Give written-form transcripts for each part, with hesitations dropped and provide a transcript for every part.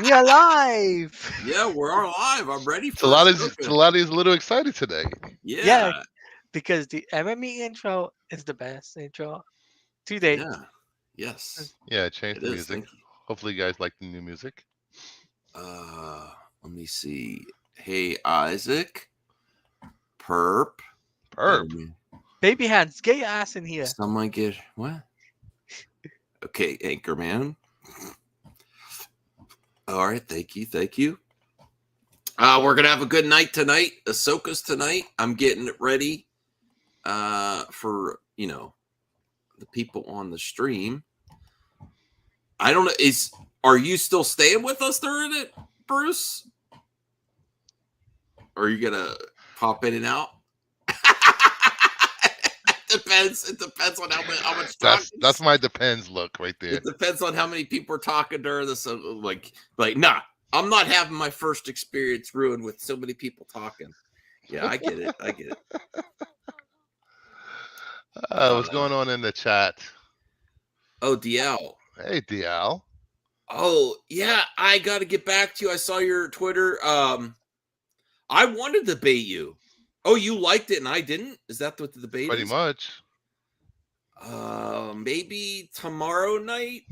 We are live. Yeah, we're all live. I'm ready for Salati's a little excited today. Yeah, Yeah, because the MME intro is the best intro to date. yeah, yes, Yeah, change it the is. music. Thank you. Hopefully, you guys like the new music. Let me see. Hey, Isaac, Perp. Perp. Baby hands, get your ass in here. Someone get what? Okay, Anchorman. All right, thank you. We're gonna have a good night tonight. Ahsoka's tonight. I'm getting it ready. For the people on the stream. I don't know. Are you still staying with us during it, Bruce? Or are you gonna pop in and out? Depends. It depends on how much talking. That's my depends look right there. It depends on how many people are talking during this. Like, nah. I'm not having my first experience ruined with so many people talking. Yeah, I get it. What's going on in the chat? Oh, DL. Hey, DL. Oh, yeah. I got to get back to you. I saw your Twitter. I wanted to debate you. Oh, you liked it and I didn't? Is that what the debate Pretty is? much. Maybe tomorrow night.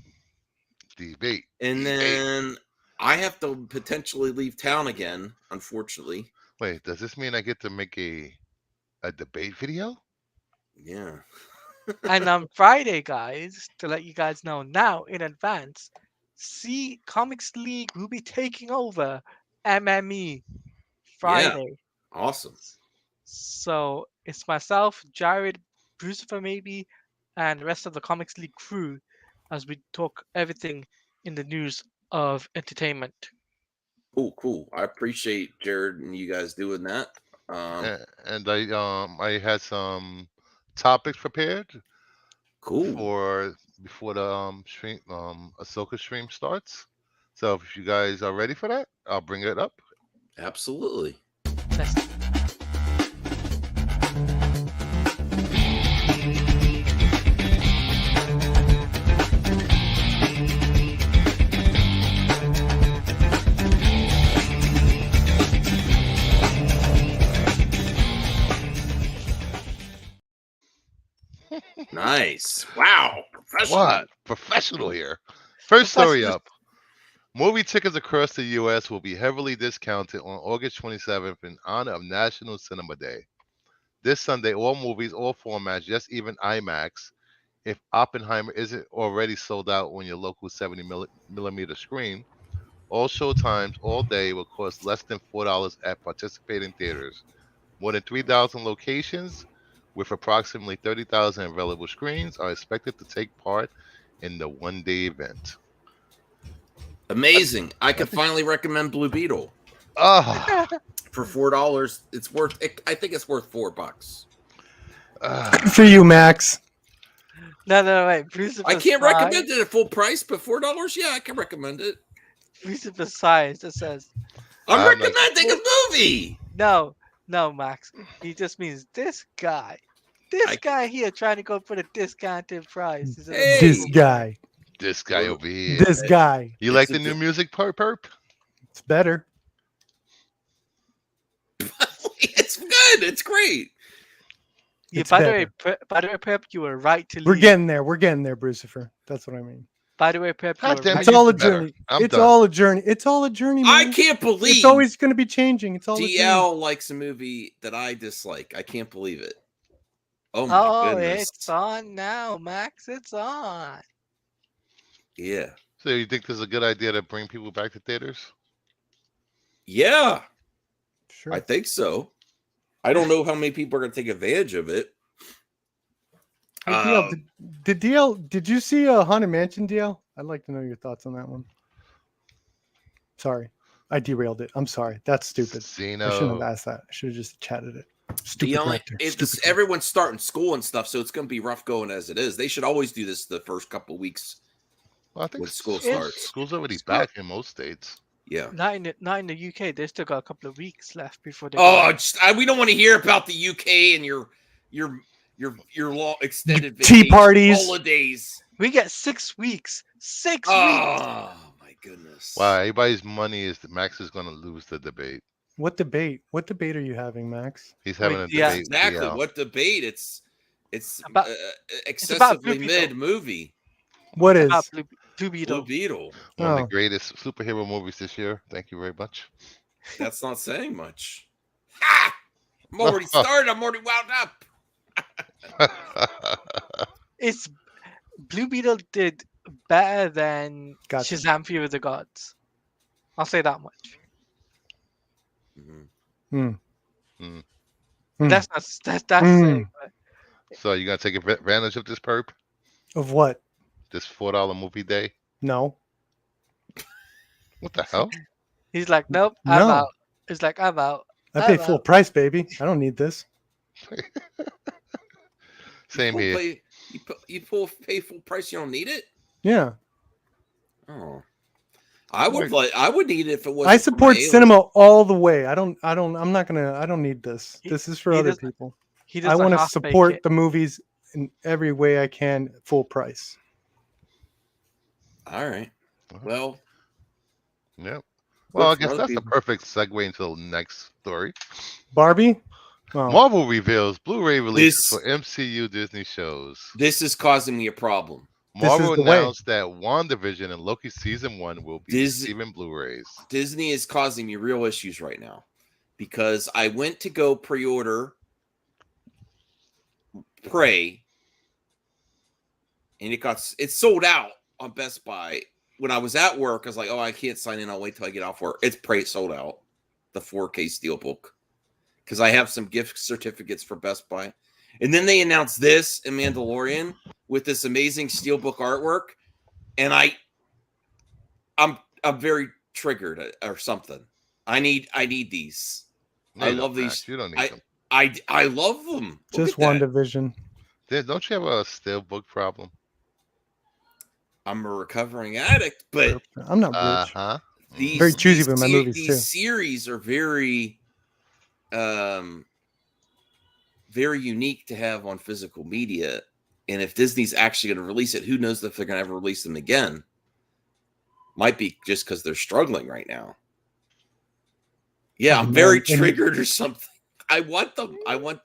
Debate. And then I have to potentially leave town again, unfortunately. Wait, does this mean I get to make a debate video? Yeah. And on Friday, guys, to let you guys know now in advance, C Comics League will be taking over MME Friday. Awesome. So it's myself, Jared, Brucifer maybe, and the rest of the Comics League crew as we talk everything in the news of entertainment. Cool. I appreciate Jared and you guys doing that. And I had some topics prepared. Cool. Before the stream Ahsoka stream starts. So if you guys are ready for that, I'll bring it up. Absolutely. Nice. Wow. Professional. What? Professional here. First story up. Movie tickets across the U.S. will be heavily discounted on August 27th in honor of National Cinema Day. This Sunday, all movies, all formats, just even IMAX, if Oppenheimer isn't already sold out on your local 70mm screen, all showtimes all day will cost less than $4 at participating theaters. More than 3,000 locations with approximately 30,000 available screens are expected to take part in the one-day event. Amazing. I can finally recommend Blue Beetle. Oh. For $4. It's worth I think it's worth $4. Good for you, Max. No, wait. I can't recommend it at full price, but $4, yeah, I can recommend it. Brucifer Science, it says. I'm recommending a movie. No, Max. He just means this guy. This guy here trying to go for the discounted price. This guy over here. This guy. You like the new music, Perp? It's better. It's good. It's great. Yeah, by the way, Perp, you were right to leave. We're getting there, Brucifer. That's what I mean. By the way, Perp, it's all a journey. It's all a journey. It's all a journey, man. I can't believe it's always going to be changing. It's all DL likes a movie that I dislike. I can't believe it. Oh my goodness! It's on now, Max. It's on. Yeah. So you think this is a good idea to bring people back to theaters? Yeah. Sure. I think so. I don't know how many people are going to take advantage of it. Hey, DL, did you see a Haunted Mansion, DL? I'd like to know your thoughts on that one. Sorry, I derailed it. I'm sorry. That's stupid. Zeno. I shouldn't have asked that. I should have just chatted it. Stupid. Everyone's starting school and stuff, so it's going to be rough going as it is. They should always do this the first couple of weeks. Well, I think when school starts. School's already back in most states. Yeah. Not in the UK. They still got a couple of weeks left before they. We don't want to hear about the UK and your long extended tea parties, holidays. We get 6 weeks. 6 weeks. Oh my goodness. Wow, everybody's money is that Max is going to lose the debate. What debate? What debate are you having, Max? He's having Wait, a yeah. debate with Exactly. DL. What debate? It's About it's about Blue excessively Beetle. mid movie. What It's about is? Blue Blue Beetle. Beetle. One of the Oh, greatest superhero movies this year. Thank you very much. That's not saying much. Ha! I'm already started. I'm already wound up. It's Blue Beetle did better than gotcha. Shazam: Fear of the Gods. I'll say that much. Mhm. Hmm. Hmm. Hmm. That's Hmm. saying. So you gonna take advantage of this perp? Of what? This $4 movie day? No. What the hell? He's like, nope, I'm No. out. It's like, I'm out. I pay I'm full out. price, baby. I don't need this. Same here. Pay full price. You don't need it. Yeah. Oh, I would need it if it wasn't. I for my support A-list. cinema all the way. I don't I don't need this. He- This is for he other doesn't- people. He I doesn't want to half bake support it. the movies in every way I can, full price. All right. Well, Yep. Well, I for guess other that's the people. perfect segue into the next story. Barbie? Oh, Marvel reveals Blu-ray releases This- for MCU Disney shows. This is causing me a problem. This is Marvel the way. announced that WandaVision and Loki season 1 will be receiving Blu-rays. Disney is causing me real issues right now because I went to go pre-order Prey, and it's sold out on Best Buy. When I was at work, I was like, "Oh, I can't sign in. I'll wait till I get off work." It's Prey sold out, the 4K Steelbook, because I have some gift certificates for Best Buy. And then they announced this in Mandalorian with this amazing Steelbook artwork, and I'm very triggered or something. I need these. No, I you love don't, these. Max. You don't need them. I love them. Look just at that. WandaVision. Don't you have a Steelbook problem? I'm a recovering addict, but I'm not rich. Uh-huh. these Very choosy these with my se- movies, these too. series are very very unique to have on physical media. And if Disney's actually going to release it, who knows if they're going to ever release them again? Might be just because they're struggling right now. Yeah, I'm very triggered or something. I want them. I want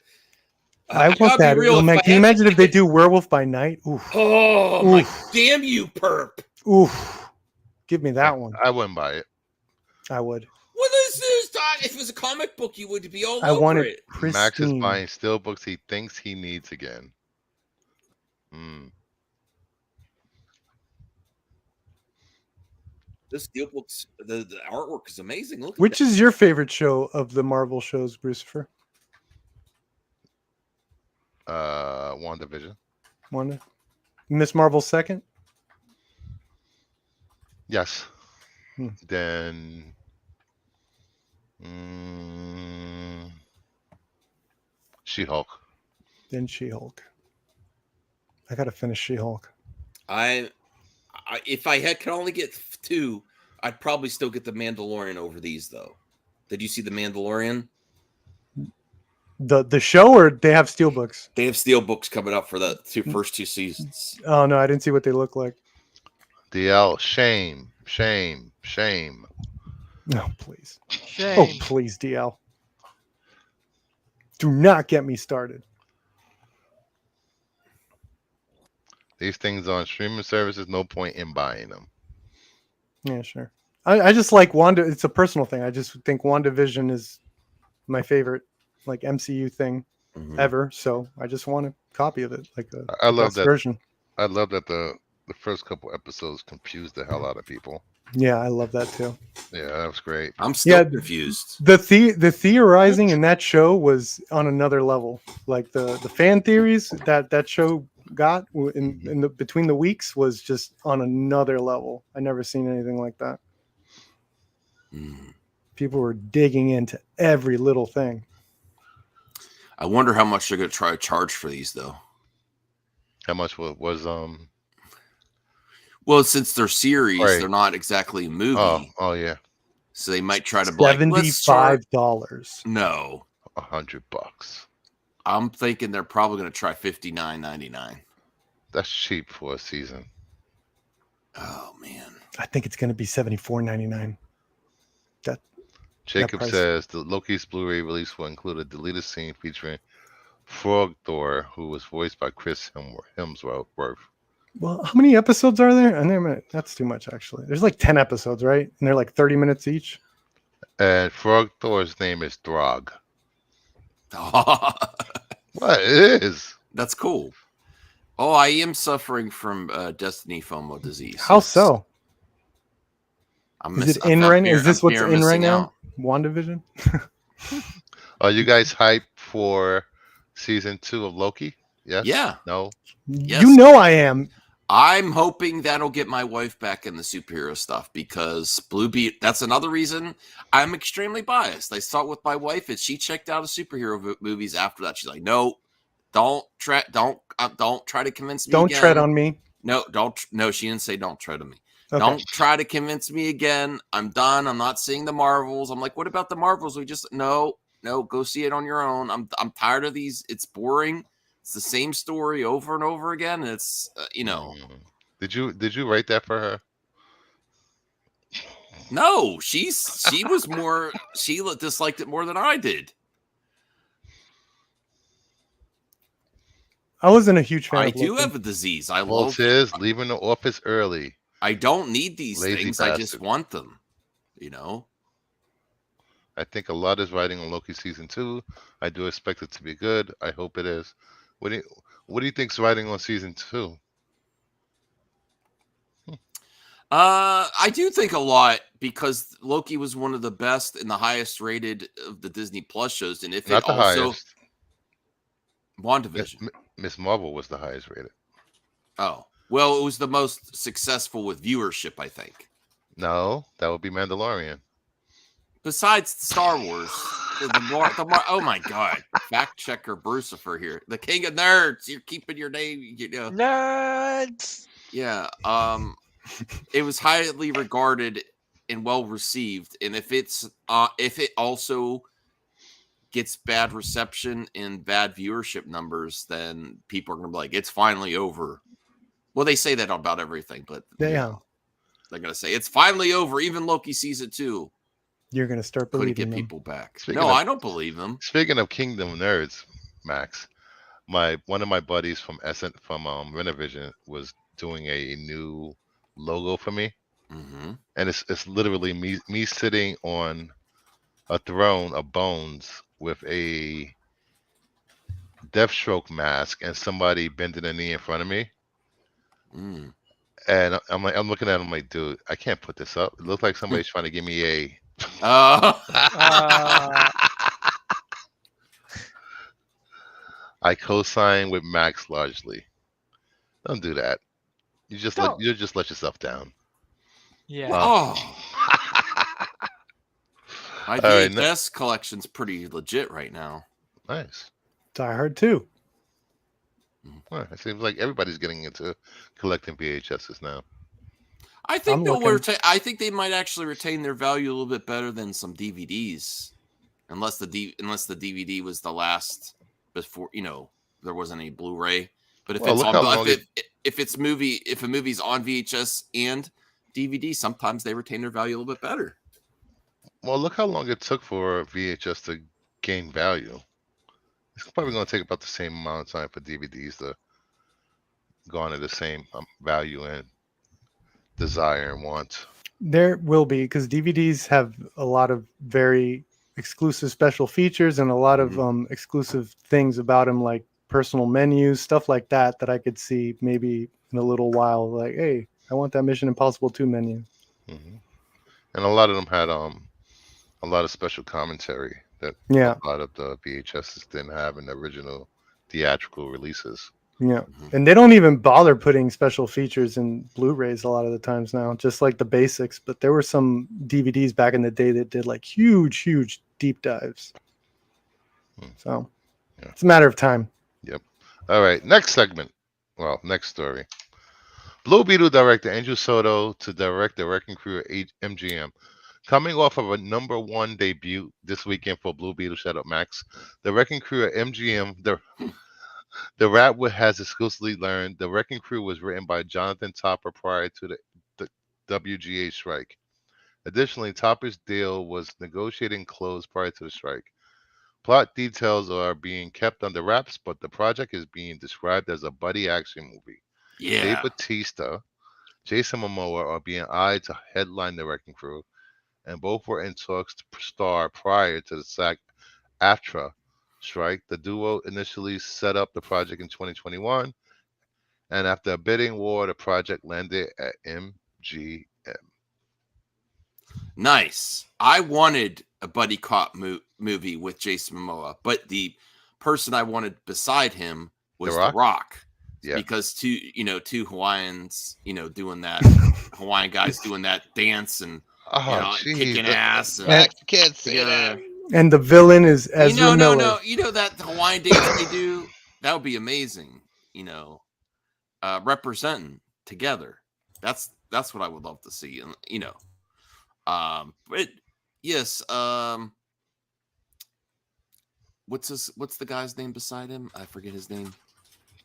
that. real. Man, can you imagine if they do Werewolf by Night? Oof. Oh my damn you, perp! Oof. Give me that one. I wouldn't buy it. I would. Well, this is if it was a comic book, you would be all I over want it it. Max is pristine. buying Steelbooks he thinks he needs again. Hmm. This steelbooks, the artwork is amazing. Look. Which is your favorite show of the Marvel shows, Brucifer? WandaVision. Wanda? Miss Marvel second? Yes. Hmm. Then She-Hulk. Then She-Hulk. I gotta finish She-Hulk. If I could only get two, I'd probably still get the Mandalorian over these, though. Did you see the Mandalorian? The show, or they have steelbooks? They have steelbooks coming up for the first two seasons. Oh no, I didn't see what they look like. DL, shame. No, please. Shame. Oh, please, DL. Do not get me started. These things on streaming services, no point in buying them. Yeah, sure. I just like Wanda. It's a personal thing. I just think WandaVision is my favorite, like, MCU thing ever. So I just want a copy of it, like I love that version. I love that the first couple episodes confused the hell out of people. Yeah, I love that too. Yeah, that was great. I'm still confused. The theorizing in that show was on another level. Like the fan theories that show got in the between the weeks was just on another level. I never seen anything like that. People were digging into every little thing. I wonder how much they're going to try to charge for these, though. How much was Well, since they're series, Right. they're not exactly a movie. Oh yeah, So they might try to be like, let's $75. No, $100. I'm thinking they're probably going to try $59.99. That's cheap for a season. Oh man, I think it's going to be $74.99. That that Jacob price. says the Loki's Blu-ray release will include a deleted scene featuring Frog Thor, who was voiced by Chris Hemsworth. Well, how many episodes are there? And that's too much actually. There's like 10 episodes, right? And they're like 30 minutes each. And Frog Thor's name is Throg. That's What? It is. cool. Oh, I am suffering from Destiny FOMO disease. How Yes. so? I'm Is it in right now? Is this what's in right now? out. WandaVision? Are you guys hyped for season 2 of Loki? Yes. Yeah. No. Yes. You know I am. I'm hoping that'll get my wife back in the superhero stuff because Blue Beat. That's another reason I'm extremely biased. I saw it with my wife, and she checked out of superhero movies after that. She's like, "No, don't try to convince me Don't again. tread on me. No, don't. No, she didn't say don't tread on me. Okay. Don't try to convince me again. I'm done. I'm not seeing the Marvels. I'm like, what about the Marvels? We just no, go see it on your own. I'm tired of these. It's boring. It's the same story over and over again. And it's Did you write that for her? No, she was more. She disliked it more than I did. I wasn't a huge fan I of do Loki. have a disease. I Paul love. says leaving the office early. I don't need these Lazy things. I just bastard. want them. You know. I think a lot is riding on Loki season 2. I do expect it to be good. I hope it is. What do you think's riding on season 2? I do think a lot because Loki was one of the best and the highest rated of the Disney Plus shows, and if Not it the also highest. WandaVision. Miss Marvel was the highest rated. Oh, well, it was the most successful with viewership, I think. No, that would be Mandalorian. Besides Star Wars, oh my God, fact checker Brucifer here, the king of nerds. You're keeping your name, Nerds. Yeah. It was highly regarded and well received, and if it also gets bad reception and bad viewership numbers, then people are gonna be like, it's finally over. Well, they say that about everything, but Yeah. they're gonna say it's finally over. Even Loki season 2 You're going to start couldn't believing get them. people back. Speaking No, of- I don't believe them. Speaking of Kingdom Nerds, Max, one of my buddies from Renovision was doing a new logo for me, Mm-hmm. and it's literally me sitting on a throne of bones with a Deathstroke mask and somebody bending a knee in front of me. Mm. And I'm looking at him like, dude, I can't put this up. It looks like somebody's trying to give me a. I co-sign with Max largely. Don't do that. You just Don't. let yourself down. Yeah. Oh, my All right, VHS collection's pretty legit right now. Nice. Die Hard 2. Well, it seems like everybody's getting into collecting VHSs now. I think I'm they'll looking- I think they might actually retain their value a little bit better than some DVDs, unless the DVD was the last before there wasn't any Blu-ray. But if Well, it's look how on long if a movie's on VHS and DVD, sometimes they retain their value a little bit better. Well, look how long it took for VHS to gain value. It's probably going to take about the same amount of time for DVDs to garner the same value and desire and want. There will be, because DVDs have a lot of very exclusive special features and a lot of exclusive things about them, like personal menus, stuff like that, that I could see maybe in a little while. Like, hey, I want that Mission Impossible 2 menu. Hmm. And a lot of them had a lot of special commentary that Yeah. a lot of the VHSs didn't have in the original theatrical releases. Yeah. Mhm. And they don't even bother putting special features in Blu-rays a lot of the times now, just like the basics. But there were some DVDs back in the day that did like huge deep dives. So Yeah. it's a matter of time. All right, next segment. Well, next story. Blue Beetle director Andrew Soto to direct the Wrecking Crew at MGM. Coming off of a #1 debut this weekend for Blue Beetle, shout out Max. The Wrecking Crew at MGM. The Ratwood has exclusively learned the Wrecking Crew was written by Jonathan Topper prior to WGA strike. Additionally, Topper's deal was negotiating closed prior to the strike. Plot details are being kept under wraps, but the project is being described as a buddy action movie. Dave Yeah. Bautista, Jason Momoa are being eyed to headline the wrecking crew, and both were in talks to star prior to the SAG-AFTRA strike. The duo initially set up the project in 2021, and after a bidding war, the project landed at MGM. Nice. I wanted a buddy cop movie with Jason Momoa, but the person I wanted beside him was The The Rock. Yeah. Because two Hawaiians, doing that Hawaiian guys doing that dance and Oh, kicking jeez. ass and Max, you can't say together. that. And the villain is Ezra Miller. No. That Hawaiian dance they do? That would be amazing. Representing together. That's what I would love to see. And but yes, what's the guy's name beside him? I forget his name.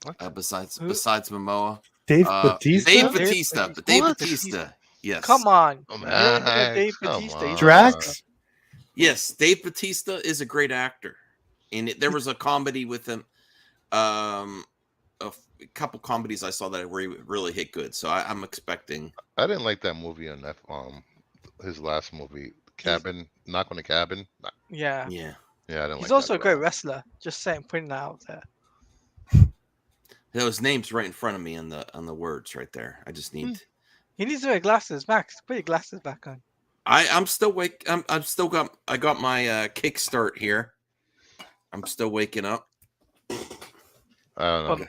What? Besides Who? Momoa. Dave Bautista? Dave Bautista. But Dave What? Bautista. Yes. Come on. Oh, You don't know man, Dave come Bautista. He's on. Drax? Yes, Dave Bautista is a great actor. And there was a comedy with him. A couple comedies I saw that really hit good. So I'm expecting. I didn't like that movie on that his last movie, Cabin, Knock on the Cabin. Yeah. Yeah. Yeah, I didn't like He's that also a at great all. wrestler. Just saying, putting that out there. Those names right in front of me on the words right there. I just need. He needs to wear glasses. Max, put your glasses back on. I'm still awake. I'm still got. I got my kickstart here. I'm still waking up. I don't know.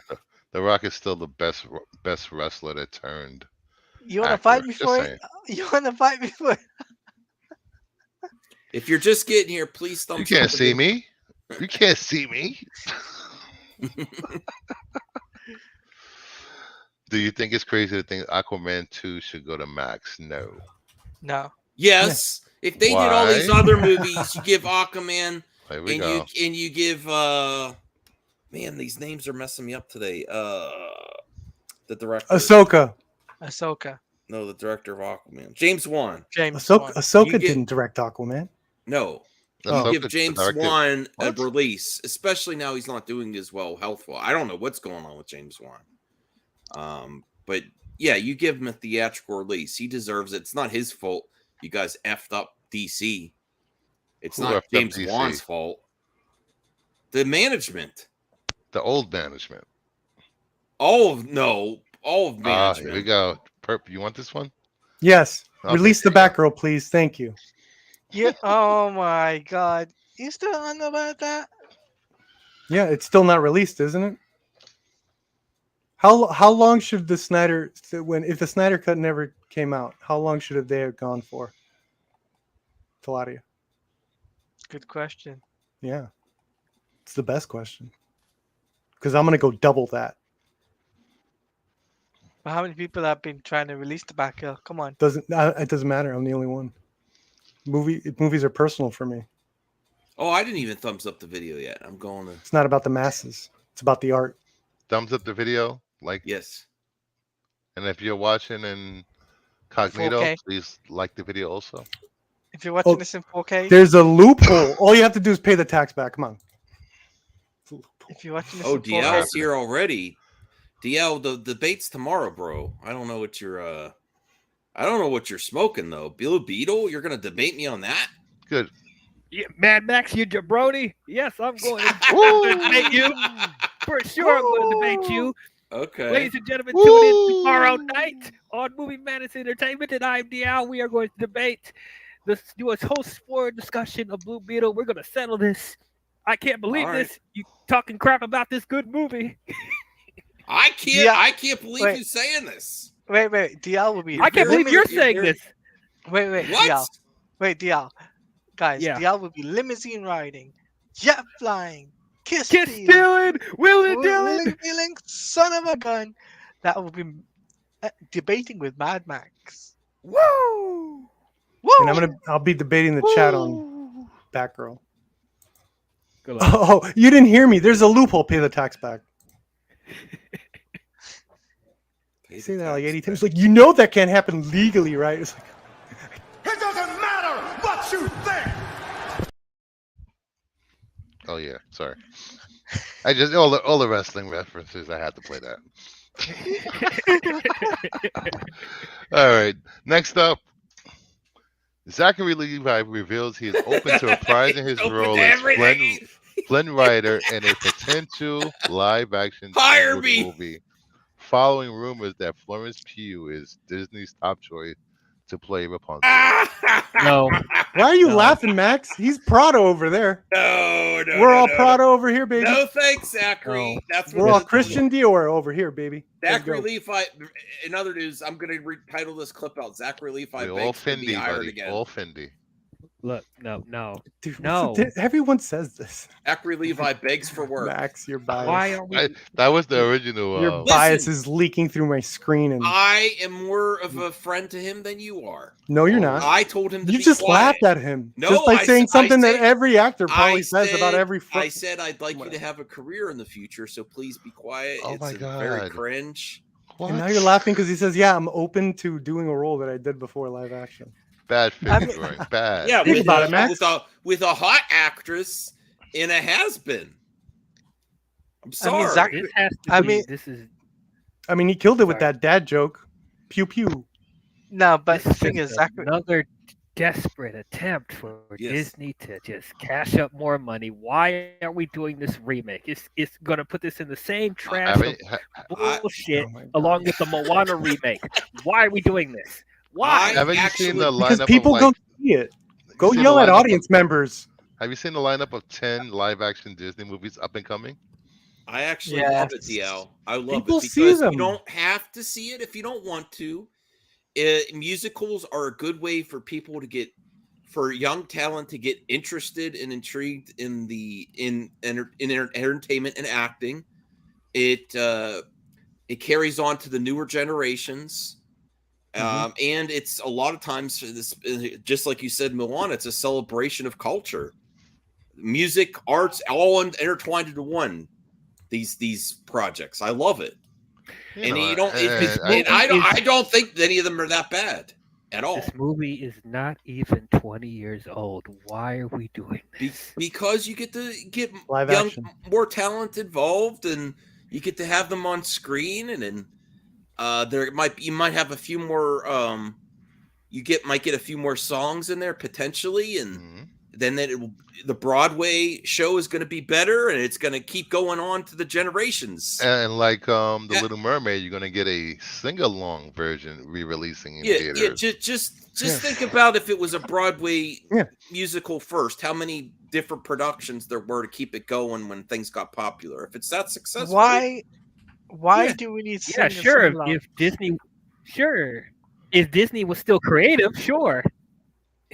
The Rock is still the best wrestler that turned. You want to actor. fight me Just for it? saying. You want to fight me for it? If you're just getting here, please thumbs You up can't the see video. me. You can't see me. Do you think it's crazy to think Aquaman 2 should go to Max? No. No. Yes. If they did all these Why? other movies, you give Aquaman There we and go. you give man, these names are messing me up today. The director. Ahsoka. Ahsoka. No, the director of Aquaman. James Wan. James Ahsoka, Wan. Ahsoka You get- didn't direct Aquaman. No. Ahsoka You give James directed- Wan a What? release, especially now he's not doing as well health-wise. I don't know what's going on with James Wan. But yeah, you give him a theatrical release. He deserves it. It's not his fault. You guys effed up DC. It's Who not effed up James DC? Wan's fault. The management. The old management. All of management. Here we go. Perp, you want this one? Yes. Okay, Release the there you go. Batgirl, please. Thank you. Yeah. Oh my God. You still don't know about that? Yeah, it's still not released, isn't it? How long should the Snyder if the Snyder cut never came out? How long should they have gone for? Taladia. Good question. Yeah, it's the best question. Because I'm gonna go double that. But how many people have been trying to release the Batgirl? Come on. It doesn't matter. I'm the only one. Movies are personal for me. Oh, I didn't even thumbs up the video yet. I'm going to. It's not about the masses. It's about the art. Thumbs up the video. Like, Yes. and if you're watching in Cognito, 4K. please like the video also. If you're watching Oh, this in 4K, There's a loophole. All you have to do is pay the tax back. Come on. if you're watching this Oh, in 4K, DL's here already. DL, the debate's tomorrow, bro. I don't know what you're smoking though. Bill Beetle, you're gonna debate me on that? Good. Yeah, Mad Max, you jabroni. Yes, I'm going to Woo! debate you. For sure, I'm going to debate you. Okay. Ladies and gentlemen, tune in tomorrow night on Movie Madness Entertainment, and I'm DL. We are going to debate do a whole sport discussion of Blue Beetle. We're going to settle this. I can't believe All right. this. You talking crap about this good movie. I can't. Yeah. I can't believe Wait. you saying this. wait, DL will be. I can't believe you're saying very- this. Wait, What? DL. Wait, DL. Guys, Yeah. DL will be limousine riding, jet flying, kiss Kiss stealing, Dylan, Will and Dylan. wheeling, dealing, son of a gun. That will be debating with Mad Max. Woo! Woo! And I'll be debating the chat on Batgirl. Good luck. Oh, you didn't hear me. There's a loophole. Pay the tax back. I say that like 80 times. Like, you know that can't happen legally, right? It's like, It doesn't matter what you think. Oh yeah, sorry. I just all the wrestling references. I had to play that. All right. Next up, Zachary Levi reveals he is open to reprising his Open role to as everything. Flynn Rider in a potential live-action Hire Hollywood me. movie, following rumors that Florence Pugh is Disney's top choice to play Rapunzel. No. why are you No. laughing, Max? He's Prado over there. No, We're all Prado over here, baby. No thanks, Zachary. No. That's what We're all it is. Christian Dior over here, baby. Let's Zachary go. Levi. In other news, I'm going to retitle this clip out. Zachary Levi We all begs to be Fendi, hired buddy. again. All Fendi. Look, no. Dude, No. everyone says this. Zachary Levi begs for work. Max, you're biased. Why are we? That was the original. Your bias Listen. is leaking through my screen, and I am more of a friend to him than you are. no, you're not. I told him to You be just quiet. laughed at him, No, just like I saying s- I something that said- every actor probably I says about said- every. I said I'd like you Whatever. to have a career in the future, so please be quiet. Oh it's my very God. cringe. What? And now you're laughing because he says, "Yeah, I'm open to doing a role that I did before live action." Bad I fit mean- drawing. Bad. Yeah, Think with about a, it, Max. with a hot actress in a has-been. I'm sorry. Zach- This has to I be. mean- This is. I mean, he killed it with Sorry. that dad joke. Pew pew. No, but This the thing just is, Zachary. another desperate attempt for Yes. Disney to just cash up more money. Why are we doing this remake? It's gonna put this in the same trash Haven't- of I- bullshit Oh my God. along with the Moana remake. Why are we doing this? Why? Haven't you Actually- seen the Because lineup people of go like? see it. you Go seen the yell at lineup of- audience members. Have you seen the lineup of 10 live-action Disney movies up and coming? I actually Yes. love it, DL. I love People it see because them. you don't have to see it if you don't want to. Musicals are a good way for people to get, for young talent to get interested and intrigued in entertainment and acting. It carries on to the newer generations. And it's a lot of times for this, just like you said, Moana, it's a celebration of culture, music, arts, all intertwined into one. These projects, I love it, and you don't. I don't think any of them are that bad at all. This movie is not even 20 years old. Why are we doing this? Because you get to get Live young, action. more talent involved, and you get to have them on screen, and then you might have a few more. Might get a few more songs in there potentially, and Mhm. then the Broadway show is going to be better, and it's going to keep going on to the generations. And like the Yeah. Little Mermaid, you're gonna get a sing-along version re-releasing in Yeah, theaters. just Yeah. think about if it was a Broadway Yeah. musical first, how many different productions there were to keep it going when things got popular. If it's that successful, Why Yeah. do we need? Yeah, singers sure. sing along? If Disney was still creative, sure.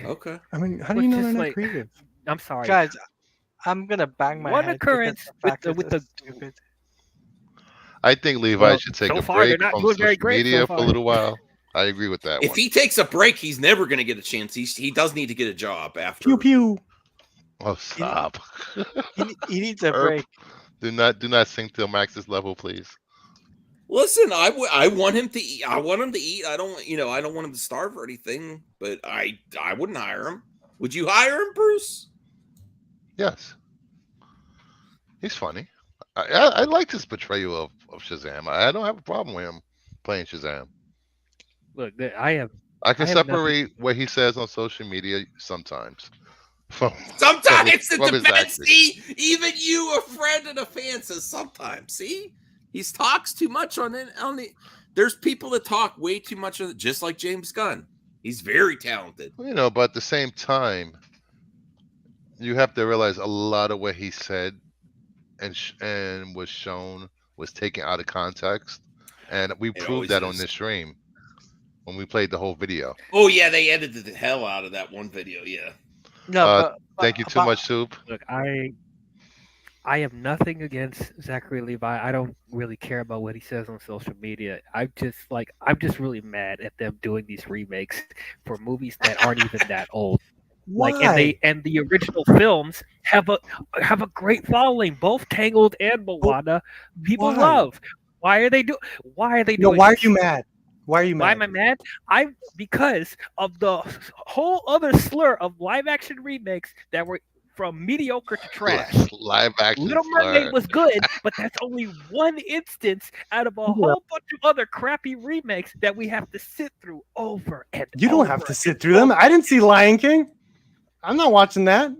Okay. I mean, how do But you know just they're not like- creative? I'm sorry. Guys, I'm gonna bang my One head. occurrence because with fact the- is with it's the- stupid. I think Levi Well, should take so a far, they're break not from doing very social great so media for a far. little while. I agree with that If one. he takes a break, he's never going to get a chance. He does need to get a job after. Pew pew. Oh, stop! He needs a Herb. break. do not sink to Max's level, please. Listen, I want him to eat. I want him to eat. I don't want him to starve or anything. But I wouldn't hire him. Would you hire him, Bruce? Yes, he's funny. I liked his portrayal of Shazam. I don't have a problem with him playing Shazam. Look, I have I can I have nothing- separate what he says on social media sometimes. From Sometimes it from his depends. acting. See, even you, a friend and a fan, says sometimes. See, he talks too much on it. There's people that talk way too much on it, just like James Gunn. He's very talented. But at the same time, you have to realize a lot of what he said and was shown was taken out of context, and we always proved that on is. this stream when we played the whole video. Oh yeah, they edited the hell out of that one video. Yeah. No, Uh, Thank you too but- much, Soup. look. I have nothing against Zachary Levi. I don't really care about what he says on social media. I'm just really mad at them doing these remakes for movies that aren't even that old. Why? And the original films have a great following. Both Tangled and Moana, people Why? love. Why are they do? Why are they No, doing why are this? you mad? Why are you Why mad? am I mad? I because of the whole other slur of live action remakes that were from mediocre to trash. Live action Little Mermaid slur. was good, but that's only one instance out of a Yeah. whole bunch of other crappy remakes that we have to sit through over and You don't have over to and sit through them. I over. didn't see Lion King. I'm not watching that.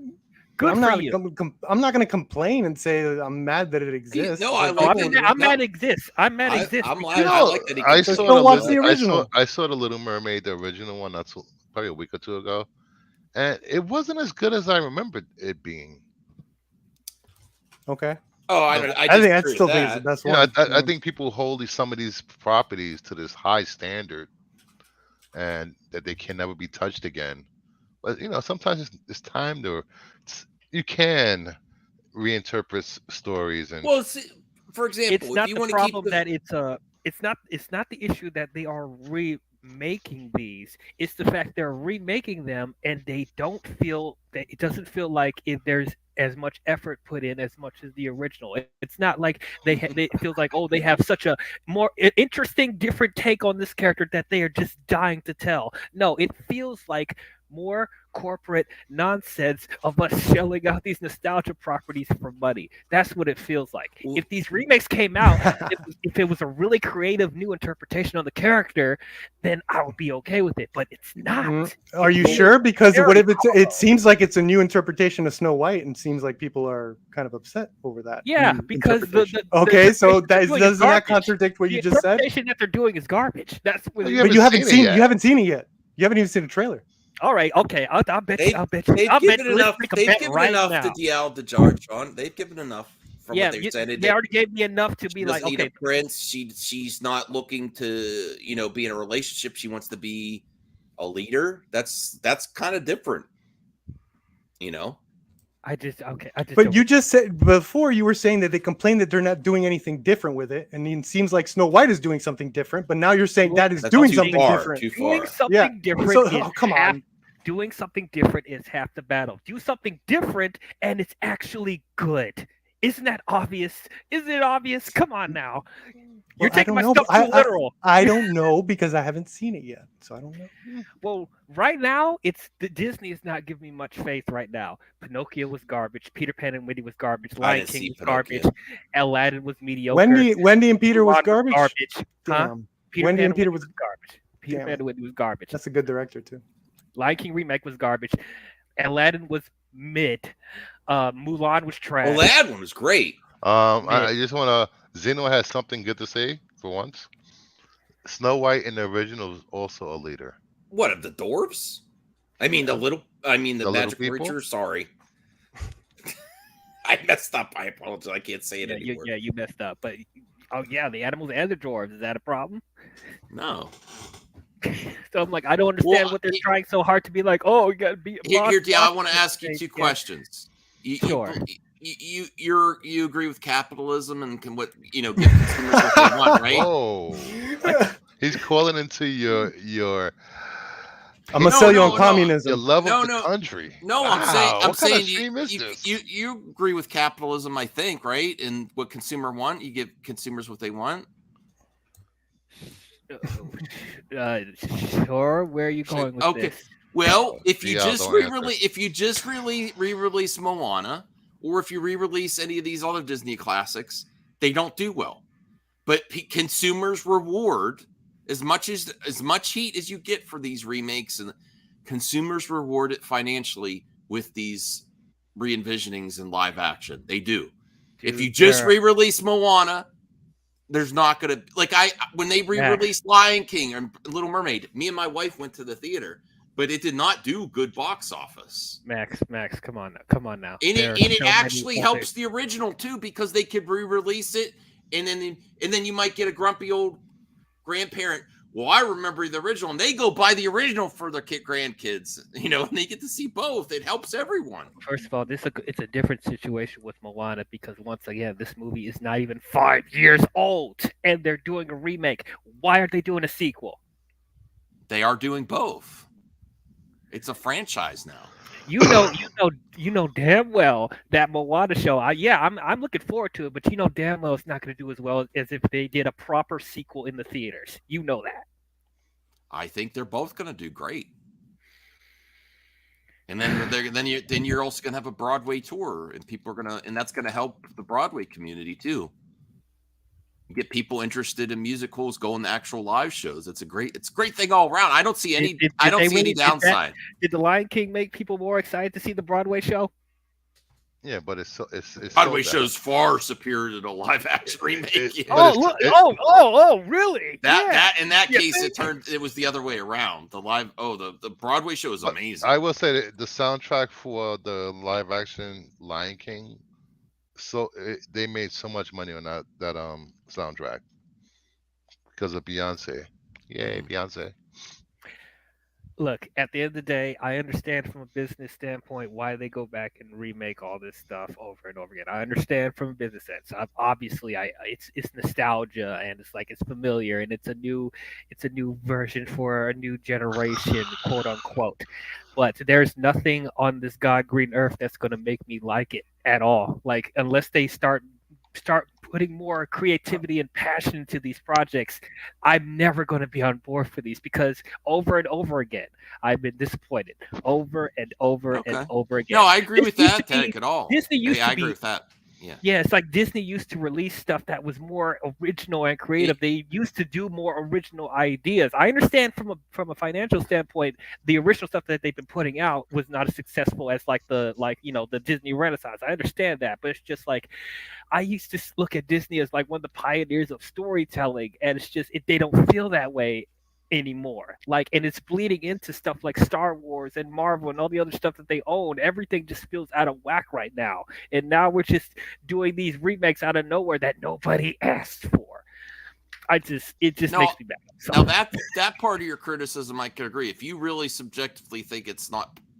Good I'm for not. you. I'm not going to complain and say that I'm mad that it exists. no, I Like, Oh, like people, it. I'm No, mad exists. I'm mad exists I'm You glad. because I know, like that he I continues. so saw don't the watch little, the original. I saw the Little Mermaid, the original one, that's probably a week or two ago, and it wasn't as good as I remembered it being. Okay, Oh, You know, I I think I disagree with still think it's the that. best you know, one. I think people hold some of these properties to this high standard, and that they can never be touched again. But sometimes it's time to. You can reinterpret stories and. Well, see, for it's example, if not you the want to keep problem the that it's not the issue that they are remaking these. It's the fact they're remaking them and they don't feel that it doesn't feel like if there's as much effort put in as much as the original. It's not like it feels like, oh, they have such a more interesting different take on this character that they are just dying to tell. No, it feels like more corporate nonsense of us shelling out these nostalgia properties for money. That's what it feels like. well, If these remakes came out, if it was a really creative new interpretation of the character, then I would be okay with it. But it's not. Are It you feels sure? Because what very if it hollow. seems like it's a new interpretation of Snow White, and seems like people are kind of upset over that Yeah, new because interpretation. the Okay, so interpretation they're doing is doesn't that garbage. contradict what The you just said? interpretation that they're doing is garbage. That's what Well, you it But haven't you haven't seen it seen yet. it yet. You haven't even seen the trailer. all right, okay. I'll bet you. they've I'll bet you. they've I'll bet given you. Let's enough. make a They've bet given right enough to now. DL to jar, Sean. They've given enough from what Yeah, they've said. they already gave me enough to She be like, doesn't need a okay, prince. She's not looking to be in a relationship. She wants to be a leader. That's kind of different. You know. I just But don't. you just said before, you were saying that they complain that they're not doing anything different with it, and it seems like Snow White is doing something different. But now you're saying Doing that is That's doing too something far. different. Too doing far. Yeah. something different So is come half. on. Doing something different is half the battle. Do something different, and it's actually good. Isn't that obvious? Isn't it obvious? Come on now. You're Well, I taking don't my know. stuff too literal. I don't know because I haven't seen it yet, so I don't know. Well, right now, it's the Disney is not giving me much faith right now. Pinocchio was garbage. Peter Pan and Wendy was garbage. I Lion didn't King see was Pinocchio. garbage. Aladdin was mediocre. Wendy and Peter was Mulan garbage. garbage. Huh? Damn. Peter Wendy Pan and and Peter Wendy was was garbage. Peter damn Pan it. and Wendy was garbage. That's a good director too. Lion King remake was garbage. Aladdin was mid. Mulan was trash. Well, that one was great. I just want to. Zeno has something good to say for once. Snow White in the original was also a leader. What of the dwarves? I mean the Yeah, little. I mean the the little magical people. creatures. Sorry, I messed up. I apologize. I can't say it Yeah, anymore. you messed up. But oh yeah, the animals and the dwarves. Is that a problem? No. So I'm like, I don't understand Well, what they're trying so hard to be like. Oh, we got to be Here, DL, I want to ask you two Yeah. questions. Sure. You agree with capitalism and can what give consumers what they want, right? Oh, he's calling into your I'm gonna No, sell you on no, no. your communism. love No, of the no. country. No, Wow, I'm what kind saying of stream is this? you agree with capitalism, I think, right? And what consumer want, you give consumers what they want. Sure. Where are you going with Okay. this? Well, if you DL, just don't answer. re-release Moana, or if you re-release any of these other Disney classics, they don't do well. But consumers reward as much heat as you get for these remakes, and consumers reward it financially with these re-envisionings in live action. They do. If Dude, you just there- re-release Moana, there's not gonna when they re-released Lion King and Little Mermaid. Me and my wife went to the theater, but it did not do good box office. Max, come on now. And There are it so many actually other- helps the original too, because they could re-release it, and then you might get a grumpy old grandparent. Well, I remember the original, and they go buy the original for their grandkids, and they get to see both. It helps everyone. First of all, it's a different situation with Moana because once again, this movie is not even 5 years old, and they're doing a remake. Why aren't they doing a sequel? They are doing both. It's a franchise now. You know damn well that Moana show. I'm looking forward to it, but you know damn well it's not going to do as well as if they did a proper sequel in the theaters. You know that. I think they're both going to do great. And then you're also going to have a Broadway tour, and people are going to, and that's going to help the Broadway community too. Get people interested in musicals, going to actual live shows. It's a great thing all around. I don't see any downside. Did the Lion King make people more excited to see the Broadway show? Yeah, but it's Broadway show's far superior to the live action remake. Really? That in that case, it was the other way around. The Broadway show is amazing. I will say that the soundtrack for the live action Lion King, they made so much money on that soundtrack because of Beyonce. Yay, Beyonce. Look, at the end of the day, I understand from a business standpoint why they go back and remake all this stuff over and over again. I understand from a business sense. Obviously, it's nostalgia and it's like it's familiar and it's a new version for a new generation, quote unquote. But there's nothing on this God green earth that's going to make me like it at all. Like unless they start putting more creativity and passion into these projects, I'm never going to be on board for these because over and over again, I've been disappointed over and over and over again. No, I agree with that, Tedek, at all. Disney used to I agree with that. Yeah, it's like Disney used to release stuff that was more original and creative. They used to do more original ideas. I understand from a financial standpoint, the original stuff that they've been putting out was not as successful as the Disney Renaissance. I understand that, but it's just like I used to look at Disney as like one of the pioneers of storytelling, and it's just they don't feel that way anymore. And it's bleeding into stuff like Star Wars and Marvel and all the other stuff that they own. Everything just feels out of whack right now. And now we're just doing these remakes out of nowhere that nobody asked for. It just makes me mad. So. Now that part of your criticism I could agree. If you really subjectively think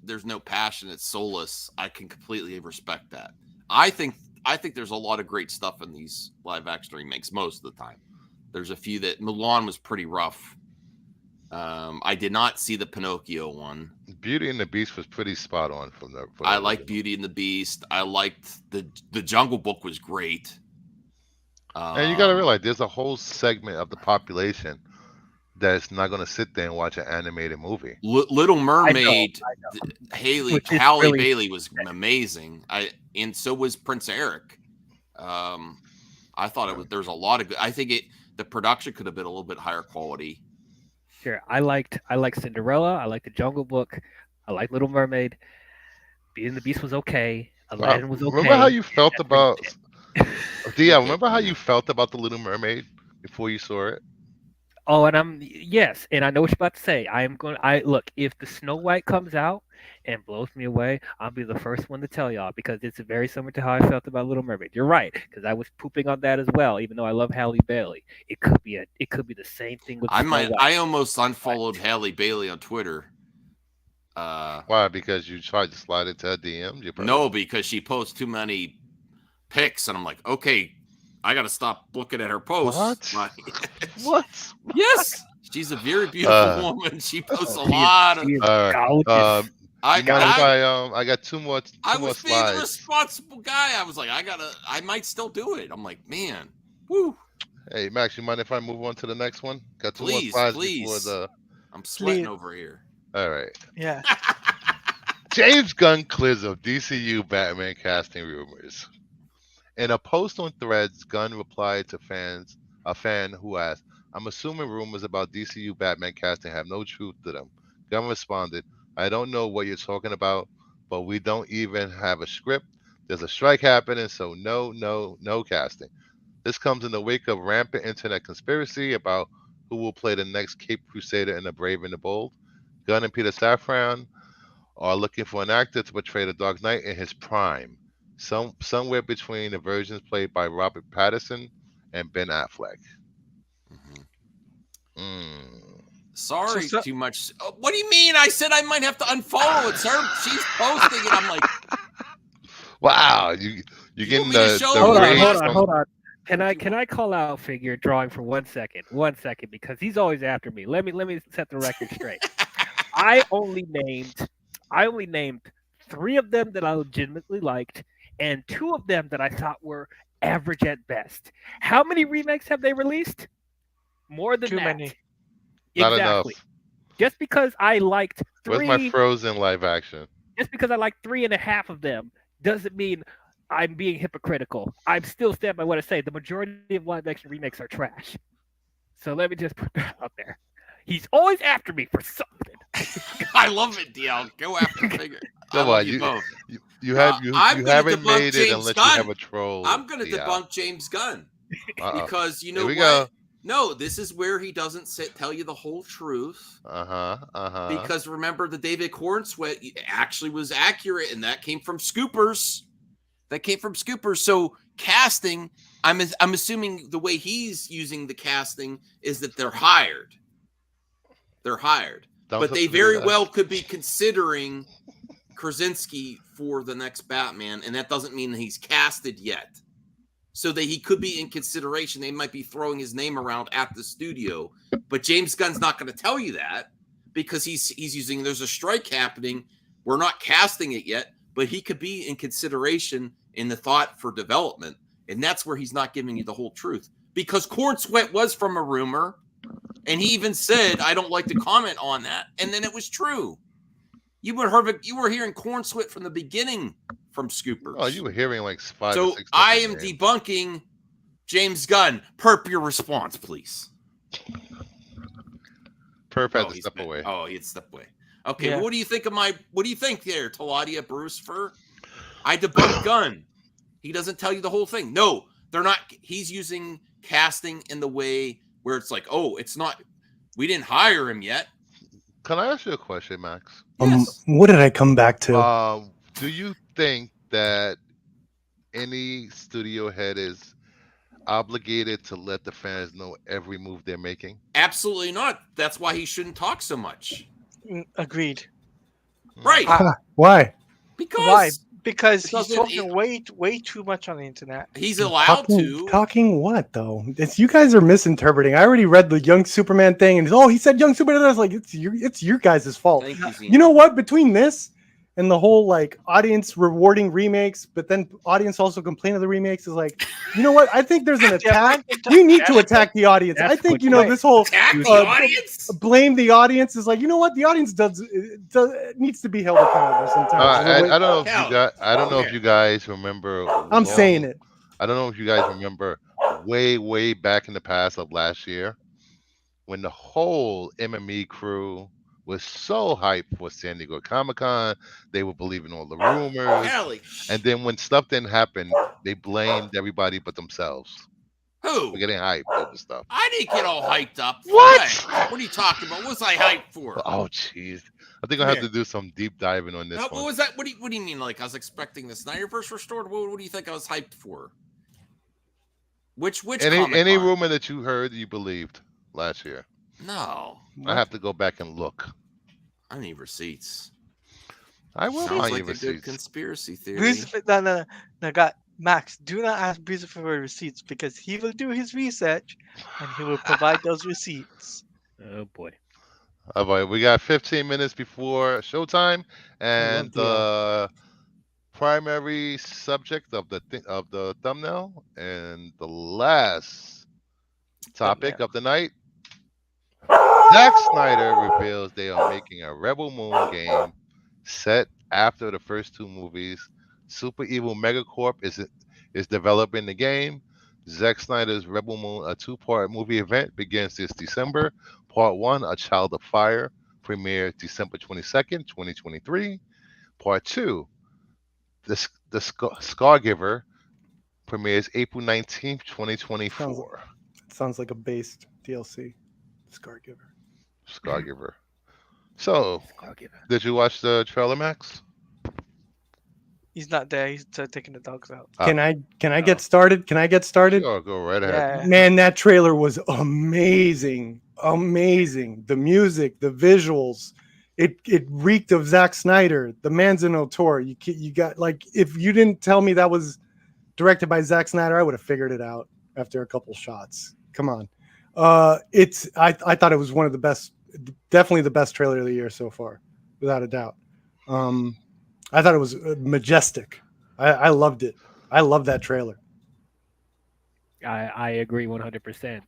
there's no passion, it's soulless, I can completely respect that. I think there's a lot of great stuff in these live action remakes most of the time. There's a few that Mulan was pretty rough. I did not see the Pinocchio one. Beauty and the Beast was pretty spot on I liked Beauty and the Beast. I liked the Jungle Book was great. And you got to realize there's a whole segment of the population that's not going to sit there and watch an animated movie. Little Mermaid, I Halle Bailey was amazing. And so was Prince Eric. I thought there's a lot of good. I think the production could have been a little bit higher quality. Sure, I liked Cinderella. I liked the Jungle Book. I liked Little Mermaid. Beauty and the Beast was okay. Aladdin was okay. Remember how you felt about? Remember how you felt about the Little Mermaid before you saw it? Oh, and I know what you're about to say. Look, if the Snow White comes out and blows me away, I'll be the first one to tell y'all because it's very similar to how I felt about Little Mermaid. You're right, because I was pooping on that as well, even though I love Halle Bailey. It could be the same thing with Snow White. I almost unfollowed Halle Bailey on Twitter. Why? Because you tried to slide into a DM? No, because she posts too many pics, and I'm like, okay, I got to stop looking at her posts. What? What? Yes, she's a very beautiful woman. She posts a lot of. I got two more. I was slides. being a responsible guy. I was like, I might still do it. I'm like, man, woo. Hey Max, you mind if I move on to the next one? Got two more Please. slides before the. I'm sweating over here. All right. Yeah. James Gunn clears of DCU Batman casting rumors. In a post on Threads, Gunn replied to a fan who asked, "I'm assuming rumors about DCU Batman casting have no truth to them." Gunn responded, "I don't know what you're talking about, but we don't even have a script. There's a strike happening, so no casting." This comes in the wake of rampant internet conspiracy about who will play the next Cape Crusader in The Brave and the Bold. Gunn and Peter Safran are looking for an actor to portray the Dark Knight in his prime, somewhere between the versions played by Robert Pattinson and Ben Affleck. Sorry, too much. What do you mean? I said I might have to unfollow. It's her. She's posting it. I'm like, wow, you getting the hold on. Can I call out Figure drawing for 1 second? 1 second, because he's always after me. Let me set the record straight. I only named 3 of them that I legitimately liked, and 2 of them that I thought were average at best. How many remakes have they released? More than Too that. many. Not Exactly. enough. Just because I liked Where's my 3, Frozen live action? just because I liked 3.5 of them, doesn't mean I'm being hypocritical. I'm still stand by what I say. The majority of live action remakes are trash. So let me just put that out there. He's always after me for something. I love it, DL. Go after figure. I Come love on, you both. you I'm going to haven't debunk made it James unless you have Gunn. a troll. I'm going to Yeah. debunk James Gunn because you Here know we what? go. No, this is where he doesn't tell you the whole truth. Because remember, the David Corn sweat actually was accurate, and that came from Scoopers. So casting, I'm assuming the way he's using the casting is that they're hired. But they very well could be considering Krasinski for the next Batman, and that doesn't mean he's casted yet. So that he could be in consideration. They might be throwing his name around at the studio, but James Gunn's not going to tell you that because he's using. There's a strike happening. We're not casting it yet, but he could be in consideration in the thought for development, and that's where he's not giving you the whole truth. Because Corn Sweat was from a rumor, and he even said, "I don't like to comment on that," and then it was true. You were hearing Corn Sweat from the beginning from Scoopers. Oh, you were hearing like 5 So or 6 I am names. debunking James Gunn. Perp your response, please. Perp had to step away. Oh, he had stepped away. Okay, Yeah. well, what do you think there, Taladia Bruce? I debunked Gunn. He doesn't tell you the whole thing. No, they're not. He's using casting in the way where it's like, oh, it's not. We didn't hire him yet. Can I ask you a question, Max? Yes. What did I come back to? Do you think that any studio head is obligated to let the fans know every move they're making? Absolutely not. That's why he shouldn't talk so much. Agreed. Right. Why? Because Why? Because it he's doesn't- talking way too much on the internet. he's allowed to. Talking what though? It's you guys are misinterpreting. I already read the young Superman thing, and he said young Superman. I was like, it's your guys' fault. Thank you, Zena. You know what? Between this and the whole like audience rewarding remakes, but then audience also complain of the remakes is like, you know what? I think there's an attack. We need to attack the audience. That's I think good this whole Attack the audience? blame the audience is like, you know what? The audience does needs to be held accountable sometimes. I don't know if Cal. you guys. I don't know if Okay. you guys remember. I'm saying it. I don't know if you guys remember way back in the past of last year when the whole MME crew was so hyped for San Diego Comic-Con. They were believing all the rumors. Kelly. And then when stuff didn't happen, they blamed everybody but themselves Who? for getting hyped over stuff. I didn't get all hyped up. What? What are you talking about? What was I hyped for? Oh, jeez. I think I have to do some deep diving on this What one. was that? What do you mean? Like I was expecting the Snyderverse restored? What do you think I was hyped for? Which Any Comic-Con? rumor that you heard you believed last year? No, I have to go back and look. I need receipts. I will Sounds find like you a good receipts. conspiracy theory. Bruce, no, God, Max, do not ask Bruce for receipts because he will do his research and he will provide those receipts. Oh boy. All right, we got 15 minutes before showtime, and the primary subject of the thumbnail and the last topic of the night. Zack Snyder reveals they are making a Rebel Moon game set after the first 2 movies. Super Evil Megacorp is developing the game. Zack Snyder's Rebel Moon, a 2-part movie event, begins this December. Part 1, A Child of Fire, premieres December 22nd, 2023. Part 2, The Scargiver, premieres April 19th, 2024. Sounds like a based DLC. Scargiver. Scargiver. So, did you watch the trailer, Max? He's not there. He's taking the dogs out. Can I get started? Can I get started? Sure, go right ahead. Yeah. Man, that trailer was amazing. Amazing. The music, the visuals. It reeked of Zack Snyder. The man's an auteur. You got like, if you didn't tell me that was directed by Zack Snyder, I would have figured it out after a couple shots. Come on. I thought it was one of the best, definitely the best trailer of the year so far, without a doubt. I thought it was majestic. I loved it. I love that trailer. I agree 100%.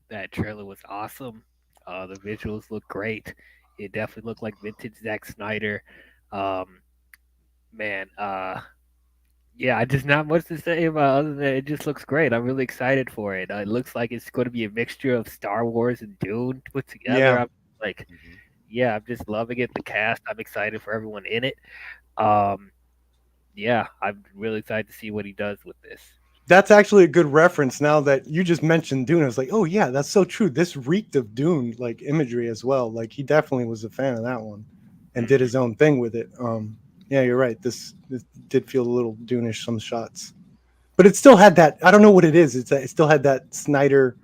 That trailer was awesome. The visuals look great. It definitely looked like vintage Zack Snyder. Um, man, yeah, I just not much to say about other than it just looks great. I'm really excited for it. It looks like it's going to be a mixture of Star Wars and Dune put together. Yeah. I'm like, Mhm. yeah, I'm just loving it. The cast, I'm excited for everyone in it. Um, yeah, I'm really excited to see what he does with this. That's actually a good reference. Now that you just mentioned Dune, I was like, oh yeah, that's so true. This reeked of Dune like imagery as well. Like he definitely was a fan of that one, and did Mhm. his own thing with it. Yeah, you're right. This did feel a little Dune-ish some shots, but it still had that. I don't know what it is. It still had that Snyder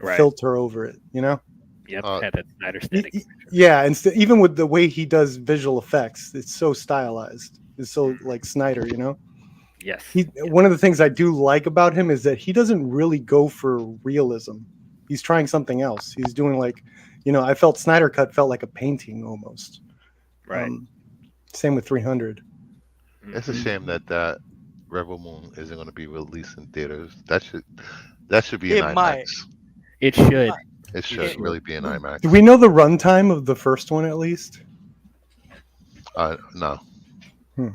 Right. filter over it. You know? Yep. Uh, Had that Snyder aesthetic. Yeah, and even with the way he does visual effects, it's so stylized. It's so like Snyder. You know? Yes. One of the things I do like about him is that he doesn't really go for realism. He's trying something else. He's doing like, I felt Snyder Cut felt like a painting almost. Right. Same with 300. it's a Mhm. shame that Rebel Moon isn't going to be released in theaters. That should be in It IMAX. might. It It should. might. It should It, really be in IMAX. Do we know the runtime of the first one at least? No. Hmm.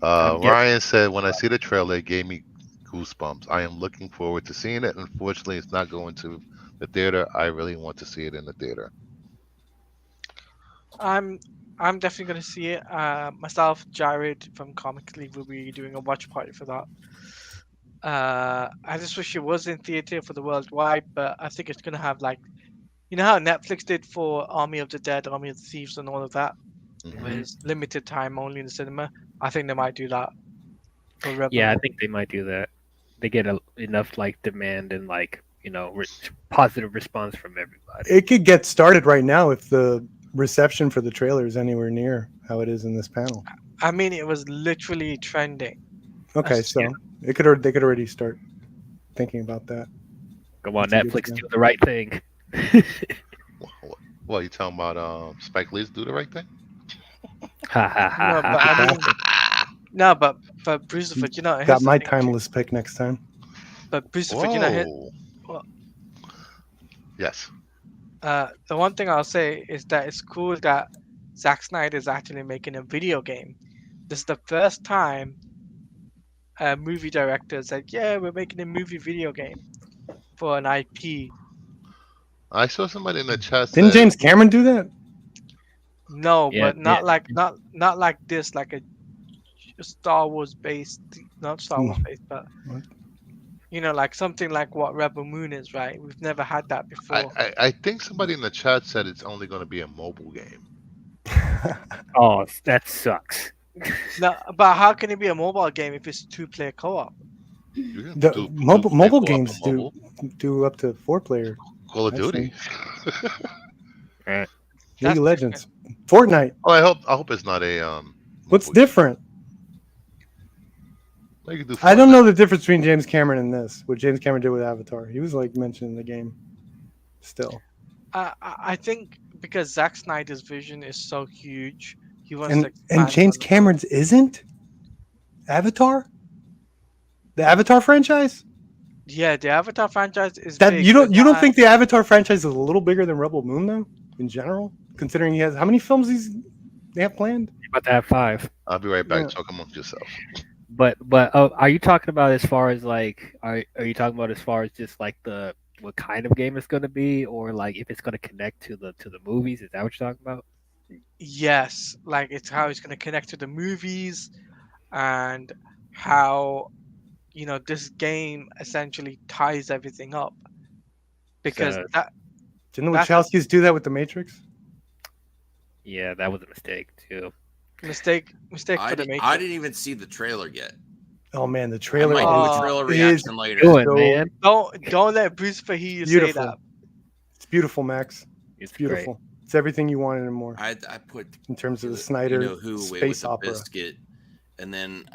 I'm guessing. Ryan said, "When I see the trailer, it gave me goosebumps. I am looking forward to seeing it. Unfortunately, it's not going to the theater. I really want to see it in the theater." I'm I'm definitely gonna see it. Myself, Jared from Comic League will be doing a watch party for that. I just wish it was in theater for the worldwide, but I think it's gonna have like how Netflix did for Army of the Dead, Army of the Thieves, and all of that. It Hmm. Mhm. was limited time only in the cinema. I think they might do that for Rebel Yeah, I Moon. think they might do that. They get enough like demand and like positive response from everybody. It could get started right now if the reception for the trailer is anywhere near how it is in this panel. I mean, it was literally trending. Okay, As, so they could already start thinking about that. Come on, That's a good Netflix, sign. do the right thing. Well, you talking about Spike Lee's Do the Right Thing? Ha ha ha no, ha but I ha. mean, no, but Bruce, but Got here's the my thing. timeless pick next time. But Bruce, here, Whoa. well, Yes. the one thing I'll say is that it's cool that Zack Snyder is actually making a video game. This is the first time a movie director said, "Yeah, we're making a movie video game for an IP." I saw somebody in the chat Didn't said, James Cameron do that? No, Yeah, but yeah. not like this, like a Star Wars based, not Star Wars based, but What? like something like what Rebel Moon is, right? We've never had that I, before. I think somebody in the chat said it's only going to be a mobile game. Oh, that sucks. No, but how can it be a mobile game if it's two-player co-op? You can The do mobile co-op games on mobile. do up to 4 player. Call of I've Duty. Right. League That's of different. Legends, Fortnite. Oh, I hope it's not a What's mobile game. different? Well, you can do I don't Fortnite. know the difference between James Cameron and this. What James Cameron did with Avatar, he was like mentioned in the game. Still, I think because Zack Snyder's vision is so huge, he wants to and expand James on it. Cameron's isn't Avatar. The Avatar franchise. Yeah, the Avatar franchise is That big. you but don't not- think the Avatar franchise is a little bigger than Rebel Moon though, in general, considering he has how many films they have planned? You're about to have 5. I'll be right back. Yeah. Talk amongst yourself. But are you talking about as far as like are you talking about as far as just like the what kind of game it's going to be, or like if it's going to connect to the movies? Is that what you're talking about? Yes, like it's how it's going to connect to the movies and how this game essentially ties everything up because So Didn't the That's a- Wachowskis do that with the Matrix? yeah, that was a mistake too. mistake for I, the di- Matrix. I didn't even see the trailer yet. Oh man, the I trailer might do Oh, a trailer is reaction later. Do it, so man. Don't let Bruce hear you say beautiful. that. It's beautiful, Max. It's It's beautiful. It's everything you wanted and more I put in terms of the the- Snyder who away with space the opera. biscuit, and then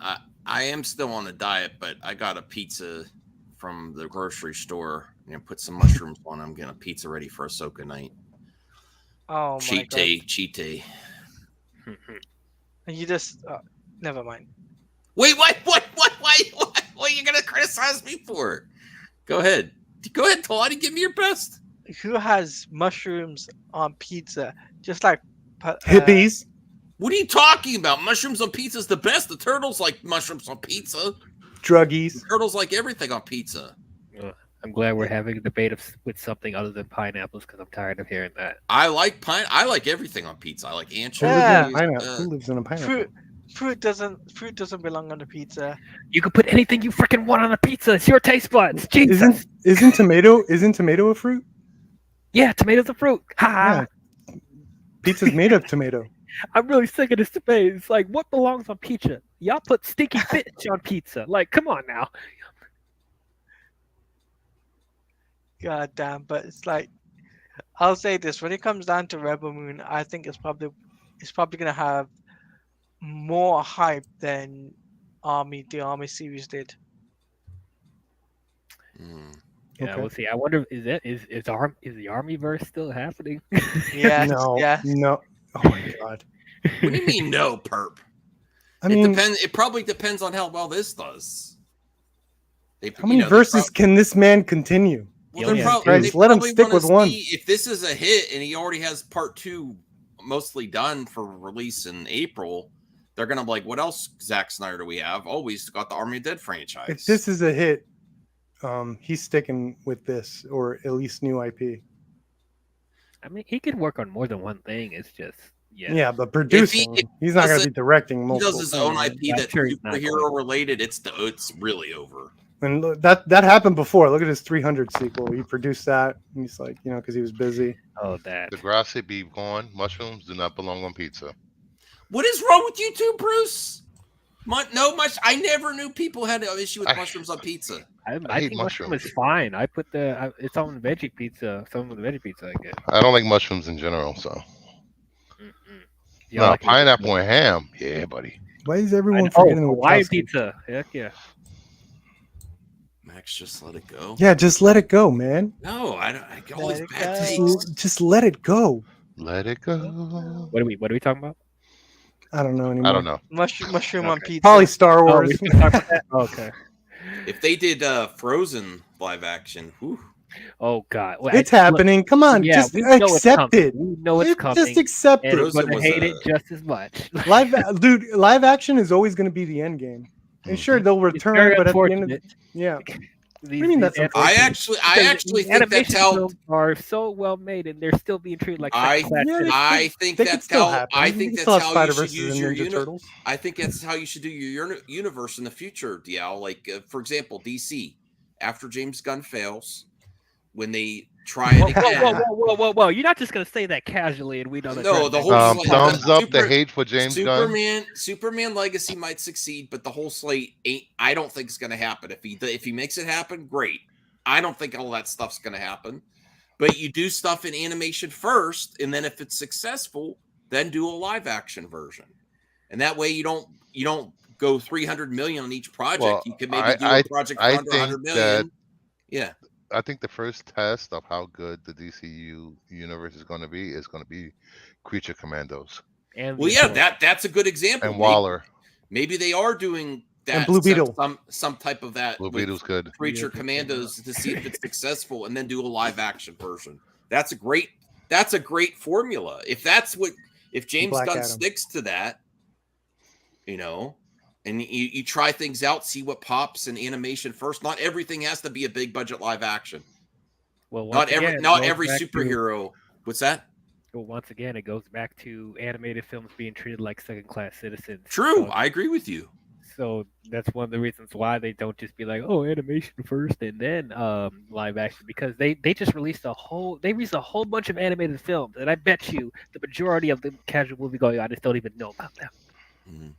I am still on a diet, but I got a pizza from the grocery store. Put some mushrooms on. I'm getting a pizza ready for Ahsoka night. Oh my Cheat god. day, cheat day. great. And you just never mind. Wait, what? Why are you gonna criticize me for? Go ahead, Todd. Give me your best. Who has mushrooms on pizza? Just like Hippies. What are you talking about? Mushrooms on pizza is the best. The turtles like mushrooms on pizza. Druggies. The turtles like everything on pizza. I'm glad we're having a debate with something other than pineapples because I'm tired of hearing that. I like everything on pizza. I like Who lives anchovies. in a pineapple? Who lives in a pineapple? fruit doesn't belong on the pizza. You can put anything you freaking want on a pizza. It's your taste buds. Jesus. Isn't tomato a fruit? Yeah, tomatoes a fruit. Ha! Yeah. Pizza's made of tomato. I'm really sick of this debate. It's like, what belongs on pizza? Y'all put stinky fish on pizza. Like, come on now. God damn, but it's like I'll say this: when it comes down to Rebel Moon, I think it's probably gonna have more hype than the Army series did. Yeah, Okay. we'll see. I wonder, is the Army verse still happening? Yeah, No. yeah. No. Oh my god. What do you mean no, perp? I mean, It probably depends on how well this does. how many verses can this man continue? Well, they're Yeah, probably, Christ, they let him probably stick wanna with one. see if this is a hit and he already has part 2 mostly done for release in April. They're gonna be like, what else, Zack Snyder, do we have? Oh, we got the Army of Dead franchise. If this is a hit, he's sticking with this or at least new IP. I mean, he could work on more than one thing. It's just, Yeah, but producing, if he's not going does to be directing he multiple. does his own things. IP I'm that's sure he's not superhero going. related, it's really over. And look, that happened before. Look at his 300 sequel. He produced that. And he's like, because he was busy. Oh, that. The grassy be gone. Mushrooms do not belong on pizza. What is wrong with you two, Bruce? I never knew people had an issue with mushrooms on pizza. I hate think mushroom mushrooms. is fine. I put it's on veggie pizza. Some of the veggie pizza I get. I don't like mushrooms in general, so. Yeah, No, like pineapple and ham. Yeah, buddy. Why is everyone forgetting the Hawaiian Wachowski? pizza. Heck yeah. Max, just let it go. Yeah, just let it go, man. No, I don't. I get all these Let it bad go. takes. Just let it go. Let it go. What are we talking about? I don't know anymore. I don't know. Mushroom on pizza. Probably Star Oh, Wars. we can talk about that? Okay. If they did Frozen live action, whew, Oh God. Well, It's happening. Come on, Yeah, just we know it's accept coming. it. We know it's coming. Just accept And it. we're Frozen gonna was hate a- it just as much. Live action is always going to be the end game. And sure, they'll It's return, very but at the end of unfortunate. yeah, These, do you mean these that's anim- I unfortunate? actually these think that's animation how. films are so well made, and they're still being treated like I second-class Yeah, citizens. I think they could that's still how. happen. I You think can that's still have how you should Spider-Verses use and your Ninja Turtles. I think that's how you should do your universe in the future, DL. Like for example, DC. After James Gunn fails, when they try it again. Whoa! You're not just gonna say that casually, and we don't. No, address the that. whole slate- Thumbs up the Super- hate for James Gunn. Superman Legacy might succeed, but the whole slate ain't. I don't think it's going to happen. If he makes it happen, great. I don't think all that stuff's going to happen. But you do stuff in animation first, and then if it's successful, then do a live action version. And that way you don't go 300 million on each project. Well, You could maybe do a project for I under 100 think million. Yeah. I think the first test of how good the DCU universe is going to be Creature Commandos And Well, yeah, that's a good example. and Waller. Maybe they are doing that. And Blue Beetle. Some type of that. Blue with Beetle's good. Creature Yeah. Commandos to see if it's successful, and then do a live action version. That's a great formula. If James Black Gunn Adam. sticks to that, and you try things out, see what pops in animation first. Not everything has to be a big budget live action. well, Not once every again, superhero. What's that? once again, it goes back to animated films being treated like second-class citizens. True, So, I agree with you. so that's one of the reasons why they don't just be like, oh, animation first and then live action, because they just released a whole bunch of animated films, and I bet you the majority of the casual movie going on just don't even know about them. Mhm.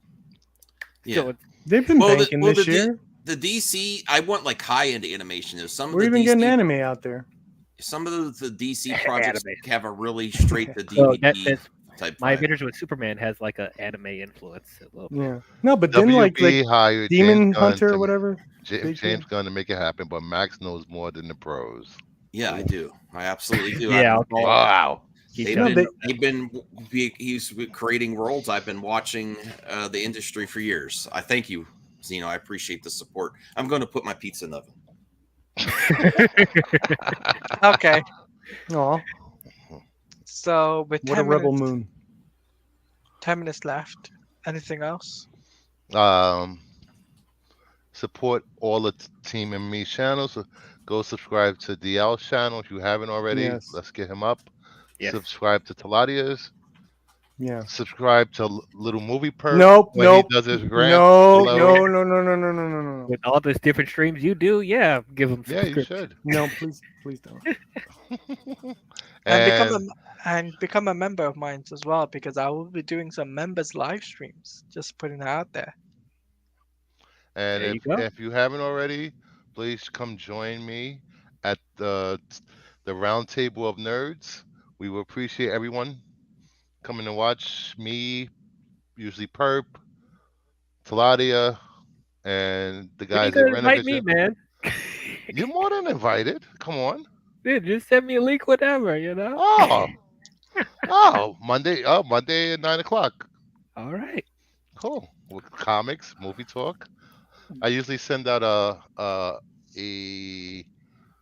Yeah. So it's, They've been banking this year. The DC, I want like high end animation. There's some We're of the even DC, getting anime out there. some of the DC projects Anime. have a really straight to Well, DVD that's type. my vibe. Adventures with Superman has like an anime influence. A little bit. Yeah. No, but then like hired Demon James Gunn Hunter or to- whatever. James Big deal. Gunn to make it happen, but Max knows more than the pros. Yeah, I do. I absolutely do. Yeah, I- okay. Wow. Keep They've No, telling been he's creating worlds. I've been watching the industry for years. I thank you, Zeno. I appreciate the support. I'm going to put my pizza in the oven. Okay. Aw, So with what a 10 rebel minutes, moon. 10 minutes left. Anything else? Support all the Team and Me channels. So go subscribe to DL's channel if you haven't already. Yes. Let's get him up. Yes. Subscribe to Taladia's. Yeah. Subscribe to Little Movie Perk Nope. when Nope. he does his rant. No. below. No. with all those different streams you do, yeah, give them Yeah, you subscription. should. No, please don't. And become a member of mine as well, because I will be doing some members live streams. Just putting that out there. And There you go. if you haven't already, please come join me at the round table of nerds. We will appreciate everyone coming to watch me, usually Perp, Taladia, and the You guys gotta at invite me, Renovision. man. You're more than invited. Come on. Dude, just send me a link, whatever, you know. Monday at 9:00. All right. Cool. With comics, movie talk. I usually send out a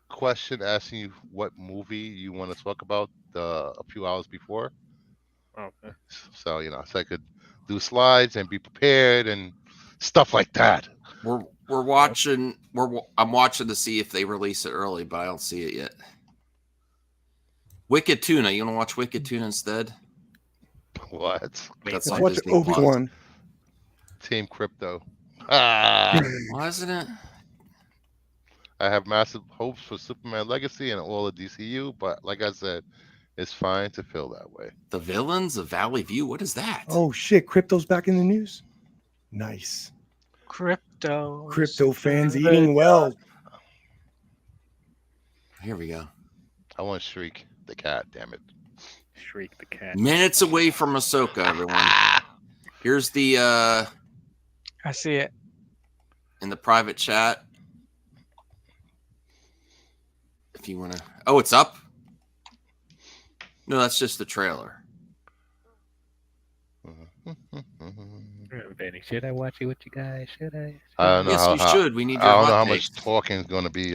question asking you what movie you want to talk about a few hours before. Okay. So so I could do slides and be prepared and stuff like that. We're watching. I'm watching to see if they release it early, but I don't see it yet. Wicked Tuna. You want to watch Wicked Tuna instead? What? That's Let's on watch Disney Obi Plus. Wan. Team Crypto. Wasn't it? I have massive hopes for Superman Legacy and all of DCU, but like I said, it's fine to feel that way. The Villains of Valley View. What is that? Oh shit! Crypto's back in the news. Nice. Crypto. Crypto fans eating well. Here we go. I want Shriek the cat. Damn it. Shriek the cat. Minutes away from Ahsoka, everyone. Here's the I see it. in the private chat. If you want to. Oh, it's up? No, that's just the trailer. Benny, should I watch it with you guys? Should I? I don't know Yes, how, you how- should. We need your I don't know hot how much takes. talking is going to be.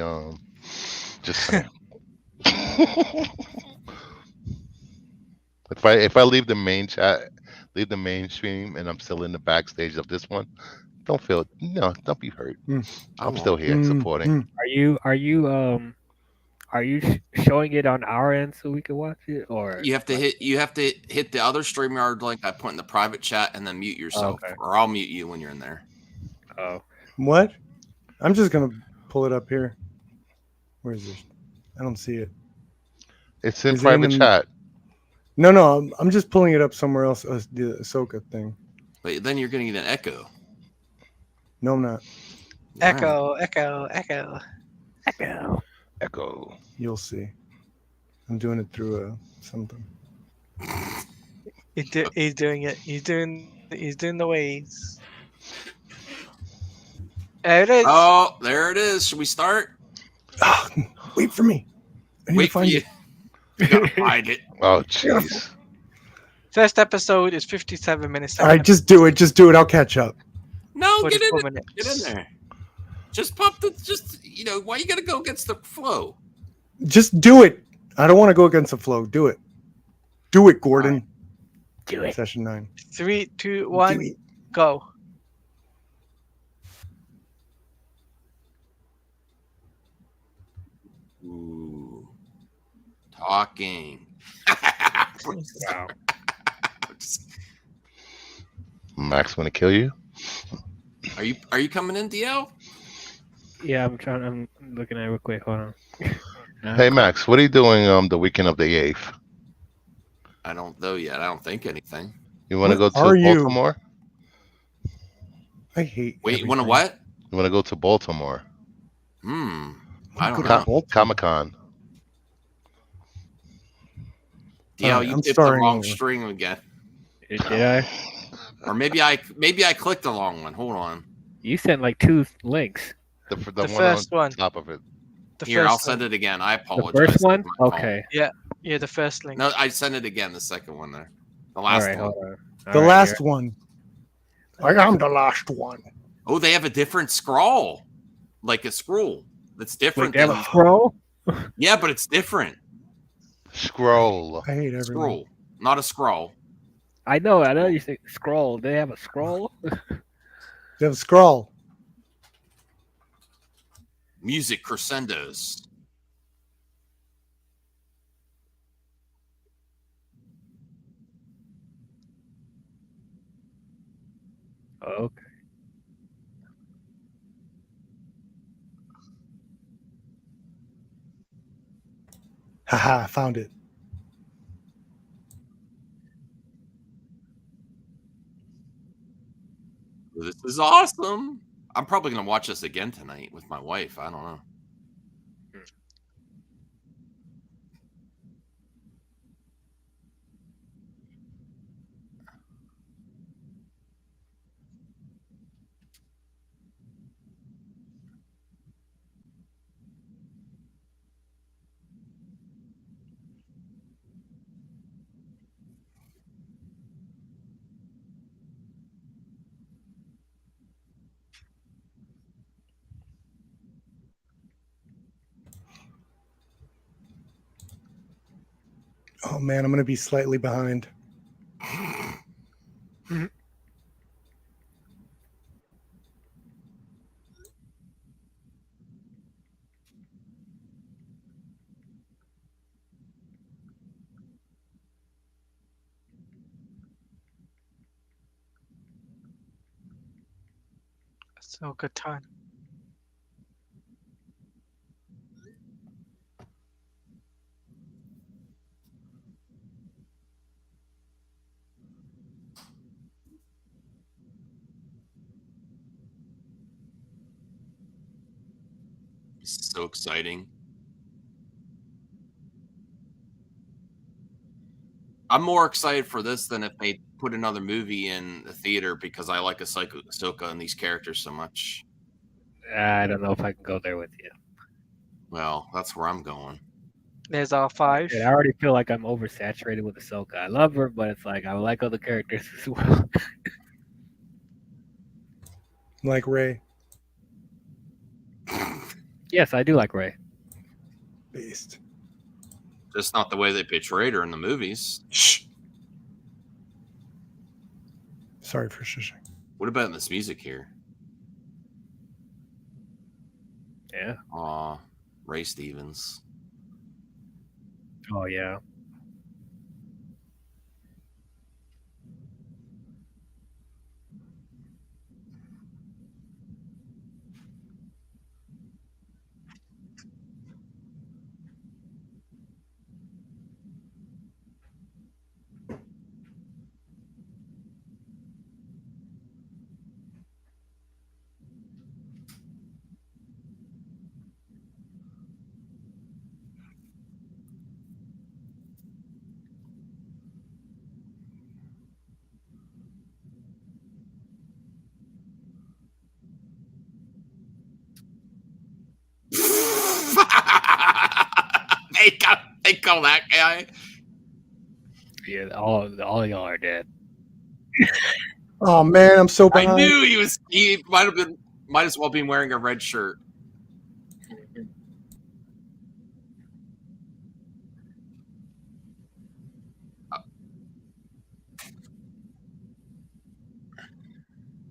Just saying. If I leave the main chat, leave the mainstream, and I'm still in the backstage of this one, don't be hurt. I'm still here supporting. Are you showing it on our end so we can watch it, or You have to hit the other StreamYard link I put in the private chat and then mute yourself, Okay. or I'll mute you when you're in there. Oh, What? I'm just gonna pull it up here. Where is it? I don't see it. It's in Is it in private the- chat. No, I'm just pulling it up somewhere else. The Ahsoka thing. But then you're going to get an echo. No, I'm not. Echo. echo. Echo. You'll see. I'm doing it through something. He's doing it. He's doing the waves. There it is. Oh, there it is. Should we start? Ah, wait for me. I need Wait to for find you. it. You gotta find it. Oh, jeez. First episode is 57 minutes. All right, just do it. Just do it. I'll catch up. No, get in 44 there. minutes. Get in there. Just pop the. Why you gotta go against the flow? Just do it. I don't want to go against the flow. Do it. Do it, Gordon. Do it. Session 9. 3, 2, Do 1, it. go. Ooh, talking. Wow. Max want to kill you? Are you coming in, DL? Yeah, I'm looking at it real quick. Hold on. Hey, Max, what are you doing the weekend of the 8th? I don't know yet. I don't think anything. You want to go What to are you? Baltimore? I hate. Wait, you want to everything. what? You want to go to Baltimore? I don't Go to know. Baltimore. Comic-Con. DL, Alright, you I'm tipped the starring wrong over. string again. Did I? Or maybe I clicked the wrong one. Hold on. You sent like 2 links. The The one first on one. top of it. The Here, first I'll send it again. I The apologize. first one? It's my fault. Okay. Yeah, the first link. No, I sent it again. The second one there. The All last right, one. hold on. All The right, last one. I am the last one. Oh, they have a different scroll, like a scroll that's Wait, different they have than. a scroll? Yeah, but it's different. Scroll. I hate everyone. Scroll, not a scroll. I know you say scroll. They have a scroll? They have a scroll. Music crescendos. Okay. Haha, I found it. This is awesome. I'm probably gonna watch this again tonight with my wife. I don't know. Oh man, I'm gonna be slightly behind. So good time. So exciting. I'm more excited for this than if they put another movie in the theater because I like Ahsoka and these characters so much. I don't know if I can go there with you. Well, that's where I'm going. There's R5. And I already feel like I'm oversaturated with Ahsoka. I love her, but it's like I like other characters as well. Like Ray. Yes, I do like Ray. Based. Just not the way they portrayed her in the movies. Shh. Sorry for shushing. What about this music here? Yeah. Aw, Ray Stevens. Oh yeah. They call that guy. Yeah, all y'all are dead. Oh man, I'm so I behind. knew he was. He might as well be wearing a red shirt.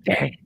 Dang.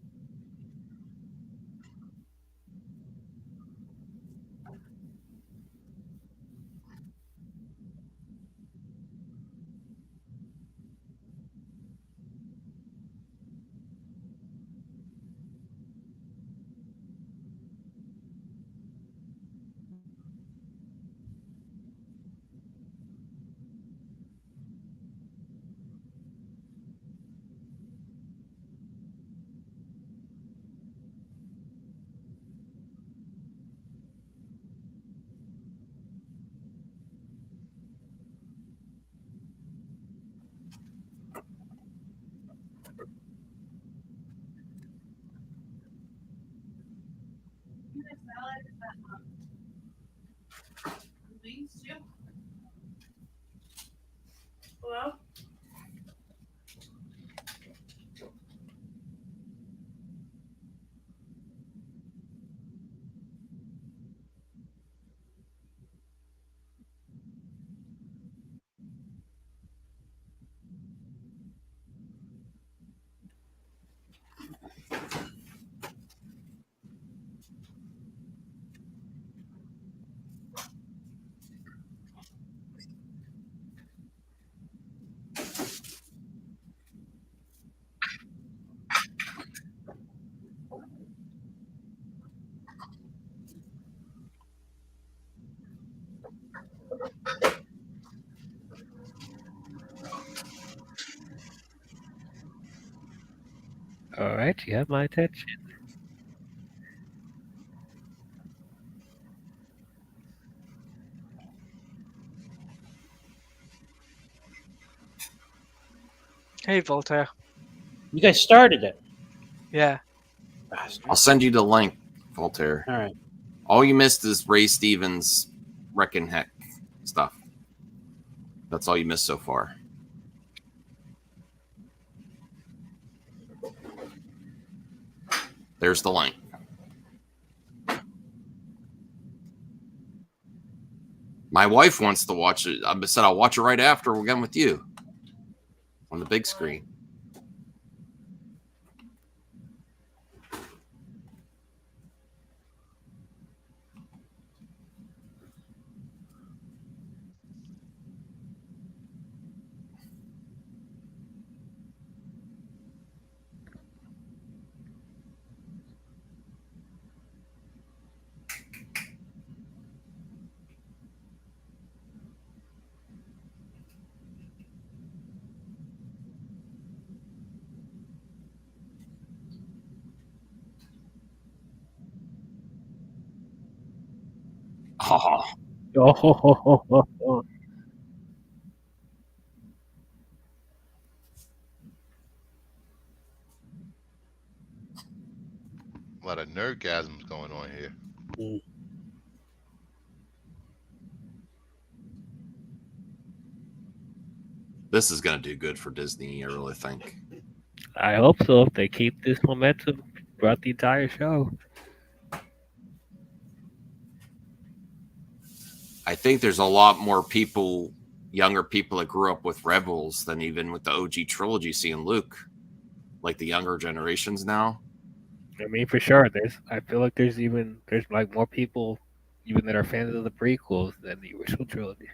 All right, you have my attention. Hey, Voltaire. You guys started it. Yeah. I'll send you the link, Voltaire. All right. All you missed is Ray Stevens' Wrecking Heck stuff. That's all you missed so far. There's the link. My wife wants to watch it. I said I'll watch it right after we're done with you on the big screen. Oh, Oh, A lot of nerdgasms going on here. Mm. this is going to do good for Disney, I really think. I hope so. If they keep this momentum throughout the entire show. I think there's a lot more people, younger people that grew up with Rebels than even with the OG trilogy seeing Luke. Like the younger generations now. I mean, for sure. I feel like there's like more people, even that are fans of the prequels than the original trilogy.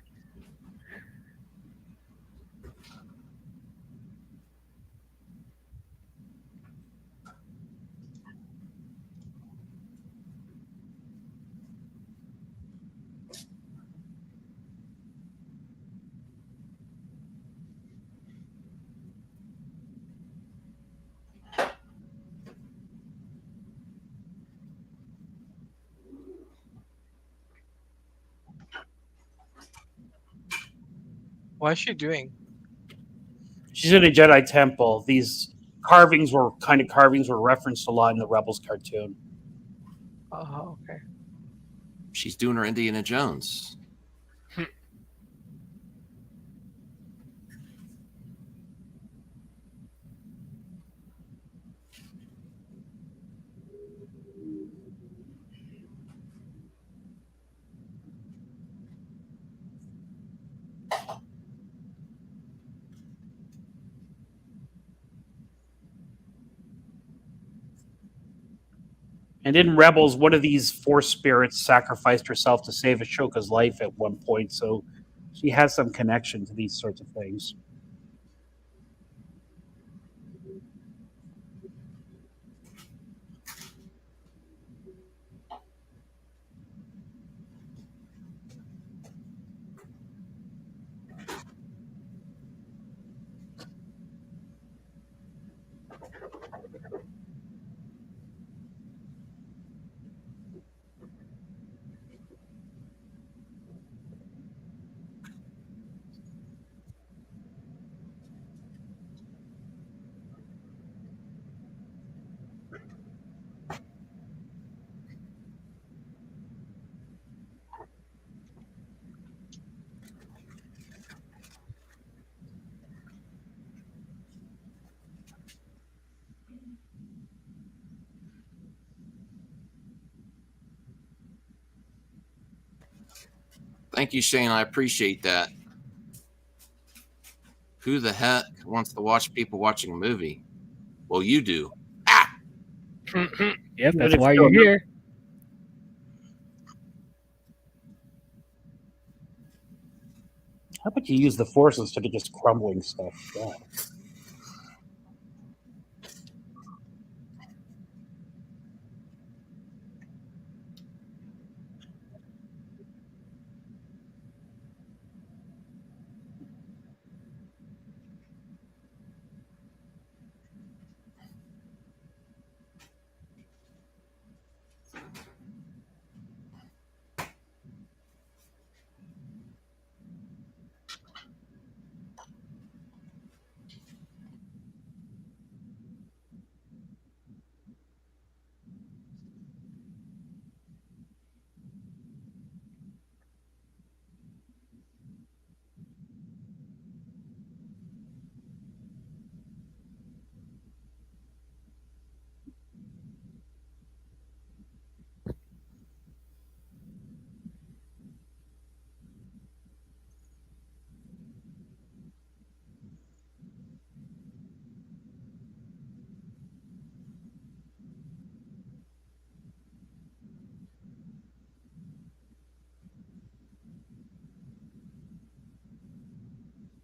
What is she doing? She's in a Jedi temple. These carvings were referenced a lot in the Rebels cartoon. Oh, okay. She's doing her Indiana Jones. And in Rebels, one of these Force spirits sacrificed herself to save Ashoka's life at one point, so she has some connection to these sorts of things. Thank you, Shane. I appreciate that. Who the heck wants to watch people watching a movie? Well, you do. Ah! Yep, But that's if why you you're don't- here. How about you use the force instead of just crumbling stuff? God.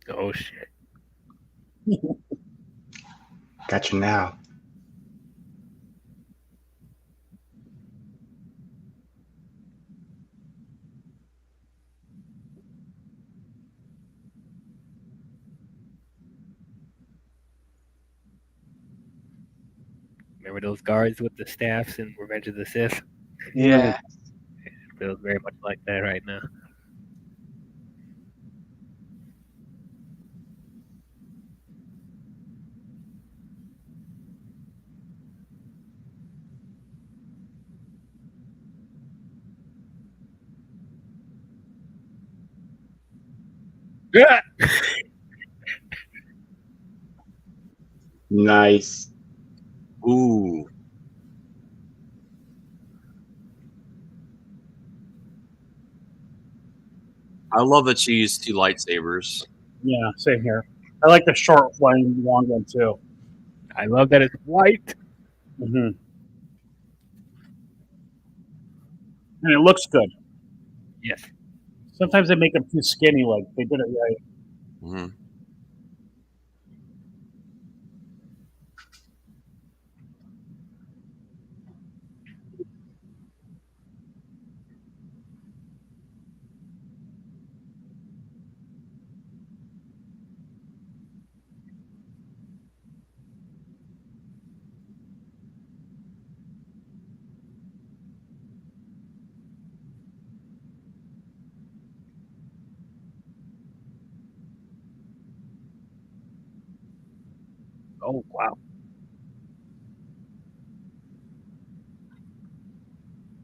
Oh shit. Got you now. Remember those guards with the staffs in Revenge of the Sith? Yeah. Feels very much like that right now. Yeah. Nice. Ooh. I love that she used 2 lightsabers. Yeah, same here. I like the short one, long one too. I love that it's white. Hmm. And it looks good. Yes. Sometimes they make them too skinny, like they did it right. Hmm. Oh wow.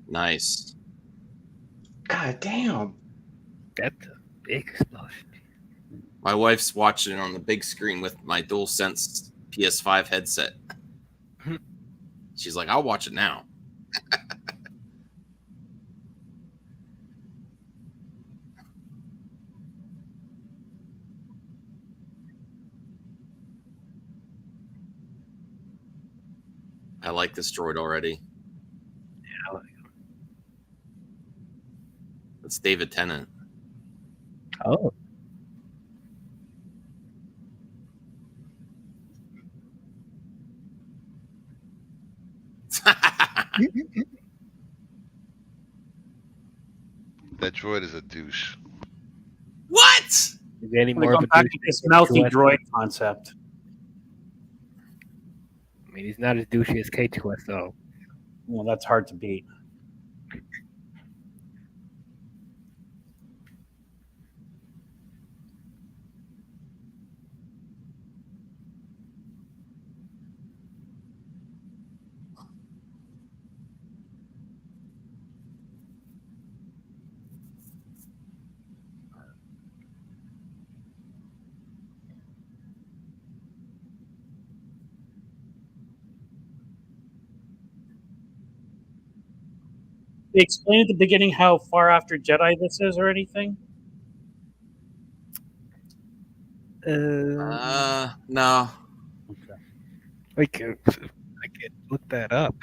Nice. God damn. That's a big explosion. My wife's watching it on the big screen with my DualSense PS5 headset. She's like, I'll watch it now. I like this droid already. Yeah, I like It's David Tennant. Oh. That droid is a douche. What? Is there any They more go of a back douche to than this mouthy K2SO? droid concept. I mean, he's not as douchey as K2SO. Well, that's hard to beat. they explain at the beginning how far after Jedi this is or anything? No. Okay. I can look that up.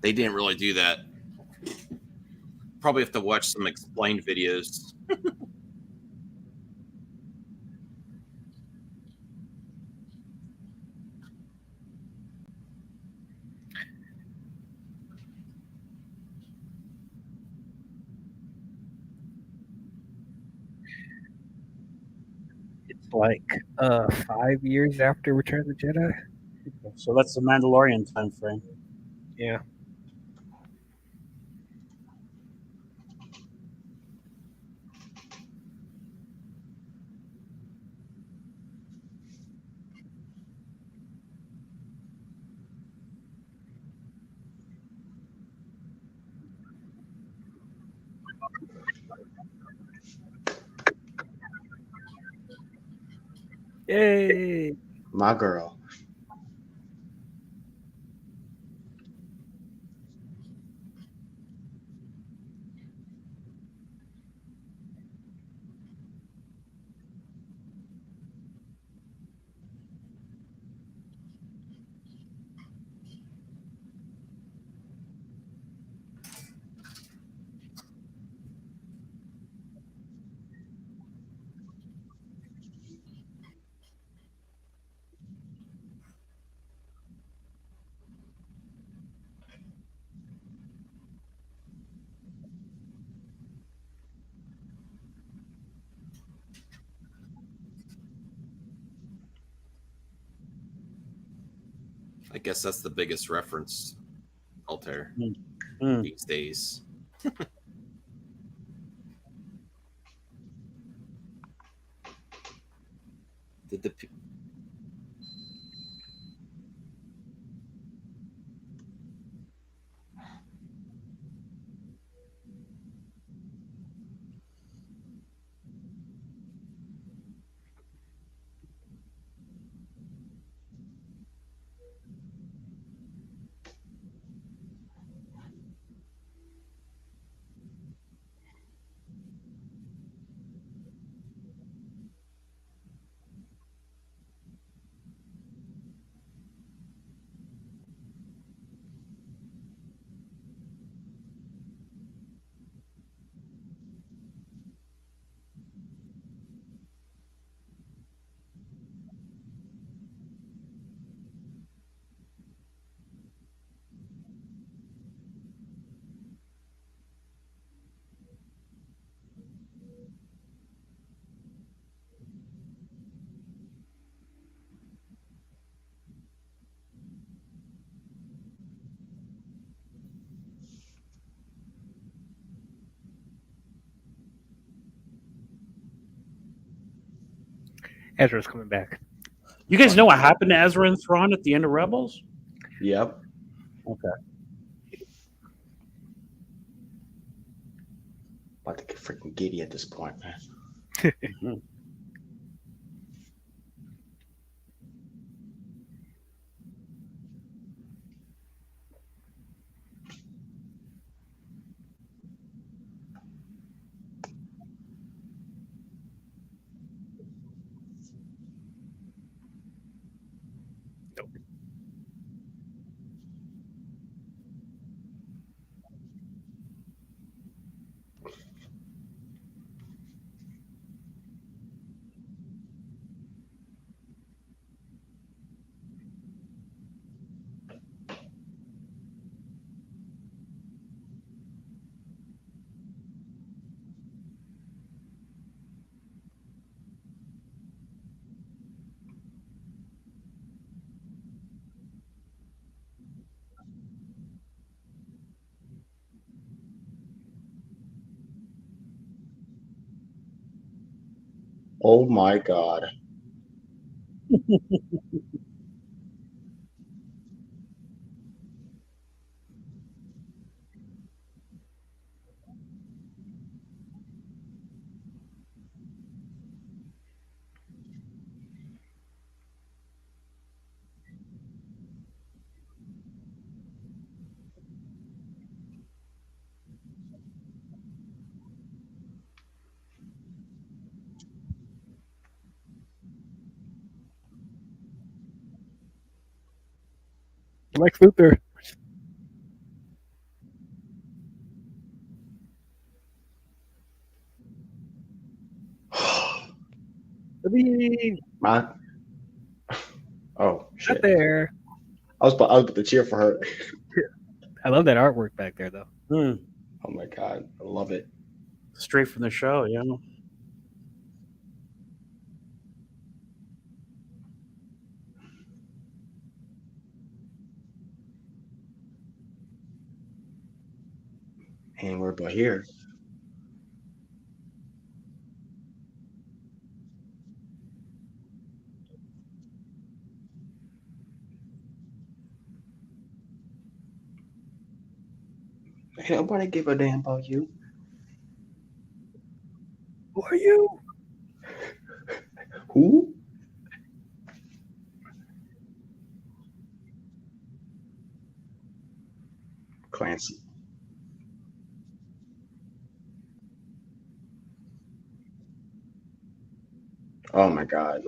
They didn't really do that. Probably have to watch some explained videos. It's like 5 years after Return of the Jedi. So that's the Mandalorian time frame. Yeah. Yay! My girl. I guess that's the biggest reference, Altair, Mm. these days. Did the Ezra's coming back. You guys know what happened to Ezra and Thrawn at the end of Rebels? Yep. Okay. About to get freaking giddy at this point, man. Mhm. Oh my god. Lex Luthor. I mean, My, oh not shit! there. I was about to cheer for her. I love that artwork back there, though. Hmm. Oh my god, I love it. Straight from the show, yeah. And we're about here. Ain't nobody give a damn about you. Who are you? Who? Clancy. Oh my god.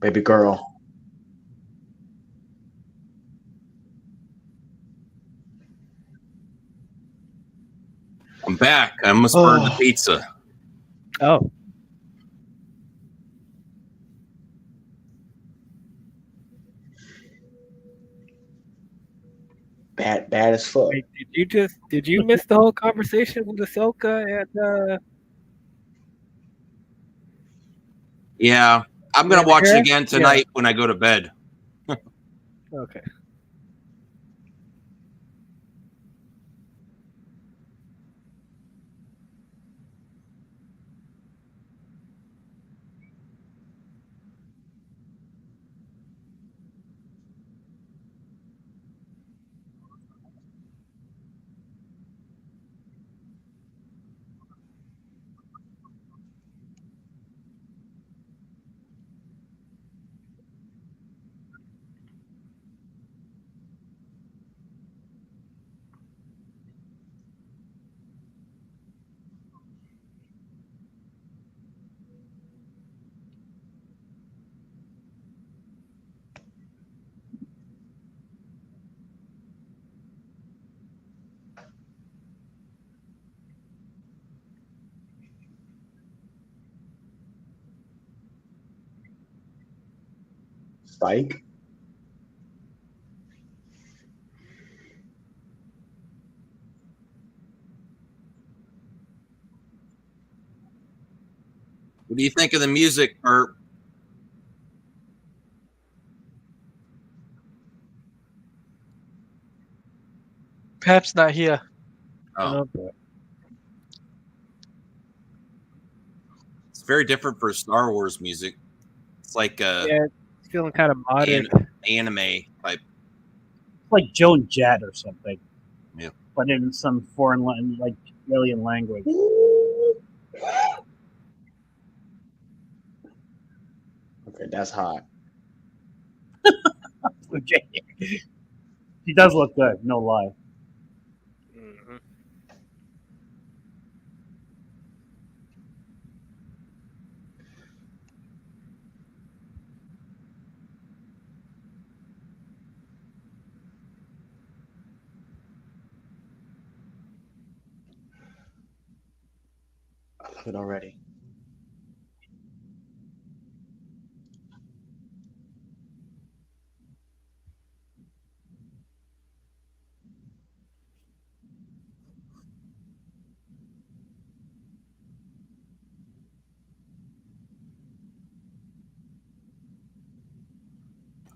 Baby girl. I'm back. I almost burned the pizza. Oh, Bad as fuck. wait, did you miss the whole conversation with Ahsoka and Yeah, I'm gonna and watch it Hera? again tonight when I go to bed. Okay. Spike. What do you think of the music, Bert? Pep's not here. Oh, Oh, boy. it's very different for Star Wars music. It's like Yeah, it's feeling kind of modern. anime type. Like Joan Jett or something. Yeah. But in some foreign like alien language. Okay, that's hot. Okay. She does look good, no lie. Mhm. I love it already.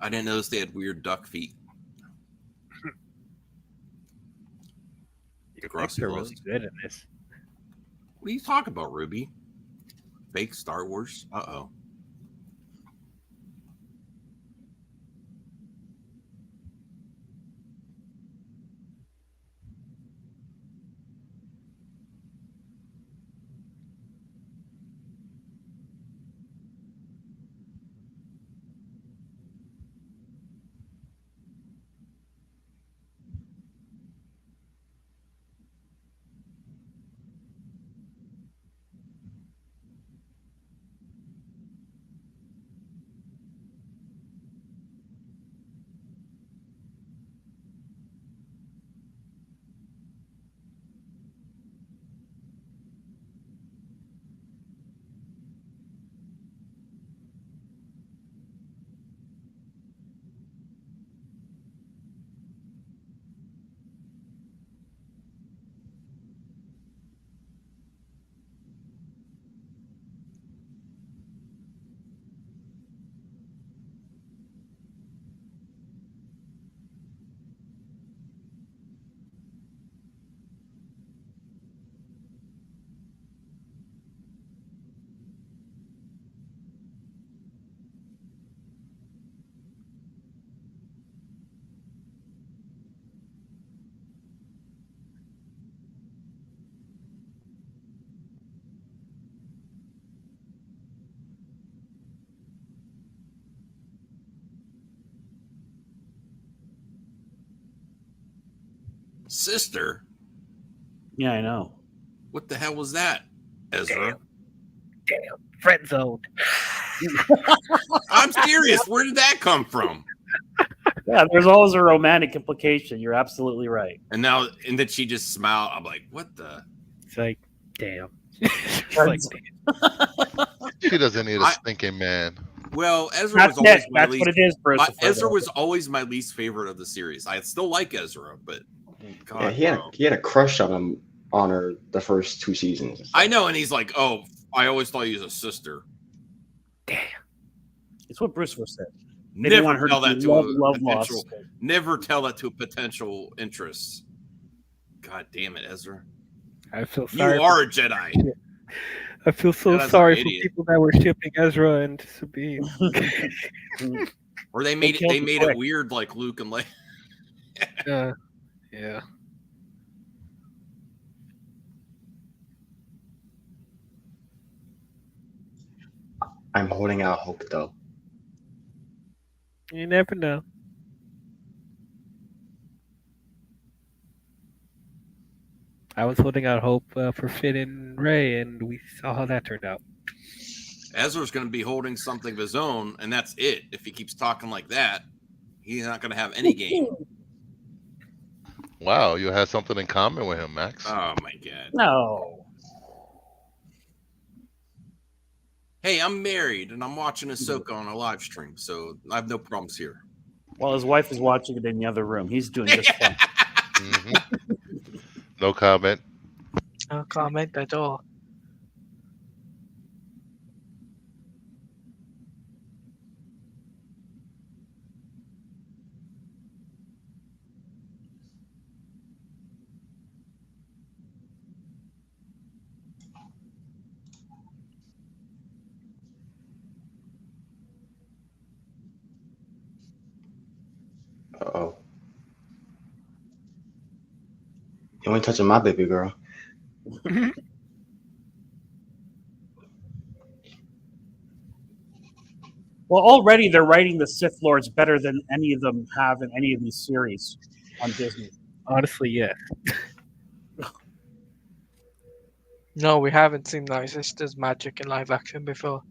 I didn't notice they had weird duck feet. Your Across effects the are gloves. really good in this. What are you talking about, Ruby? Fake Star Wars? Uh-oh. Sister? Yeah, I know. What the hell was that, Ezra? Damn, friend zoned. I'm serious. Where did that come from? Yeah, there's always a romantic implication. You're absolutely right. And then she just smiled. I'm like, what the? It's like, damn. It's like, She doesn't need a I- stinking man. Well, Ezra That's was always it. my That's least. what it is, Bruce. Ezra was always my least favorite of the series. I still like Ezra, but God, Yeah, bro. he had a crush on her the first 2 seasons. I know, and he's like, "Oh, I always thought you was a sister." damn. It's what Bruce said. They didn't want her tell to that be to a love potential. lost. Never tell that to a potential interest. God damn it, Ezra! I feel You sorry. are a Jedi. I feel so Jedi's sorry an for idiot. people that were shipping Ezra and Sabine. Or they made killed it. They him made quick. it weird, like Luke and Leia. Yeah. I'm holding out hope though. You never know. I was holding out hope for Finn and Ray, and we saw how that turned out. Ezra's going to be holding something of his own, and that's it. If he keeps talking like that, he's not going to have any game. Wow, you had something in common with him, Max. Oh my god. No. Hey, I'm married and I'm watching Ahsoka on a live stream, so I have no problems here. Well, his wife is watching it in the other room. He's doing just fine. Mhm. No comment. No comment at all. Uh-oh. You ain't touching my baby girl. Well, already they're writing the Sith Lords better than any of them have in any of these series on Disney. Honestly, yes. No, we haven't seen my sister's magic in live action before.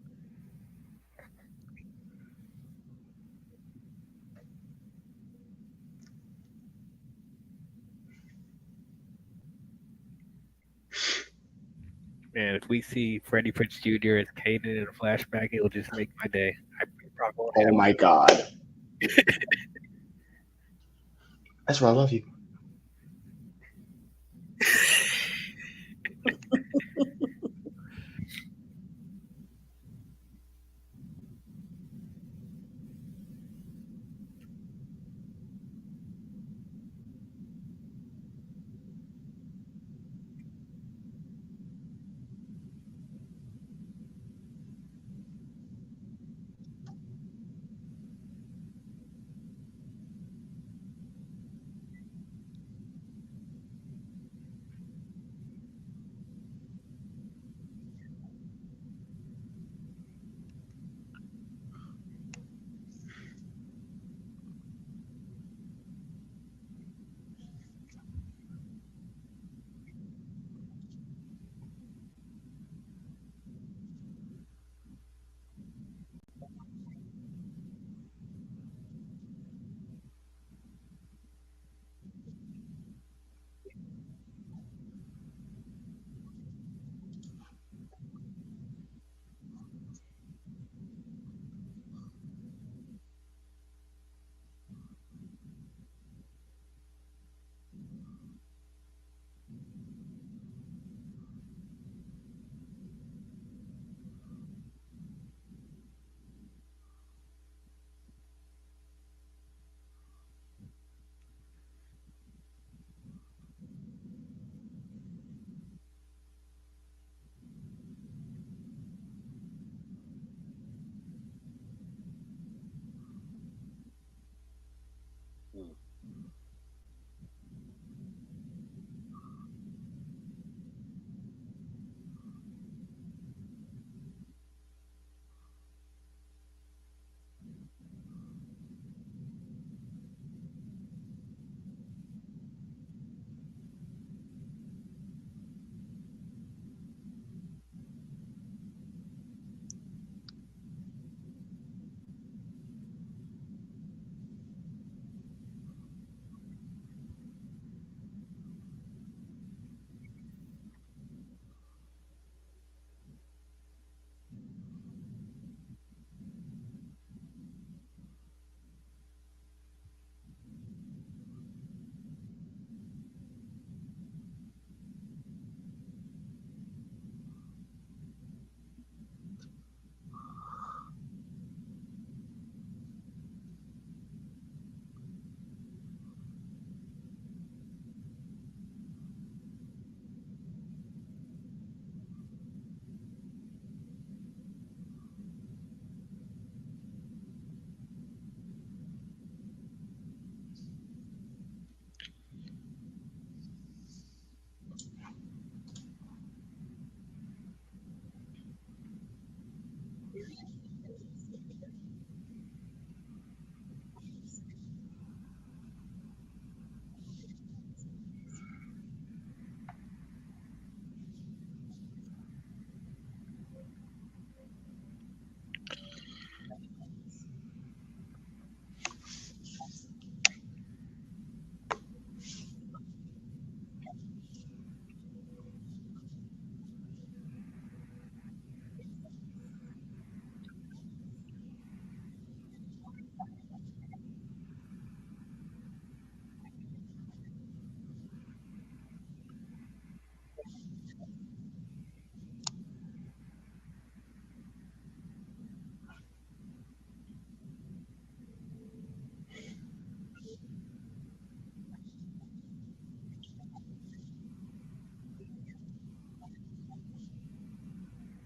Man, if we see Freddie Prinze Jr. as Kanan in a flashback, it'll just make my day. Oh my god. That's why I love you.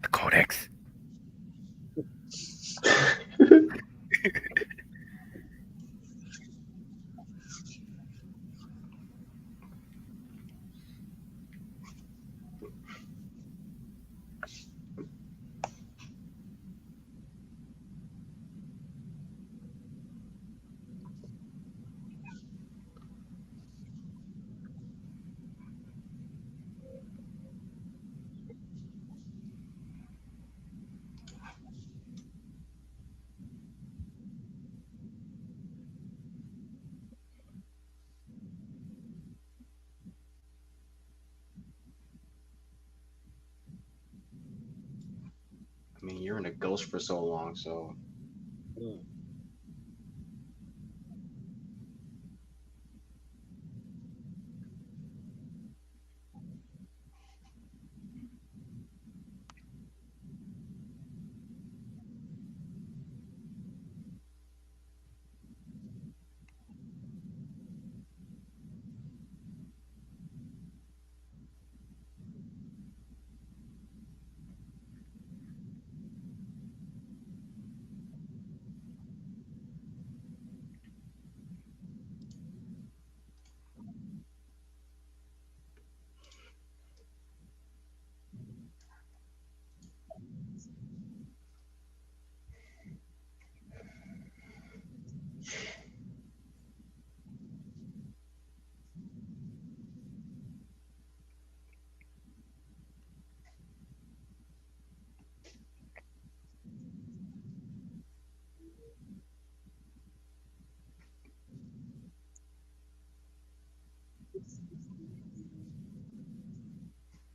The Codex. I mean, you're in a ghost for so long, so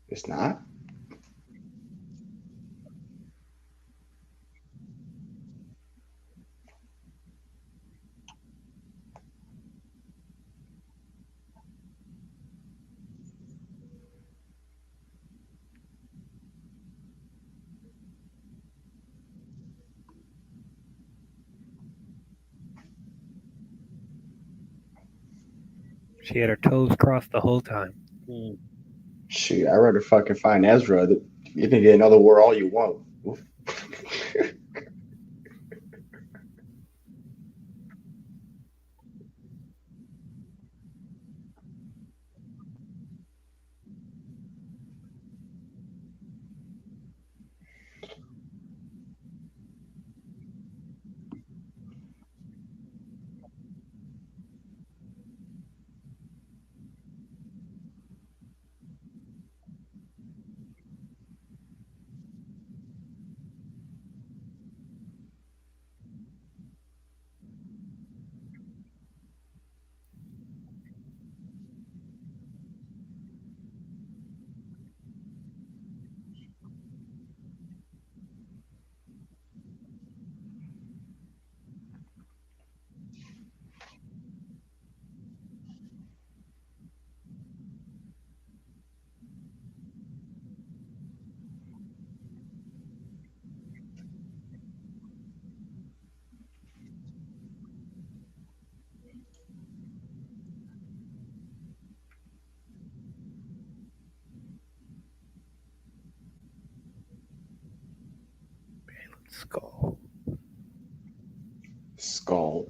it's not. She had her toes crossed the whole time. Shoot, I'd rather fucking find Ezra. You can get another war all you want. Oof. Skull. Skull.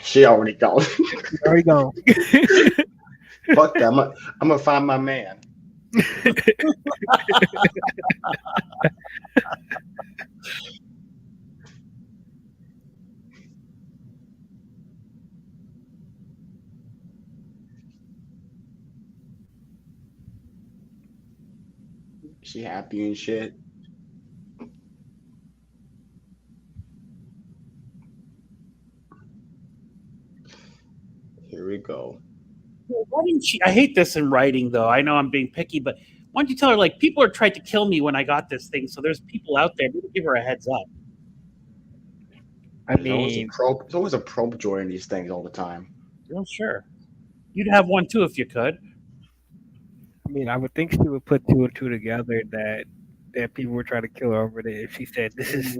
She already gone. You already gone. Fuck that. I'm gonna find my man. She happy and shit. Here we go. Why didn't she? I hate this in writing, though. I know I'm being picky, but why don't you tell her, like, people are trying to kill me when I got this thing, so there's people out there. Maybe give her a heads up. I mean, There's always a probe joining these things all the time. Oh, sure. You'd have one too if you could. I would think she would put two and two together that people were trying to kill her over there. If she said this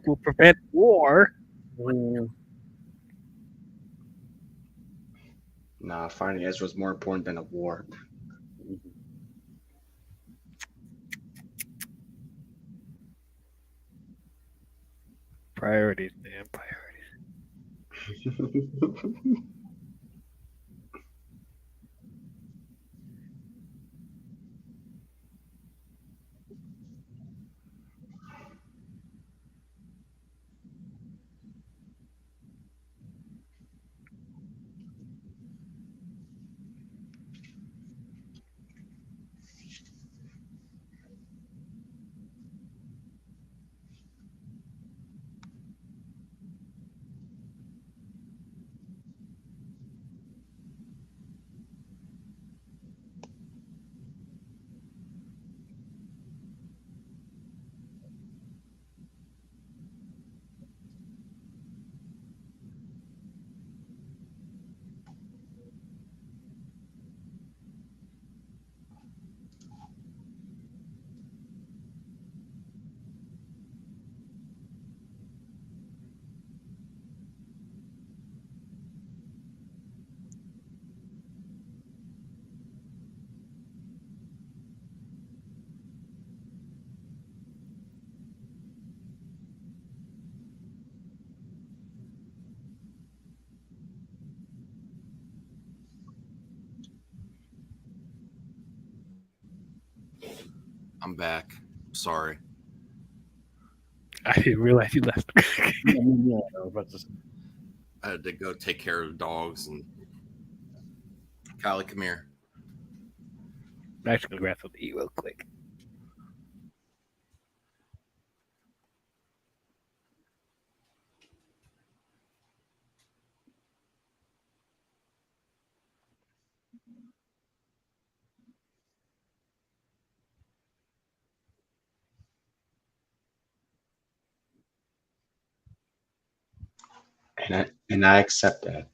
will prevent war. Nah, finding Ezra is more important than a war. Priorities, man. Priorities. I'm back. Sorry. I didn't realize you left. I had to go take care of the dogs and Kylie, come here. I'm actually gonna grab something to eat real quick. And I accept that.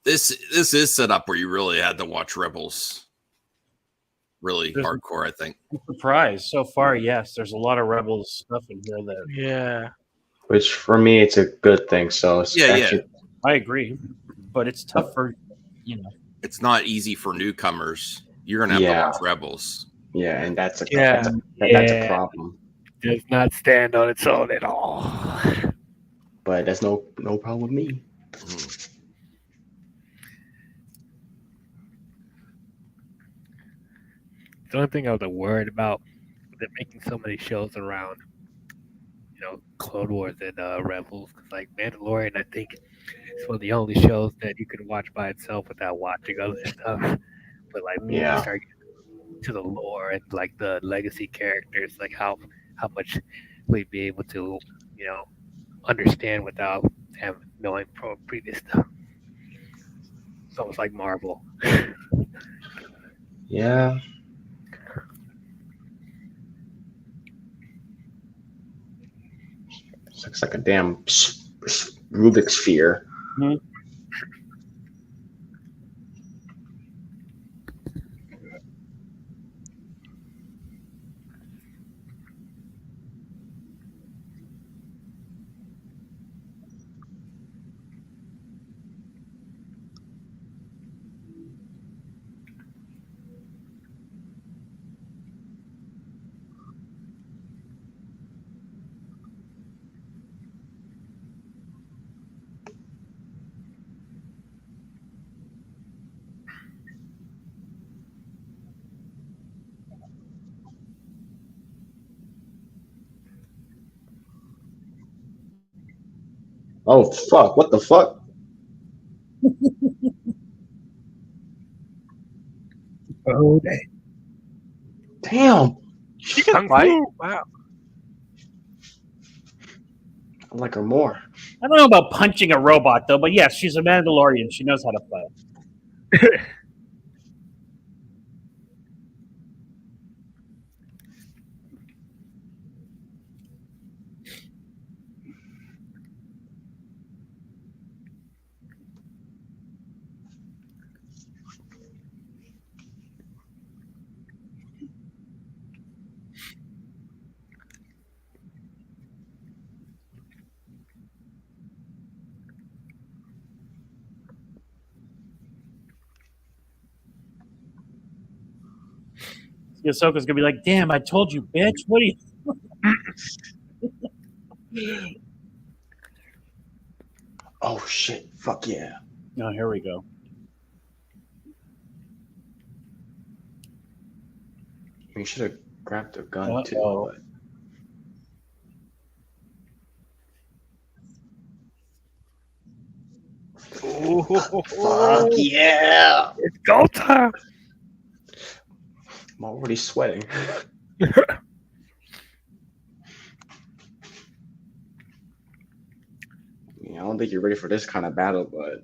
this is set up where you really had to watch Rebels really There's- hardcore, I think. I'm surprised so far. Yes, there's a lot of Rebels stuff in here that Yeah. Which for me, it's a good thing. So it's Yeah, actually, I agree, but it's tough for It's not easy for newcomers. You're gonna have Yeah. to watch Rebels. yeah, and that's a Yeah. that's a problem. Does not stand on its own at all. But that's no problem with me. Mhm. The only thing I was worried about, they're making so many shows around, Clone Wars and Rebels. 'Cause, like Mandalorian, I think it's one of the only shows that you can watch by itself without watching other stuff. But like when you Yeah. start getting to the lore and like the legacy characters, like how much we'd be able to, understand without knowing from previous stuff. It's almost like Marvel. Yeah. Looks like a damn Rubik's sphere. Oh fuck! What the fuck? Oh, Damn! She can Kung fight. Fu. Wow. I like her more. I don't know about punching a robot though, but yes, she's a Mandalorian. She knows how to fight. Ahsoka's gonna be like, "Damn, I told you, bitch. What are you?" Oh shit! Fuck yeah! Oh, here we go. We should have grabbed the gun too. Uh-oh. But fuck yeah! It's go time. I'm already sweating. I don't think you're ready for this kind of battle, but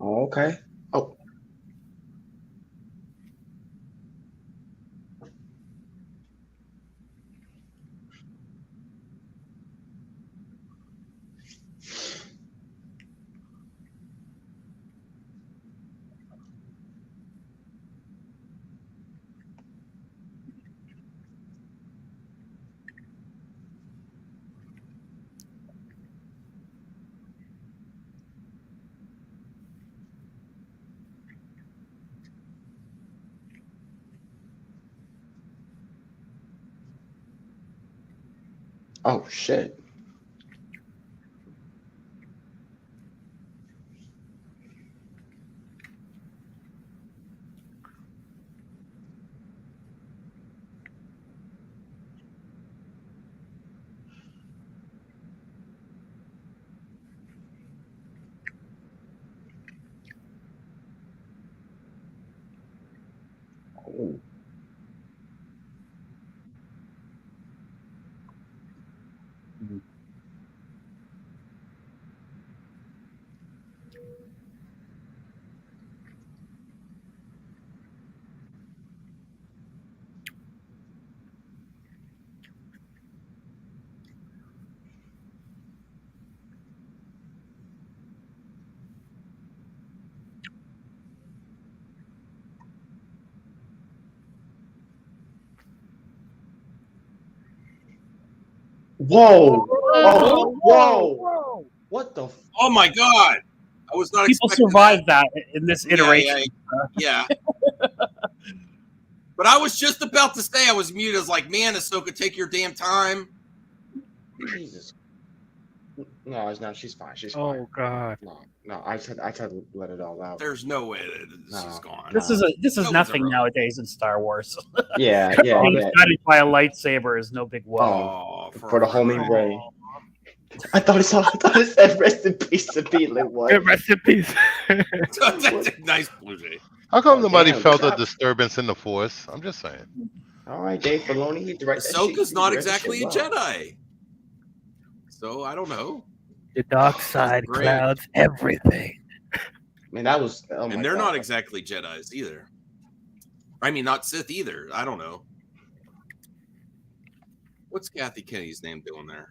okay. Oh, oh shit! Ooh. Whoa! Oh, whoa! What the? Oh my god! I was not People expecting survived that in this iteration. Yeah. But I was just about to say I was muted. I was like, man, Ahsoka, take your damn time. Jesus. No, it's not. She's fine. She's fine. Oh God. No. I said to let it all out. There's no way that she's gone. This is No one's nothing ever- nowadays in Star Wars. Yeah. Being guided by a lightsaber is no big whoa. Oh, for the homie Ray. I thought it said rest in peace to be like what? Rest in peace. That's a nice Blue Jay. How come nobody damn, felt good a job. disturbance in the Force? I'm just saying. All right, Dave Filoni, he directed that shit. Ahsoka's He not directed exactly a shit well. Jedi. So I don't know. The dark side Great. clouds everything. Man, that was. Oh my And they're God. not exactly Jedis either. I mean, not Sith either. I don't know. What's Kathy Kennedy's name doing there?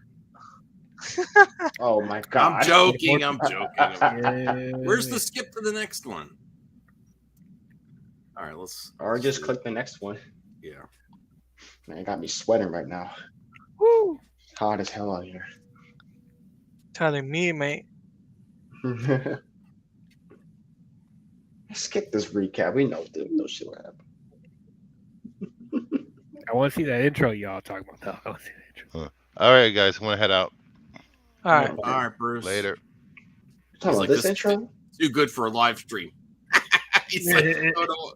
Oh my God. I'm joking. I'm joking. Yeah. Where's the skip to the next one? All right, let's. Or just click the next one. Yeah. Man, it got me sweating right now. Woo. Hot as hell out here. Telling me, mate. Skip this recap. We know no shit will happen. I want to see that intro y'all talking about. Though. I want to see that intro. All right, guys, I'm gonna head out. All right. All right, Bruce. Later. You talking He's about like, this intro? Too good for a live stream. He's like, oh, no.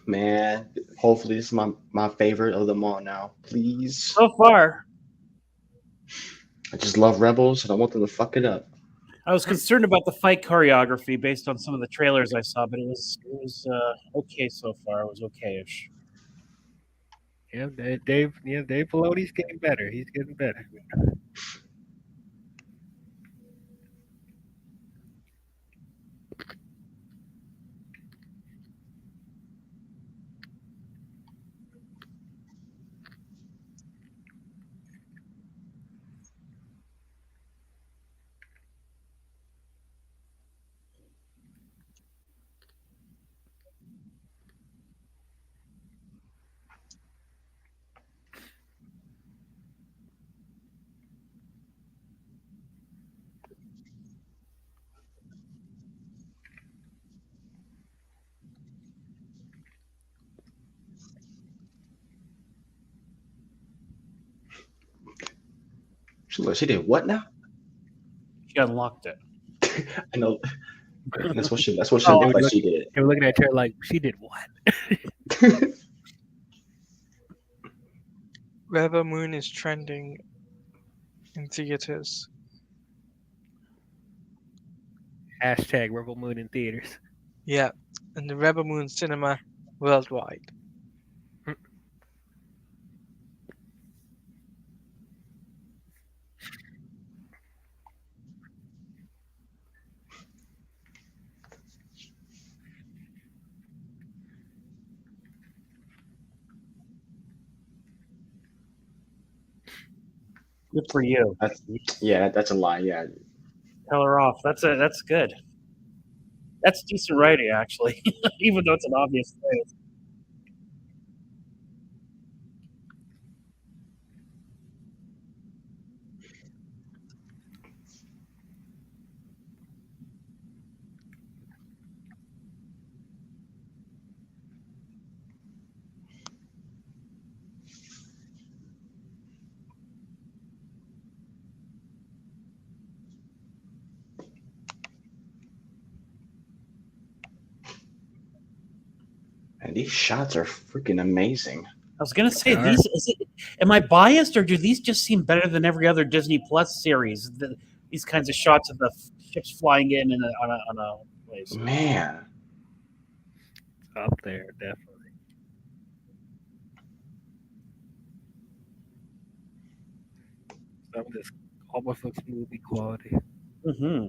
Man, hopefully this is my favorite of them all now. Please. So far, I just love Rebels and I want them to fuck it up. I was concerned about the fight choreography based on some of the trailers I saw, but it was okay so far. It was okay-ish. Yeah, Dave Filoni's getting better. He's getting better. She did what now? She unlocked it. I know. That's what she Oh, looked like she did. They were looking at her like, she did what? Rebel Moon is trending in theaters. Hashtag Rebel Moon in theaters. Yeah, and the Rebel Moon cinema worldwide. Good for you. That's a lie. Yeah. Tell her off. That's good. That's decent writing, actually, even though it's an obvious thing. And these shots are freaking amazing. I was gonna say these. Am I biased, or do these just seem better than every other Disney Plus series? These kinds of shots of the ships flying in on a place. Man. Up there, definitely. Some of this almost looks movie quality. Hmm.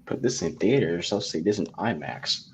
Put this in theaters. I'll see this in IMAX.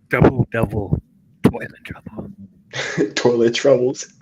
Double toilet trouble. Toilet troubles.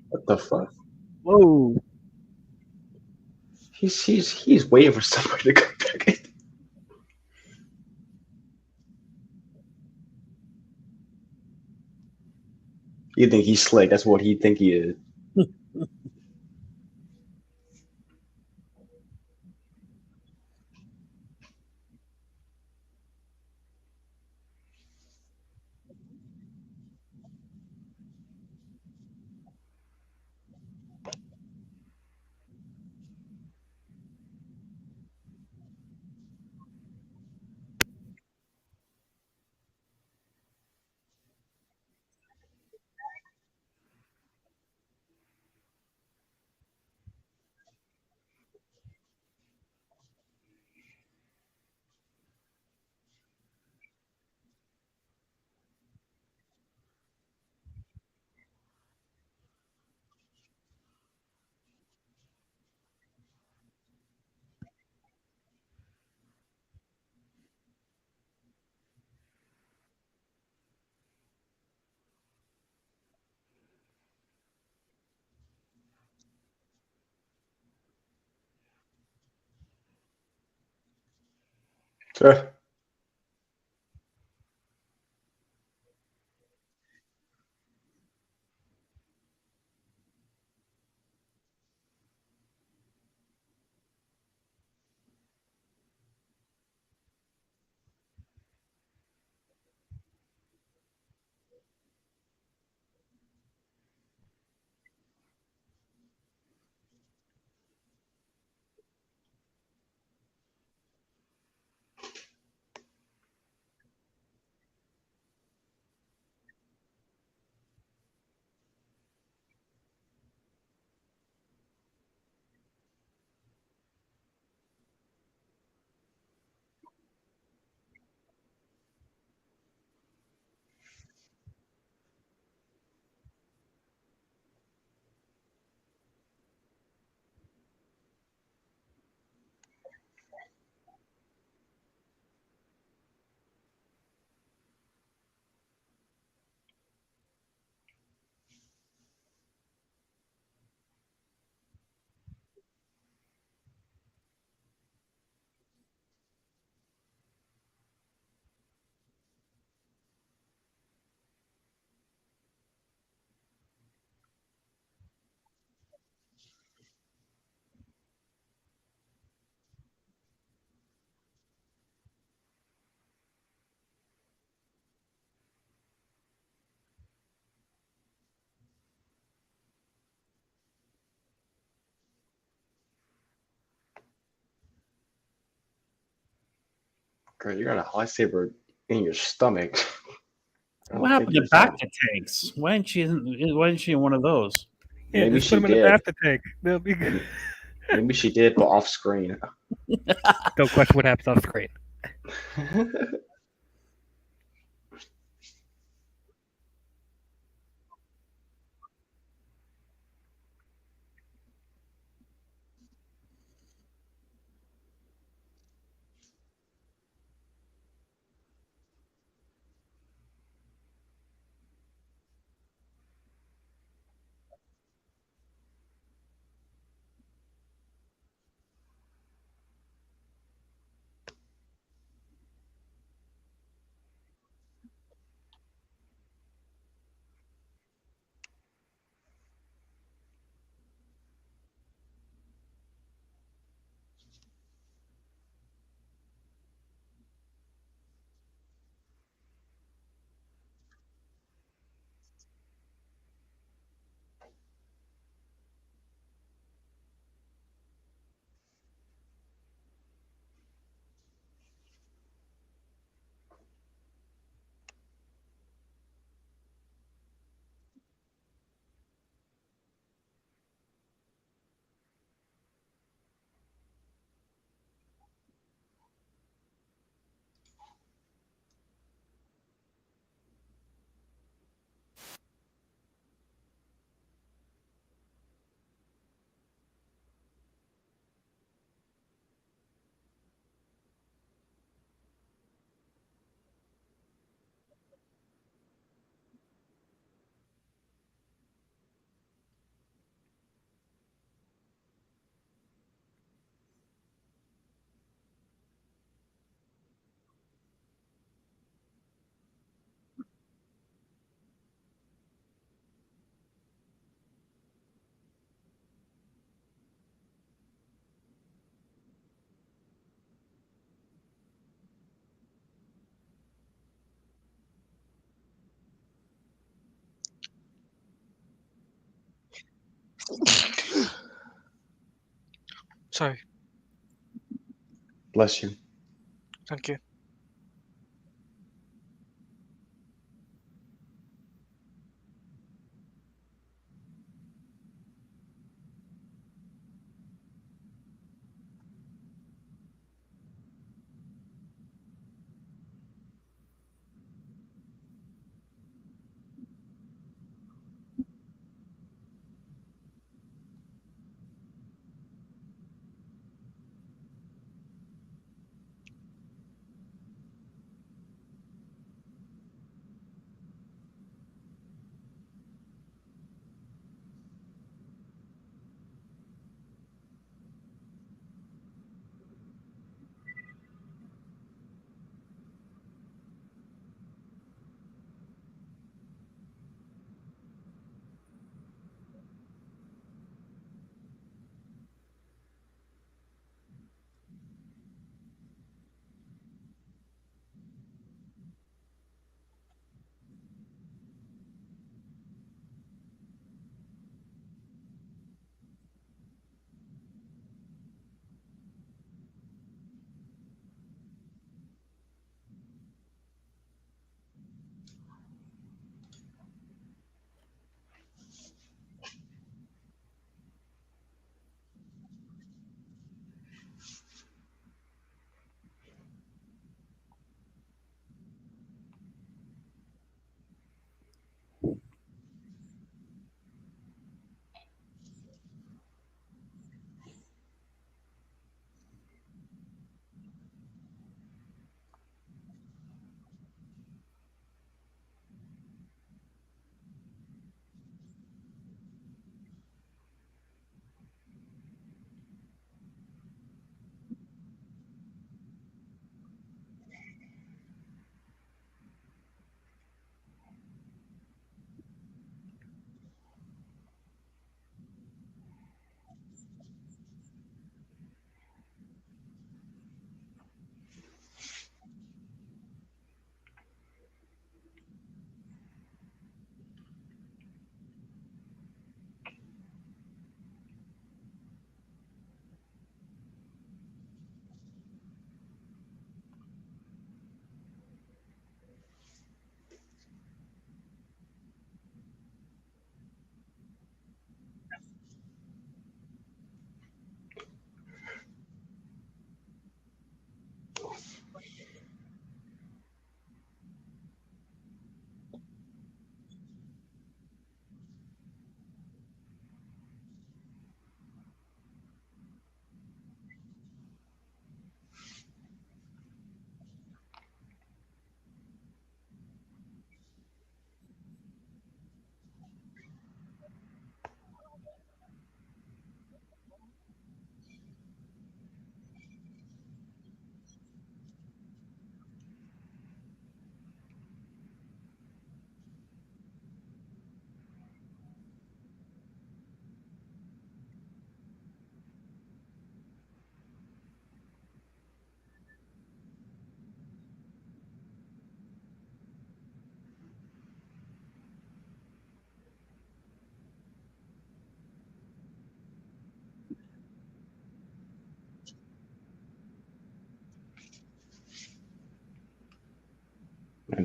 What the fuck? Whoa. He's waiting for somebody to come back in. You think he's slick? That's what he think he is. Sure. Girl, you got a lightsaber in your stomach. I What don't think happened to you're back fine. to tanks? Why isn't she? Why isn't she in one of those? Yeah, Maybe just put she him in the did. bapta tank. They'll be good. Maybe she did, but off screen. Don't question what happens off screen. Sorry. Bless you. Thank you.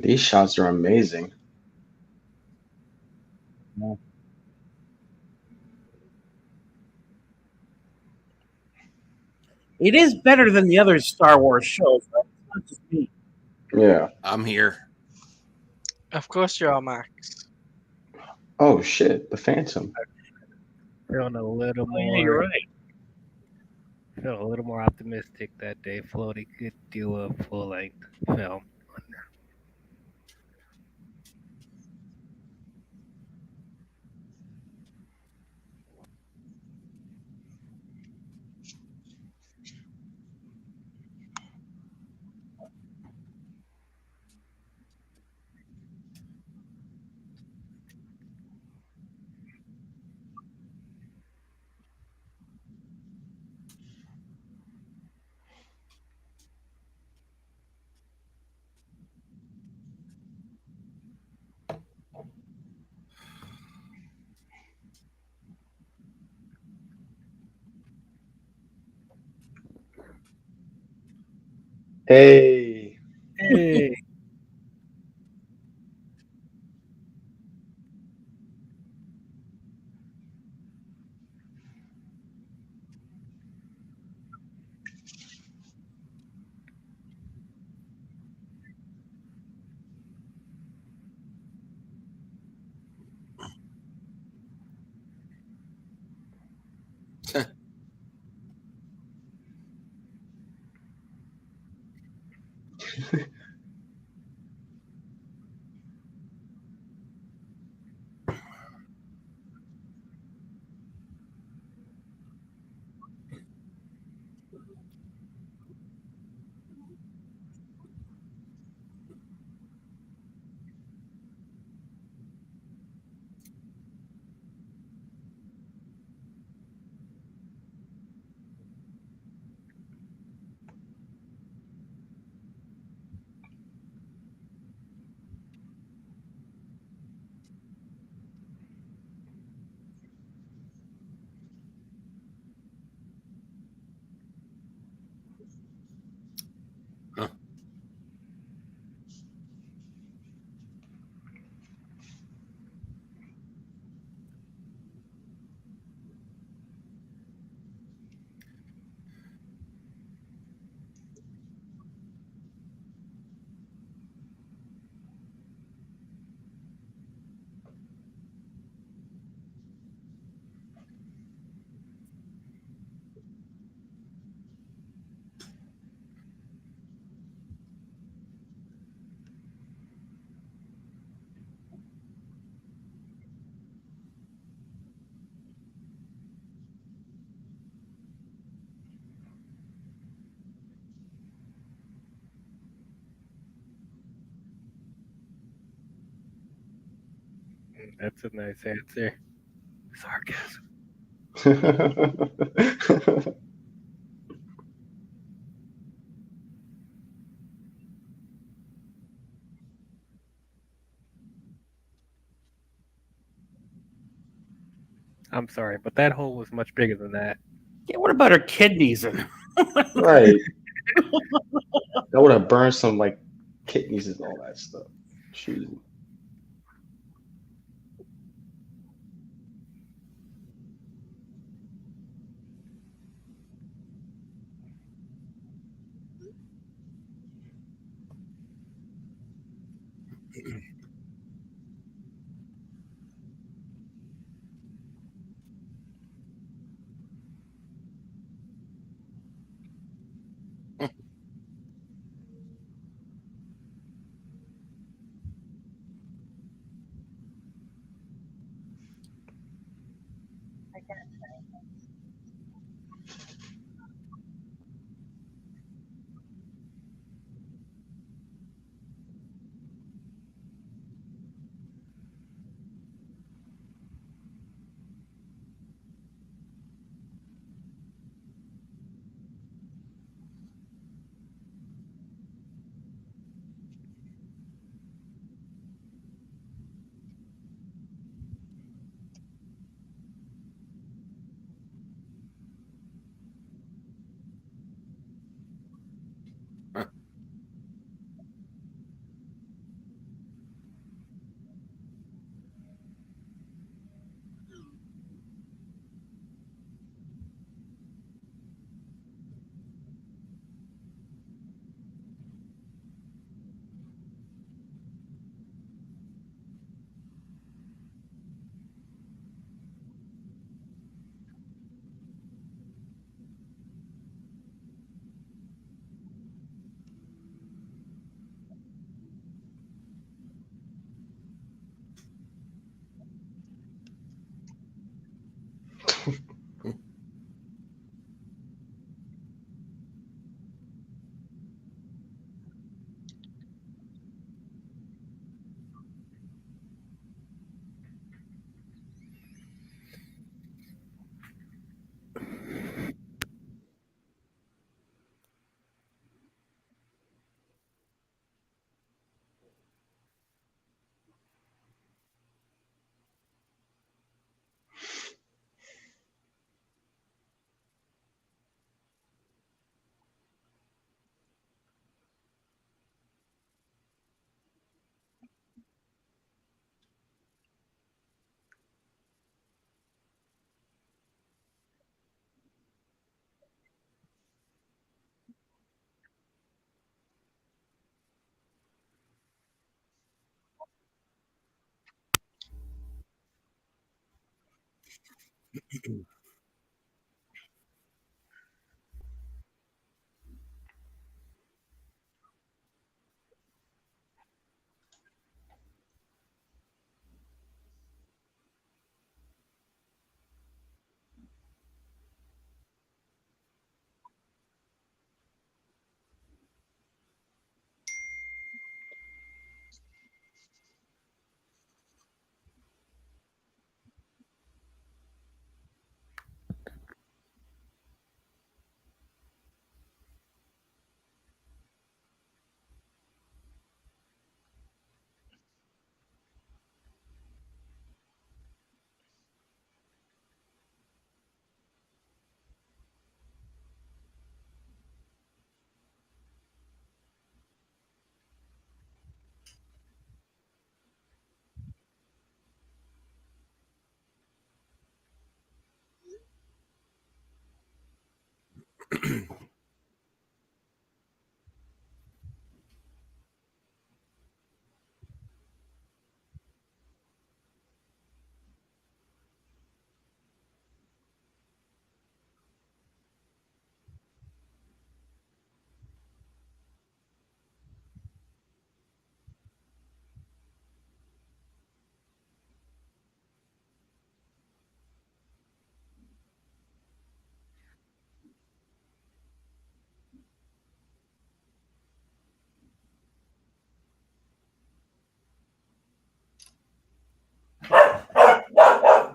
These shots are amazing. It is better than the other Star Wars shows, right? It's not just me. Yeah. I'm here. Of course you are, Max. Oh shit, the Phantom. Feeling a little Oh, yeah, you're more, right. feeling a little more optimistic that Dave Filoni could do a full length film. Hey. Hey, Huh. that's a nice answer. Sarcasm. I'm sorry, but that hole was much bigger than that. Yeah, what about her kidneys? And Right. That would have burned some like kidneys and all that stuff. Jeez.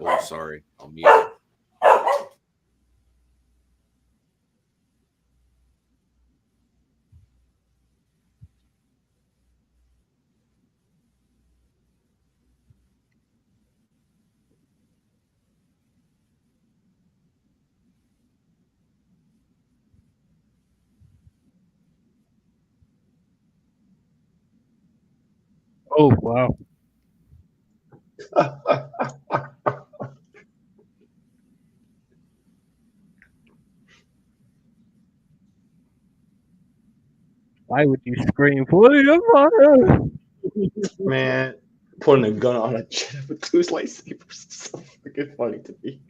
Oh, sorry. I'll mute. Oh wow. Why would you scream for your mother? Man, putting a gun on a jet with two lightsabers is so freaking funny to me.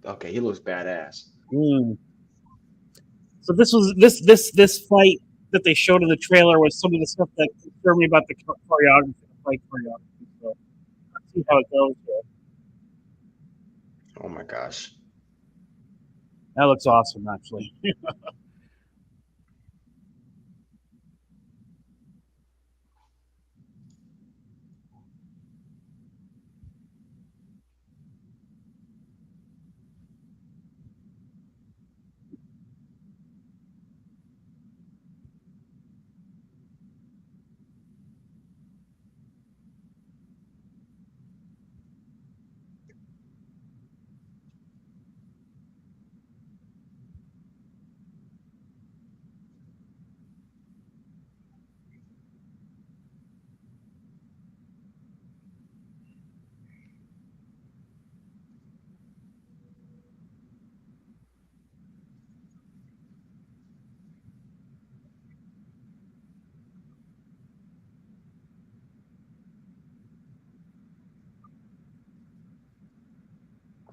Okay, he looks badass. Mm. So this fight that they showed in the trailer was some of the stuff that concerned me about the choreography, the fight choreography. So let's see how it goes here. Oh my gosh. That looks awesome, actually.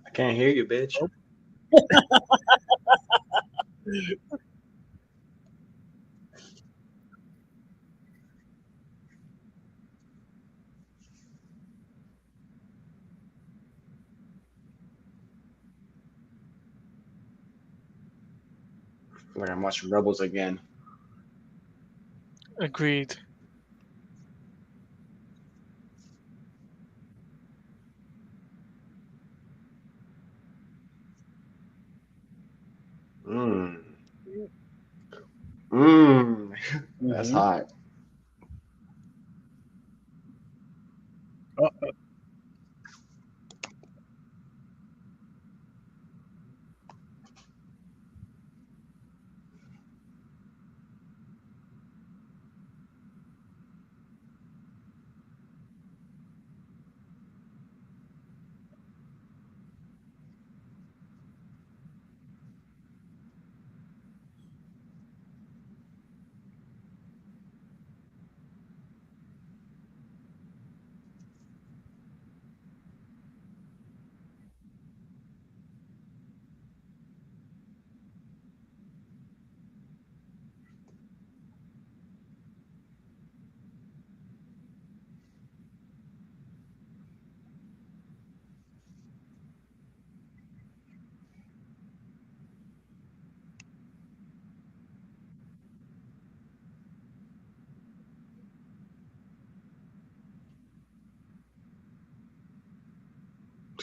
I can't hear you, bitch. Like I'm watching Rebels again. Agreed. Mmm. Mmm. That's Mhm. hot.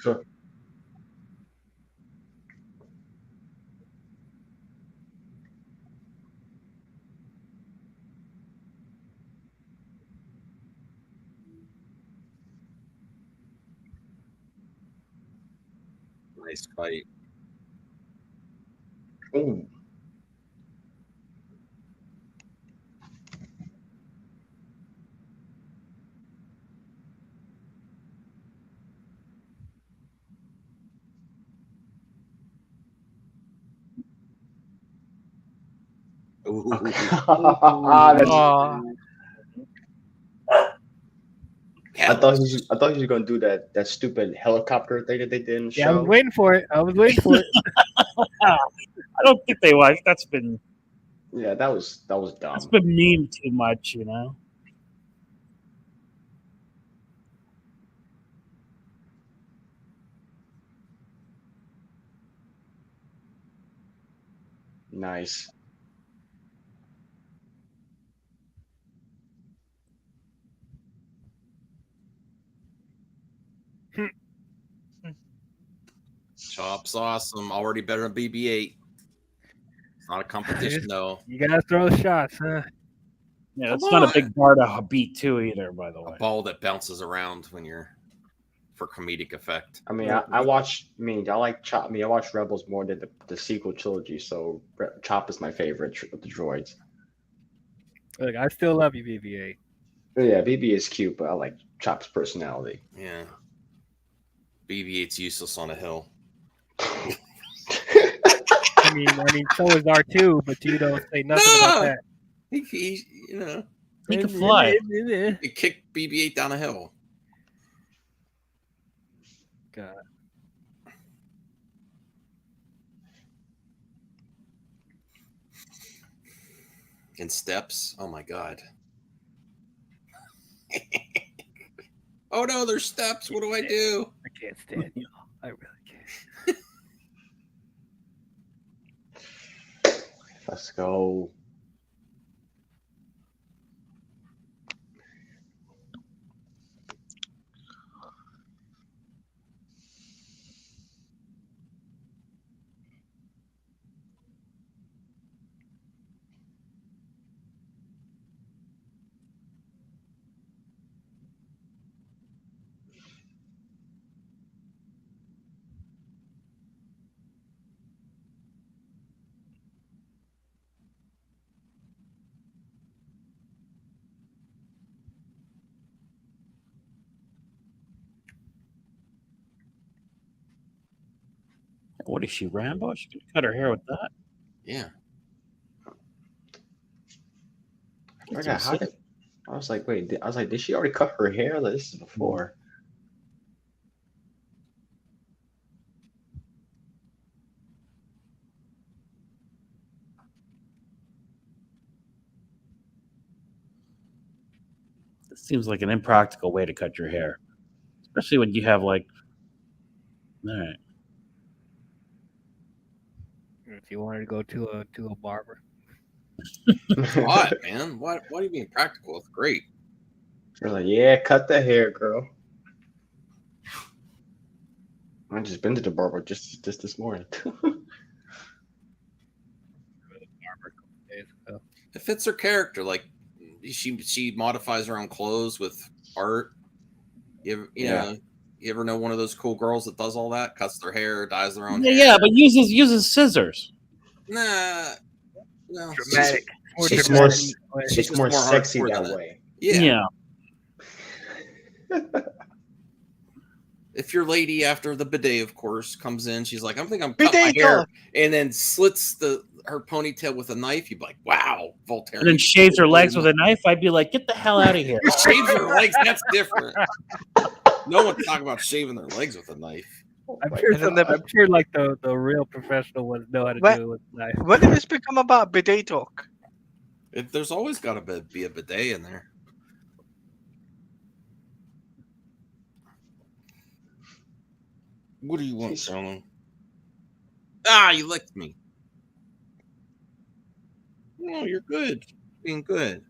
Sure. Nice fight. Ooh. Ooh. That's, Oh, I thought he was gonna do that stupid helicopter thing that they did in the Yeah, I was show. waiting for it. I was waiting for it. I don't think they was. That's Yeah, that was dumb. been memed too much, you know. Nice. Chop's awesome. Already better than BB-8. It's not a competition though. You gotta throw shots, huh? Yeah, Come it's not a on. big bar to beat too either. By the A way, ball that bounces around when you're for comedic effect. I mean, I watched. I mean, I like Chop. I mean, I watched Rebels more than the sequel trilogy. So Chop is my favorite of the droids. Look, I still love you, BB-8. Yeah, BB is cute, but I like Chop's personality. Yeah. BB-8's useless on a hill. I mean, so is R2, but you don't say nothing about that. He you know, he can fly. he kicked BB-8 down a hill. God. In steps. Oh my god. Oh no, there's steps. What do I do? I can't stand you. I really can't. Let's go. What is she, Rambo? She can cut her hair with that. Yeah. I forgot how did. I was like, wait. I was like, did she already cut her hair? Like, this is before. This seems like an impractical way to cut your hair, especially when you have like. All right. She wanted to go to a barber. Why, man? Why are you being practical? It's great. They're like, yeah, cut the hair, girl. I just been to the barber just this morning. Days ago. It fits her character. Like she modifies her own clothes with art. You Yeah. ever know one of those cool girls that does all that? Cuts their hair, dyes their own Yeah, hair. yeah, but uses scissors. Nah, no. Dramatic. More She's dramatic. She's It's just more more sexy hardcore that than it. way. Yeah. Yeah. If your lady after the bidet, of course, comes in, she's like, I'm thinking I'm cutting my Bidet hair, girl. and then slits her ponytail with a knife. You'd be like, wow, Voltaire. And then shaves her legs with a knife. I'd be like, get the hell out of here. Shaves her legs. That's different. No one's talking about shaving their legs with a knife. I'm sure. And then I'm sure, like the real professional ones know how to What- do it with knife. When did this become about bidet talk? There's always got to be a bidet in there. What do you want, Sherman? Ah, you licked me. No, you're good. Being good.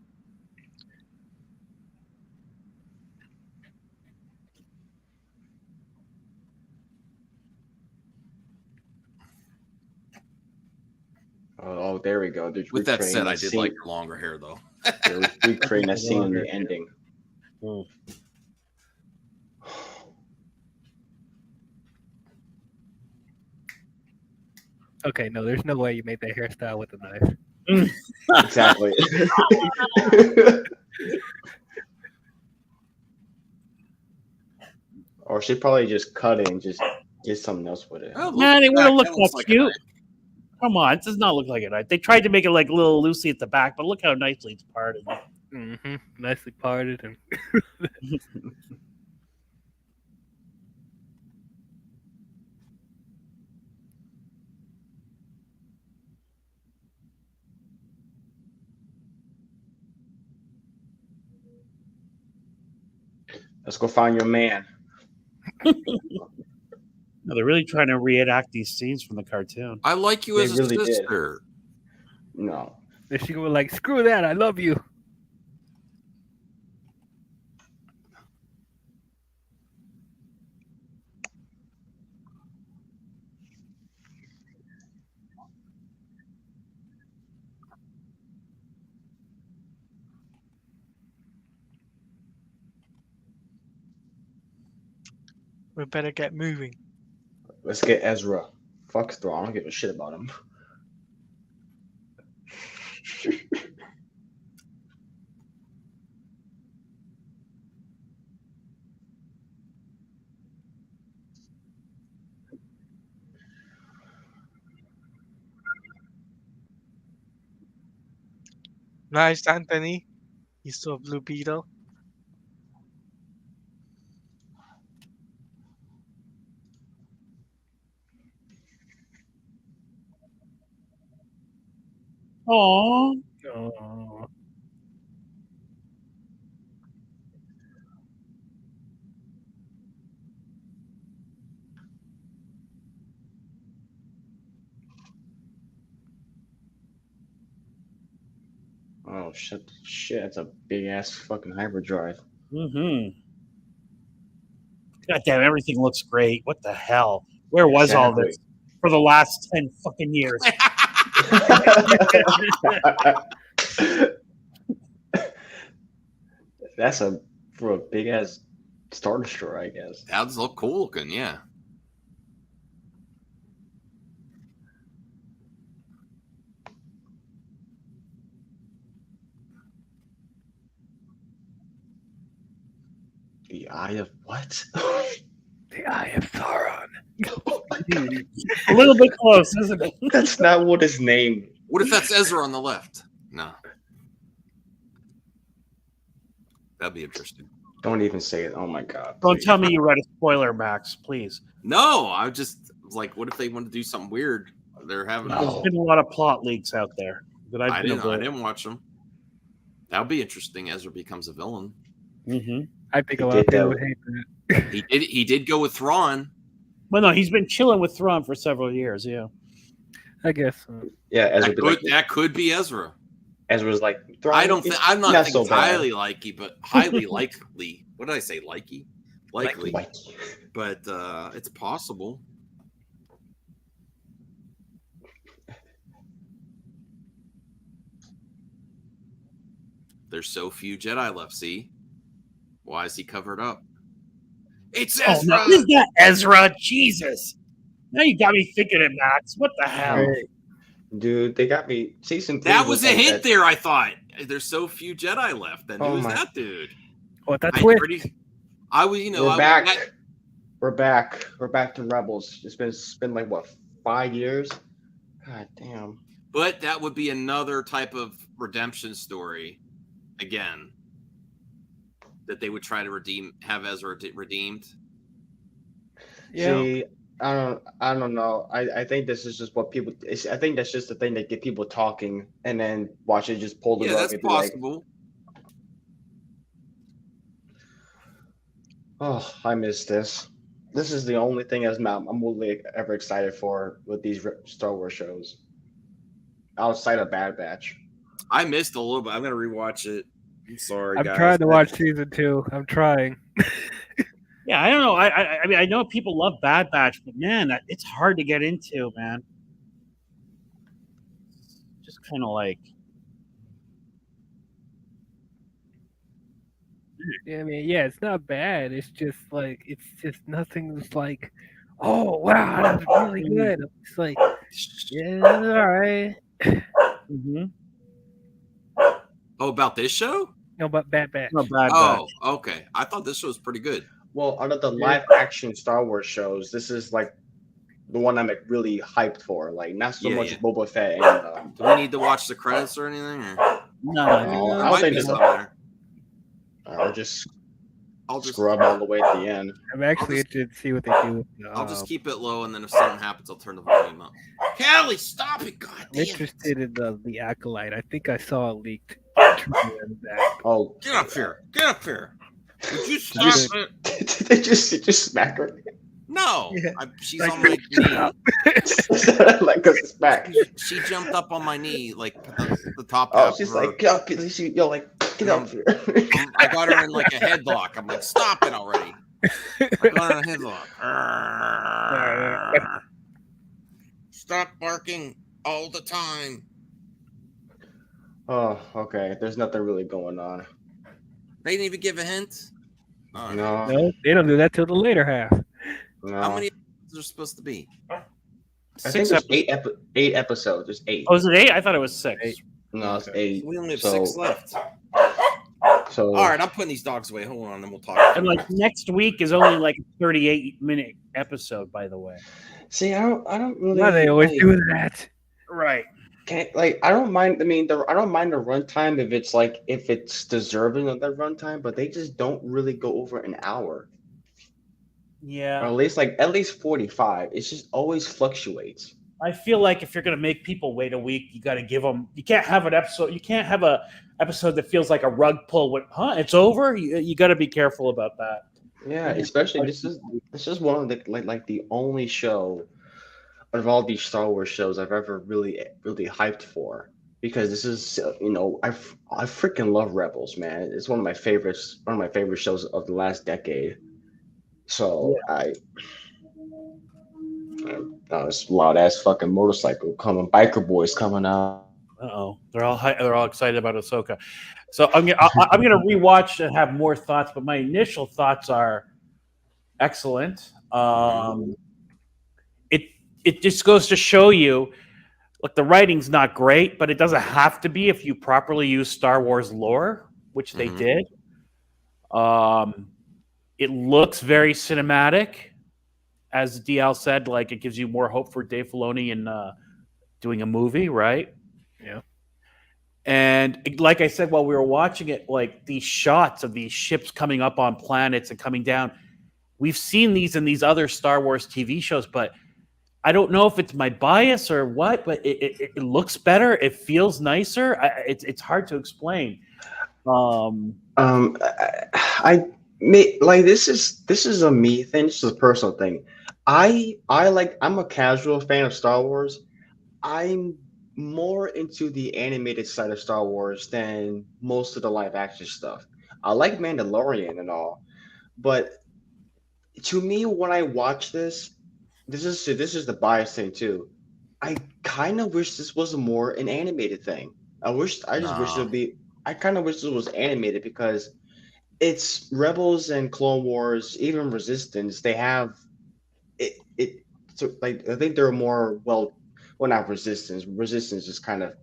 Oh, there we go. They're With that recreating said, I that did scene. like your longer hair, though. They're recreating that scene in the ending. Okay, no, there's no way you made that hairstyle with a knife. Exactly. Or she probably just cut it and just did something else with it. Oh, Man, it would have looked that that looks like a cute. knife. Come on, it does not look like a knife. They tried to make it like a little loosey at the back, but look how nicely it's parted. Mm-hmm. Nicely parted and Let's go find your man. No, they're really trying to reenact these scenes from the cartoon. I like you They as a really did. sister. No. then she go like, "Screw that! I love you." We better get moving. Let's get Ezra. Fuck Thrawn. I don't give a shit about him. Nice, Anthony. You saw Blue Beetle. Oh, Oh, Oh shit! Shit, that's a big ass fucking hyperdrive. mm-hmm. God damn, everything looks great. What the hell? Where was all this for the last 10 fucking years? That's for a big ass Star Destroyer, I guess. That does look cool looking, yeah. The Eye of what? the Eye of Sauron. A little bit close, isn't it? That's not what his name. What if that's Ezra on the left? No. That'd be interesting. Don't even say it. Oh my god! Don't please. tell me you read a spoiler, Max, please. No, I just was like, what if they want to do something weird? They're having. No. There's been a lot of plot leaks out there that I've I been didn't. I didn't watch them. That would be interesting. Ezra becomes a villain. Mm-hmm. I think He a lot of did people that. would hate that. He did go with Thrawn. Well, no, he's been chilling with Thrawn for several years. Yeah. I guess. Yeah, Ezra That could be Ezra. Ezra's like. I don't think I'm not thinking so it's bad. highly likely, but highly likely. What did I say? Likely, likely. But it's possible. There's so few Jedi left. See, why is he covered up? It's Oh, Ezra. no, is that Ezra? Jesus! Now you got me thinking it, Max. What the hell? Dude, they got me. Season 3 That was a like hint that. there. I thought there's so few Jedi left. Then Oh who's my- that dude? What that twist? I was, you know, We're back. We're back. We're back to Rebels. It's been like what, 5 years? God damn. But that would be another type of redemption story, again, that they would try to have Ezra redeemed. Yeah. See, I don't know. I think this is just what people. I think that's just the thing that get people talking, and then watch it just pull the Yeah, rug that's and be like, possible. "Oh, I miss this." This is the only thing I'm really ever excited for with these Star Wars shows, outside of Bad Batch. I missed a little bit. I'm gonna rewatch it. I'm sorry, I'm guys. trying to watch season 2. I'm trying. Yeah, I don't know. I mean, I know people love Bad Batch, but man, it's hard to get into, man. Just kind of like. I mean, yeah, it's not bad. It's just like nothing's like, oh wow, that was really good. It's like, yeah, all right. Mm-hmm. Oh, about this show? No, but Bad Batch. No, Bad Batch. Oh, okay. I thought this show was pretty good. Well, out of the live action Star Wars shows, this is like the one I'm like really hyped for. Like not so much Boba Fett. And, do we need to watch the credits or anything? Or? No, I don't think there's there. I'll just scrub all the way at the end. I'm actually interested to see what they do. With, I'll just keep it low, and then if something happens, I'll turn the volume up. Callie, stop it! God I'm damn it. interested in the Acolyte. I think I saw a leaked trailer of that. Oh, get up here! Get up here! Would you stop it? Did they just smack her? No, Yeah. She's on my knee. Like, cause it's back. She jumped up on my knee, like the top. Oh, half she's of her. like, get up! You're like, get up here. I got her in like a headlock. I'm like, stop it already. I got her in a headlock. Stop barking all the time. Oh, okay. There's nothing really going on. They didn't even give a hint. Oh, No, they don't do that till the later half. No. How many episodes are supposed to be? I think there's eight episodes. There's 8. Oh, is it 8? I thought it was 6. No, it's 8. We only have 6 left. So all right, I'm putting these dogs away. Hold on, and we'll talk. And like next week is only like a 38-minute episode, by the way. See, I don't really. Why they always do that? Right. I don't mind. I mean, I don't mind the runtime if it's deserving of that runtime, but they just don't really go over an hour. Yeah. Or at least 45. It just always fluctuates. I feel like if you're going to make people wait a week, you got to give them. You can't have an episode. You can't have a episode that feels like a rug pull. It's over. You got to be careful about that. Yeah, especially this is one of the like the only show of all these Star Wars shows I've ever really hyped for, because this is I freaking love Rebels, man. It's one of my favorite shows of the last decade. So yeah. This loud ass fucking motorcycle biker boys coming out. They're all excited about Ahsoka. So I'm gonna rewatch and have more thoughts, but my initial thoughts are excellent. It just goes to show you, look, the writing's not great, but it doesn't have to be if you properly use Star Wars lore, which they did. It looks very cinematic, as DL said. Like, it gives you more hope for Dave Filoni in doing a movie, right? Yeah. And like I said, while we were watching it, like these shots of these ships coming up on planets and coming down, we've seen these in these other Star Wars TV shows, but I don't know if it's my bias or what, but it looks better. It feels nicer. It's hard to explain. This is a me thing. This is a personal thing. I'm a casual fan of Star Wars. I'm more into the animated side of Star Wars than most of the live action stuff. I like Mandalorian and all, but to me, when I watch this, this is the bias thing too. I kind of wish this was more an animated thing. I just wish it Nah. would be. I kind of wish this was animated because it's Rebels and Clone Wars, even Resistance. They have it. So like I think they're more well, not Resistance. Resistance is kind of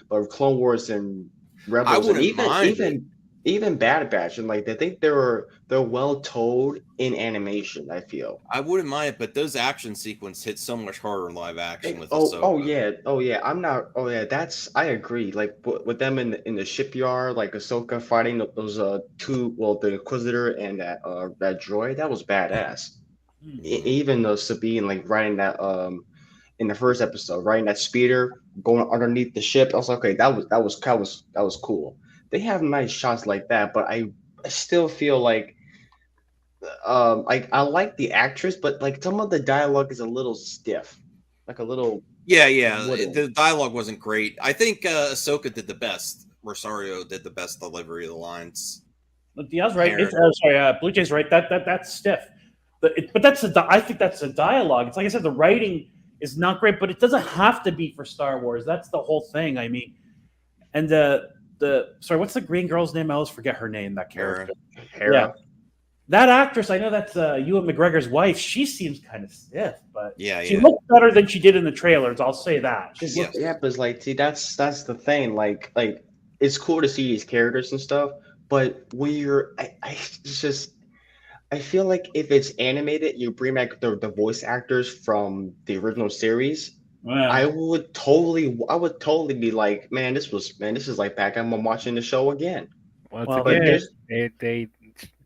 but Clone Wars and I Rebels and wouldn't even mind it. even Bad Batch and like I think they're well told in animation. I feel. I wouldn't mind it, but those action sequence hit so much harder in live action with Oh Ahsoka. yeah, oh yeah. I'm not. Oh yeah, that's. I agree. Like with them in the shipyard, like Ahsoka fighting those two. Well, the Inquisitor and that droid. That was badass. Mhm. Even though Sabine like riding that in the first episode, riding that speeder going underneath the ship. I was like, okay, that was cool. They have nice shots like that, but I still feel like I like the actress, but like some of the dialogue is a little stiff, like a little Yeah. wooden. The dialogue wasn't great. I think Ahsoka did the best. Rosario did the best delivery of the lines. But Diaz right. Aaron. Sorry, Blue Jay's right. That's stiff. But I think that's a dialogue. It's like I said, the writing is not great, but it doesn't have to be for Star Wars. That's the whole thing. I mean, and the sorry, what's the green girl's name? I always forget her name. That character. Aaron. Hera. Yeah, that actress. I know that's Ewan McGregor's wife. She seems kind of stiff, but Yeah, she yeah. looks better than she did in the trailers. I'll say that. She Yeah. looks. Yeah, but it's like, see, that's the thing. Like it's cool to see these characters and stuff, but when it's just I feel like if it's animated, you bring back the voice actors from the original series. Yeah. I would totally be like, man, this is like back I'm watching the show again. Once Well, But again, there's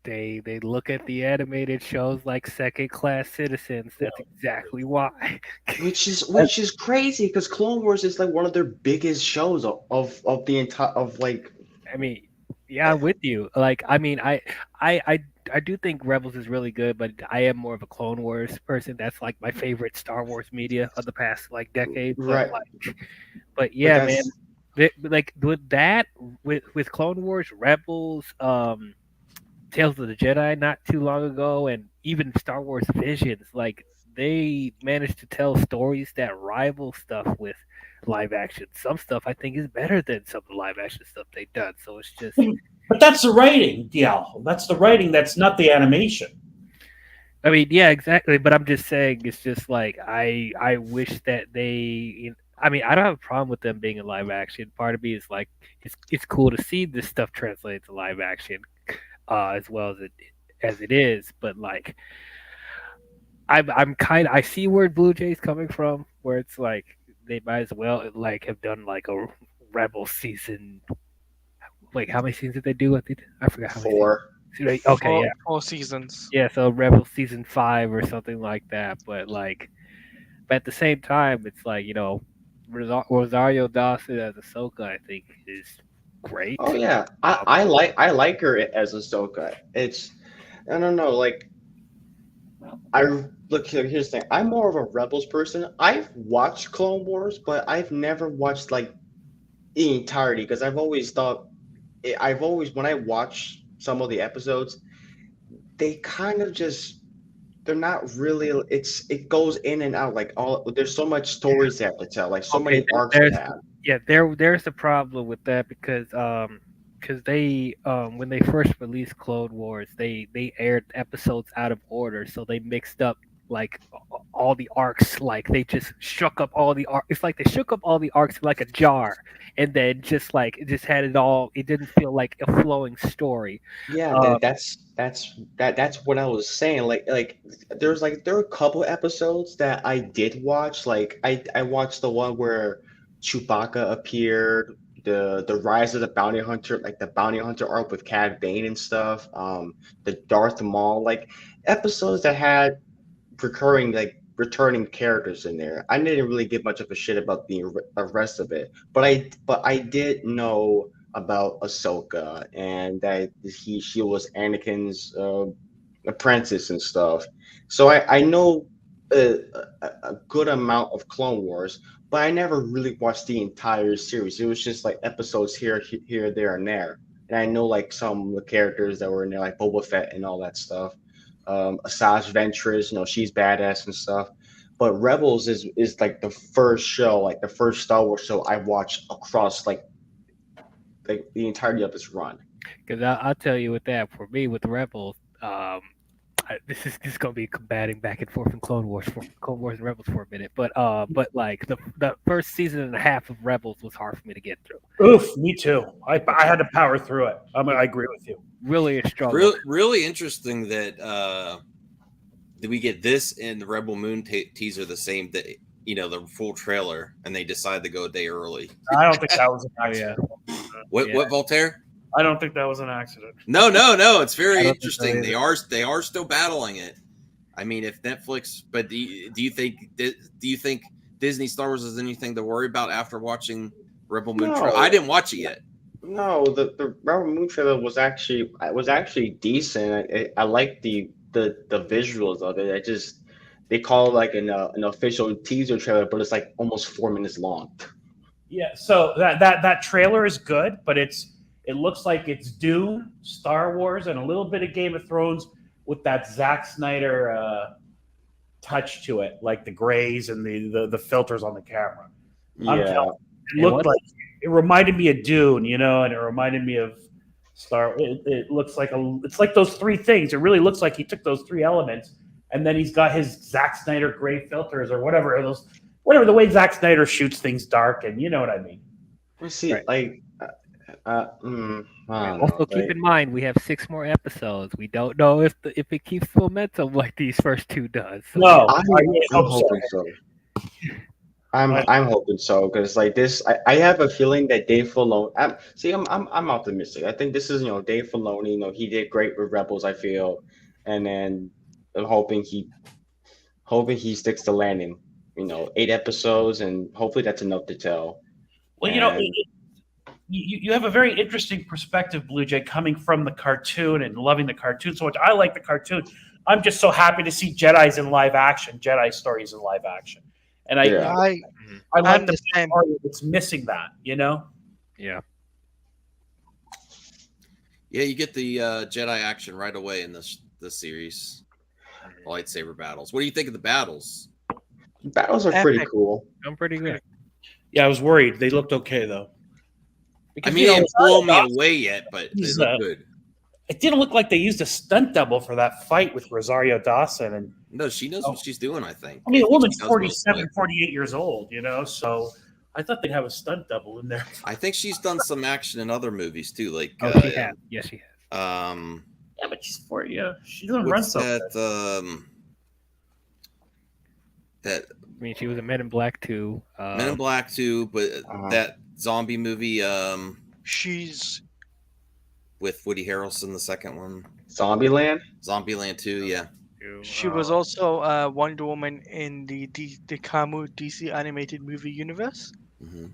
they look at the animated shows like second class citizens. That's exactly why. which is crazy because Clone Wars is like one of their biggest shows of the entire of like I mean, yeah, I'm with you. Like, I mean, I, I, I do think Rebels is really good, but I am more of a Clone Wars person. That's like my favorite Star Wars media of the past like decade. right, But but yeah, man, that's like with that, with Clone Wars, Rebels, Tales of the Jedi not too long ago, and even Star Wars Visions, like they managed to tell stories that rival stuff with live action. Some stuff I think is better than some of the live action stuff they've done. So it's just, But that's the writing, DL. That's the writing. That's not the animation. I mean, yeah, exactly. But I'm just saying, it's just like I wish that they. I mean, I don't have a problem with them being in live action. Part of me is like, it's cool to see this stuff translated to live action, as well as it is. But like, I'm kind of I see where Blue Jays coming from, where it's like they might as well like have done like a Rebel season. Like how many seasons did they do? I forgot how many seasons. 4. Okay, Four seasons. yeah. So Rebel season 5 or something like that. But at the same time, it's like Rosario Dawson as Ahsoka, I think is great. Oh yeah, I like her as Ahsoka. It's I don't know, like I look here. Here's the thing. I'm more of a Rebels person. I've watched Clone Wars, but I've never watched like the entirety because I've always when I watch some of the episodes, they kind of just they're not really. It goes in and out like all. There's so much stories they have to tell, like so Okay, many arcs they there's have. there's a problem with that because they when they first released Clone Wars, they aired episodes out of order, so they mixed up like all the arcs. Like they just shook up all the arcs. It's like they shook up all the arcs in like a jar, and then just like it just had it all. It didn't feel like a flowing story. Yeah, Uh, that's what I was saying. There are a couple episodes that I did watch. Like I watched the one where Chewbacca appeared, the Rise of the Bounty Hunter, like the Bounty Hunter arc with Cad Bane and stuff. The Darth Maul, like episodes that had recurring like returning characters in there. I didn't really give much of a shit about the rest of it, but I did know about Ahsoka and that she was Anakin's apprentice and stuff. So I know a good amount of Clone Wars, but I never really watched the entire series. It was just like episodes here, there, and there. And I know like some of the characters that were in there, like Boba Fett and all that stuff. Asajj Ventress, she's badass and stuff. But Rebels is like the first show, like the first Star Wars show I watched across like the entirety of its run. Because I'll tell you with that, for me with Rebels, this is gonna be combating back and forth in Clone Wars and Rebels for a minute. But like the first season and a half of Rebels was hard for me to get through. Oof, me too. I had to power through it. I agree with you. Really a struggle. Really interesting that did we get this and the Rebel Moon teaser the same day? The full trailer, and they decided to go a day early. I don't think that was an accident. What Voltaire? I don't think that was an accident. No. It's very interesting. They are still battling it. I mean, if Netflix, but do you think Disney Star Wars has anything to worry about after watching Rebel Moon? No. I didn't watch it yet. No, the Rebel Moon trailer was actually decent. I like the visuals of it. They call it like an official teaser trailer, but it's like almost 4 minutes long. Yeah, so that trailer is good, but it looks like it's Dune, Star Wars, and a little bit of Game of Thrones with that Zack Snyder touch to it, like the grays and the filters on the camera. Yeah, It reminded me of Dune, and it reminded me of It looks like it's like those three things. It really looks like he took those three elements, and then he's got his Zack Snyder gray filters or whatever the way Zack Snyder shoots things dark, and you know what I mean. We see, Right. I don't Also, know, keep in mind we have 6 more episodes. We don't know if it keeps momentum like these first 2 does. So No, I'm hoping so. I'm hoping so because like this, I have a feeling that Dave Filoni. I'm optimistic. I think this is Dave Filoni. He did great with Rebels. I feel, and then I'm hoping he sticks to landing. 8 episodes, and hopefully that's enough to tell. Well, you have a very interesting perspective, Blue Jay, coming from the cartoon and loving the cartoon so much. I like the cartoon. I'm just so happy to see Jedi stories in live action. And I like the story that's missing that, Yeah. Yeah, you get the Jedi action right away in this series. Lightsaber battles. What do you think of the battles? Battles are pretty cool. I'm pretty good. Yeah, I was worried. They looked okay though. Because, they haven't blown me away yet, but they look good. It didn't look like they used a stunt double for that fight with Rosario Dawson. And no, she knows what she's doing, I think. I mean, the woman's 47, 48 years old, so I thought they'd have a stunt double in there. I think she's done some action in other movies too. Like, she has. Yes, she has. Yeah, but she's 40. Yeah, she doesn't run so that, I mean, she was in Men in Black 2. Men in Black 2, but that zombie movie, she's with Woody Harrelson, the second one. Zombieland 2, yeah. She was also Wonder Woman in the Camus DC animated movie universe. Mm-hmm.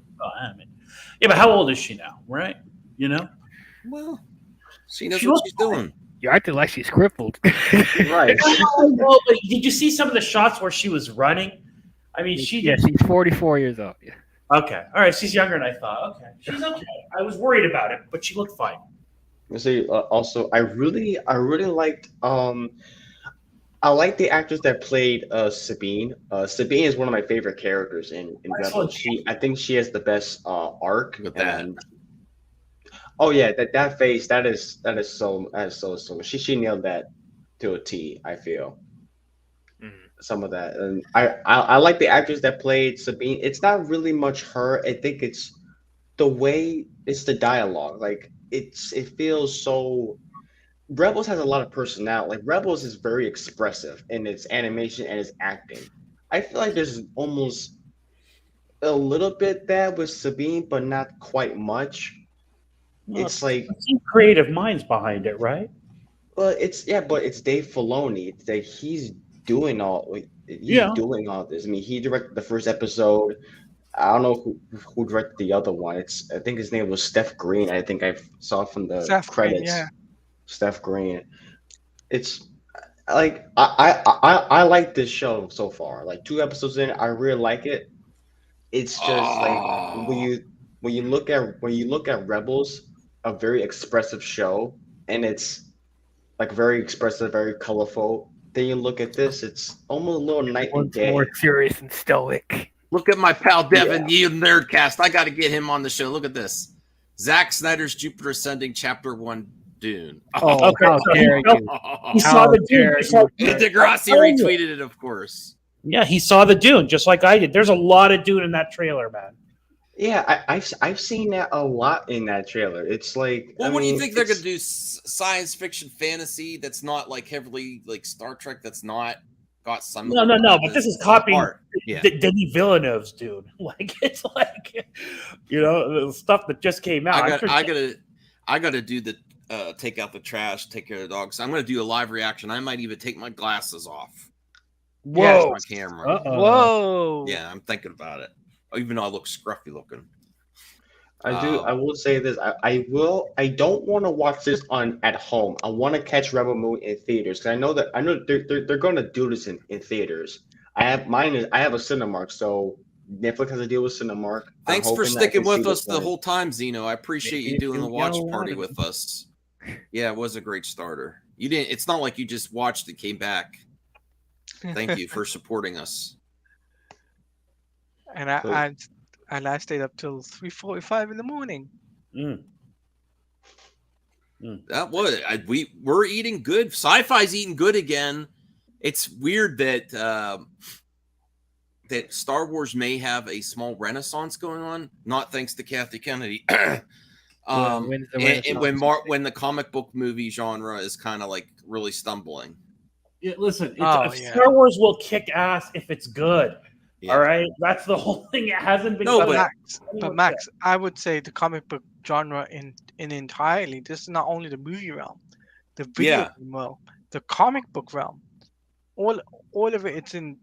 Yeah, but how old is she now, right? Well, she knows what she's doing. You're acting like she's crippled. Right. Well, but did you see some of the shots where she was running? I mean, she's 44 years old. Yeah. Okay. All right. She's younger than I thought. Okay. She's okay. I was worried about it, but she looked fine. See, also, I really liked. I like the actress that played Sabine. Sabine is one of my favorite characters in Rebels. I think she has the best arc. With that. Oh yeah, that face that is so she nailed that to a T. I feel some of that, and I like the actress that played Sabine. It's not really much her. I think it's the way it's the dialogue. Like it feels so. Rebels has a lot of personality. Like Rebels is very expressive in its animation and its acting. I feel like there's almost a little bit that with Sabine, but not quite much. Well, it's like some creative minds behind it, right? Well, it's but it's Dave Filoni. It's like he's doing all this. I mean, he directed the first episode. I don't know who directed the other one. I think his name was Steph Green. I think I saw from the credits. Green, yeah. Steph Green. It's like I like this show so far. Like 2 episodes in, I really like it. it's just like Oh. when you look at Rebels, a very expressive show, and it's like very expressive, very colorful. Then you look at this, it's almost a little night and One's more day. serious and stoic. Look at my pal Devin, Yeah. you Nerdcast. I got to get him on the show. Look at this. Zack Snyder's Jupiter Ascending Chapter 1 Dune. Oh, Okay, how so dare you! he saw How the Dune. dare Just like, you, sir. Degrassi retweeted it, of course. yeah, he saw the Dune just like I did. There's a lot of Dune in that trailer, man. Yeah, I've seen that a lot in that trailer. It's like, Well, I what do you mean, think they're going it's- to do? Science fiction fantasy that's not like heavily like Star Trek, that's not got some. No, but this is copying art. Yeah. Denis Villeneuve's Dune. Like it's like, you know, the stuff that just came out. I gotta do the take out the trash, take care of the dogs. I'm gonna do a live reaction. I might even take my glasses off. Whoa. On camera. Uh-oh. Whoa. Yeah, I'm thinking about it. Even though I look scruffy looking. I will say this. I don't want to watch this on at home. I want to catch Rebel Moon in theaters because I know they're going to do this in theaters. I have a Cinemark, so Netflix has a deal with Cinemark. Thanks for sticking with us the whole time, Zeno. I appreciate you doing the watch party with us. Yeah, it was a great starter. You didn't. It's not like you just watched it, came back. Thank you for supporting us. And I stayed up till 3:45 in the morning. That was we're eating good. Sci-fi's eating good again. It's weird that that Star Wars may have a small renaissance going on, not thanks to Kathy Kennedy. And when the comic book movie genre is kind of like really stumbling. Yeah, listen, Oh, it's, yeah. Star Wars will kick ass if it's good. Yeah. All right, that's the whole thing. It hasn't been. No, done but- But Max, I would say the comic book genre in entirely. This is not only the movie realm, the video Yeah. game realm, the comic book realm. All of it, it's in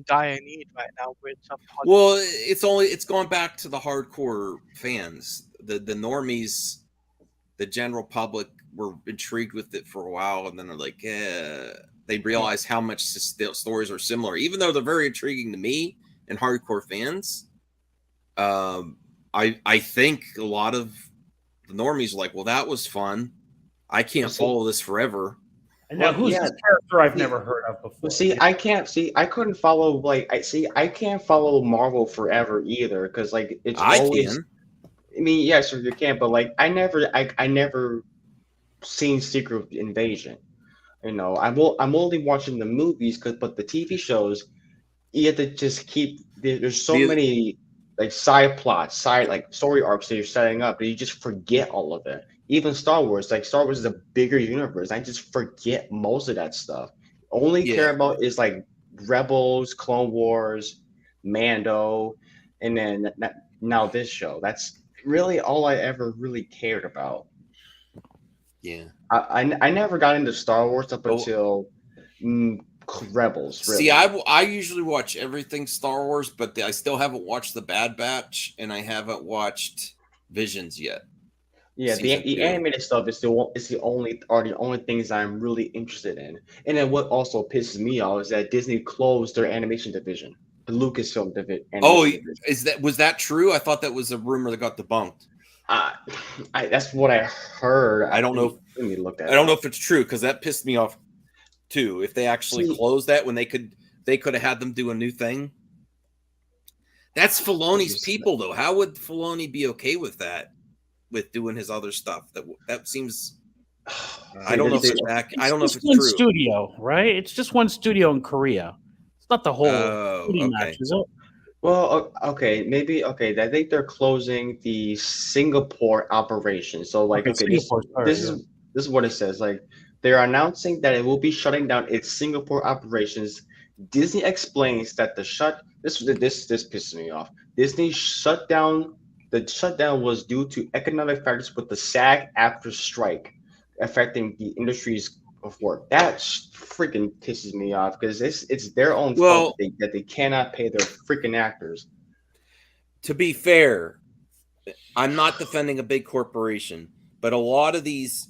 dire need right now. With some Well, it's gone back to the hardcore fans, the normies, the general public were intrigued with it for a while, and then they're like, they realize how much stories are similar, even though they're very intriguing to me and hardcore fans. I think a lot of the normies are like, well, that was fun. I can't follow this forever. And now, who's this character I've never heard of before? Well, see, I couldn't follow I can't follow Marvel forever either because like it's always. Can. I mean, yeah, sure you can, but like I never seen Secret Invasion. You know, I'm only watching the movies but the TV shows, you have to just keep. There's so many like side plots, like story arcs that you're setting up, that you just forget all of it. Even Star Wars is a bigger universe. I just forget most of that stuff. Only care about is like Rebels, Clone Wars, Mando, and then now this show. That's really all I ever really cared about. Yeah. I never got into Star Wars up until Rebels. Really. See, I usually watch everything Star Wars, but I still haven't watched The Bad Batch, and I haven't watched Visions yet. Yeah, the animated stuff is the only things I'm really interested in. And then what also pisses me off is that Disney closed their animation division, the Lucasfilm division. Was that true? I thought that was a rumor that got debunked. That's what I heard. I don't know. Let me look at. I don't know if it's true because that pissed me off too. If they actually closed that when they could have had them do a new thing. That's Filoni's people, though. How would Filoni be okay with that? With doing his other stuff, that seems. I don't know if it's back. I don't know if it's one true. Studio, right? It's just one studio in Korea. It's not the whole match, is it? Well, okay, maybe okay. I think they're closing the Singapore operation. So, like, this is what it says. Like, they're announcing that it will be shutting down its Singapore operations. Disney explains that this pisses me off. Disney shut down. The shutdown was due to economic factors with the SAG-AFTRA strike affecting the industries of work. That freaking pisses me off because it's their own fault that they cannot pay their freaking actors. To be fair, I'm not defending a big corporation, but a lot of these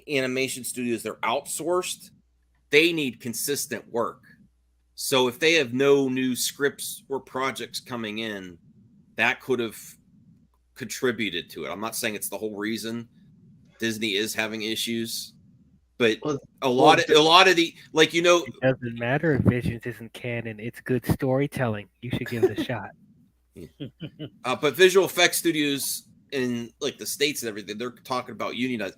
animation studios, they're outsourced. They need consistent work. So if they have no new scripts or projects coming in, that could have contributed to it. I'm not saying it's the whole reason. Disney is having issues, but a lot of the, like, you know, It doesn't matter if Visions isn't canon. It's good storytelling. You should give it a shot. but visual effects studios in like the States and everything, they're talking about unions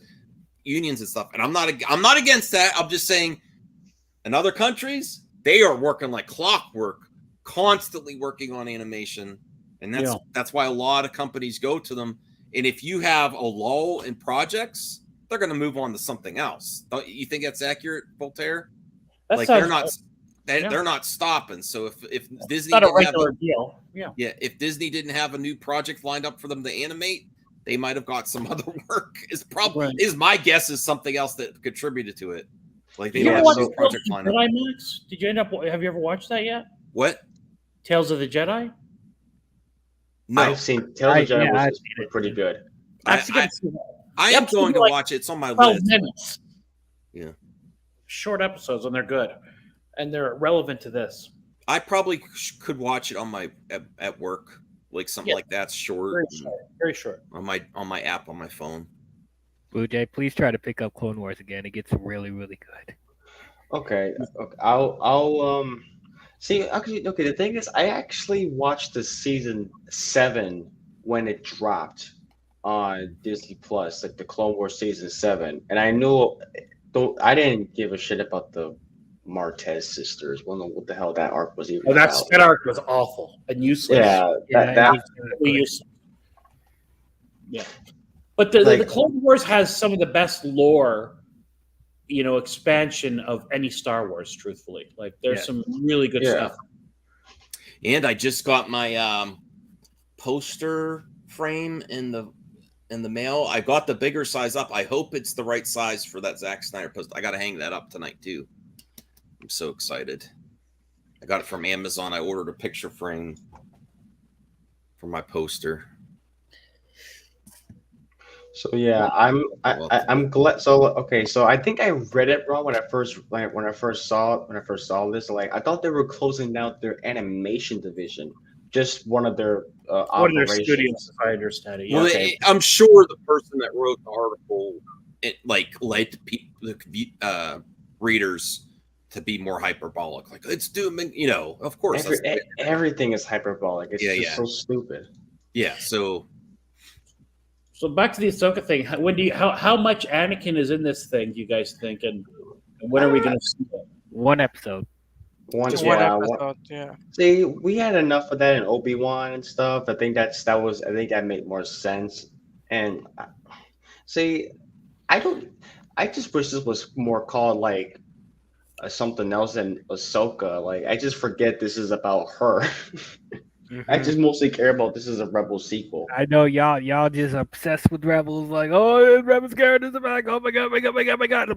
and stuff. And I'm not against that. I'm just saying in other countries, they are working like clockwork, constantly working on animation. And that's why a lot of companies go to them. And if you have a lull in projects, they're going to move on to something else. Don't you think that's accurate, Voltaire? Like they're not stopping. So if Disney not a regular deal, if Disney didn't have a new project lined up for them to animate, they might have got some other work. Is my guess is something else that contributed to it. Like they don't have a project lined up. Max? Did you end up? Have you ever watched that yet? What? Tales of the Jedi? No. I've seen Tales of the Jedi was pretty good. I am going to watch it. It's on my list. Minutes. Yeah. Short episodes, and they're good. And they're relevant to this. I probably could watch it on my at work, like something like that's short. Very short. On my app on my phone. Blue Jay, please try to pick up Clone Wars again. It gets really, really good. Okay. I'll see. Actually, okay. The thing is, I actually watched the season 7 when it dropped on Disney Plus, like the Clone Wars season 7, and I knew. I didn't give a shit about the Martez sisters. Well, no, what the hell that arc was even. Oh, that arc was awful and useless. Yeah, that useless. Yeah, but the Clone Wars has some of the best lore, expansion of any Star Wars. Truthfully, like there's some really good stuff. And I just got my poster frame in the mail. I got the bigger size up. I hope it's the right size for that Zack Snyder poster. I got to hang that up tonight too. I'm so excited. I got it from Amazon. I ordered a picture frame for my poster. So yeah, I'm glad. So okay, so I think I read it wrong when I first saw this. Like I thought they were closing down their animation division, just one of their operations. Studios, if I understand it. Well, I'm sure the person that wrote the article, it led the readers to be more hyperbolic. Like let's do them, of course. Everything is hyperbolic. It's just so stupid. Yeah. So back to the Ahsoka thing. How much Anakin is in this thing? Do you guys think, and when are we going to see it? One episode. One episode. Yeah. See, we had enough of that in Obi-Wan and stuff. I think that made more sense. And see, I just wish this was more called like something else than Ahsoka. Like I just forget this is about her. I just mostly care about this is a Rebel sequel. I know y'all just obsessed with Rebels, like, oh, Rebels characters are back. Oh my god. I'm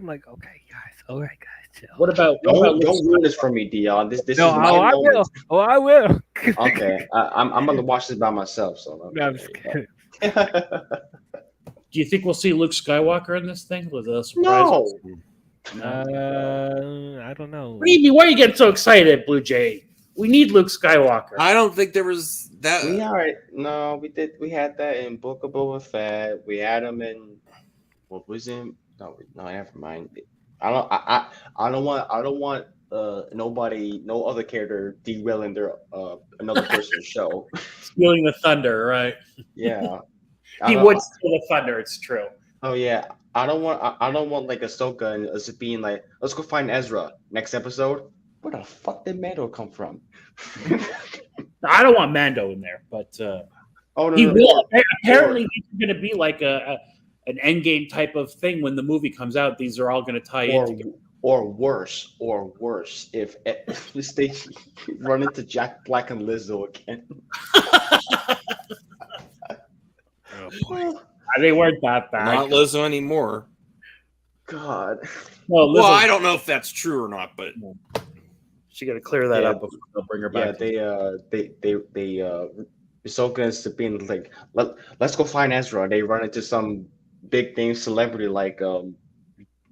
like, okay, guys, all right, guys, chill. What about don't ruin this for me, Dion. This is my moment. I will. Okay, I'm gonna watch this by myself. So no, I'm just kidding. Do you think we'll see Luke Skywalker in this thing? Was a surprise? No. I don't know. What do you mean? Why are you getting so excited, Blue Jay? We need Luke Skywalker. I don't think there was that. We had that in Book of Boba Fett. We had him in what was in? No, never mind. I don't want no other character derailing their another person's show. Stealing the thunder, right? Yeah. He would steal the thunder. It's true. Oh yeah. I don't want like Ahsoka and us being like, let's go find Ezra next episode. Where the fuck did Mando come from? I don't want Mando in there, but he will. Apparently, these are going to be like an endgame type of thing when the movie comes out. These are all going to tie in together. Or worse, if they run into Jack Black and Lizzo again. They weren't that bad. Not Lizzo anymore. God. Well, I don't know if that's true or not, but she got to clear that up before they'll bring her back. Yeah, they Ahsoka is being like, let's go find Ezra. They run into some big name celebrity like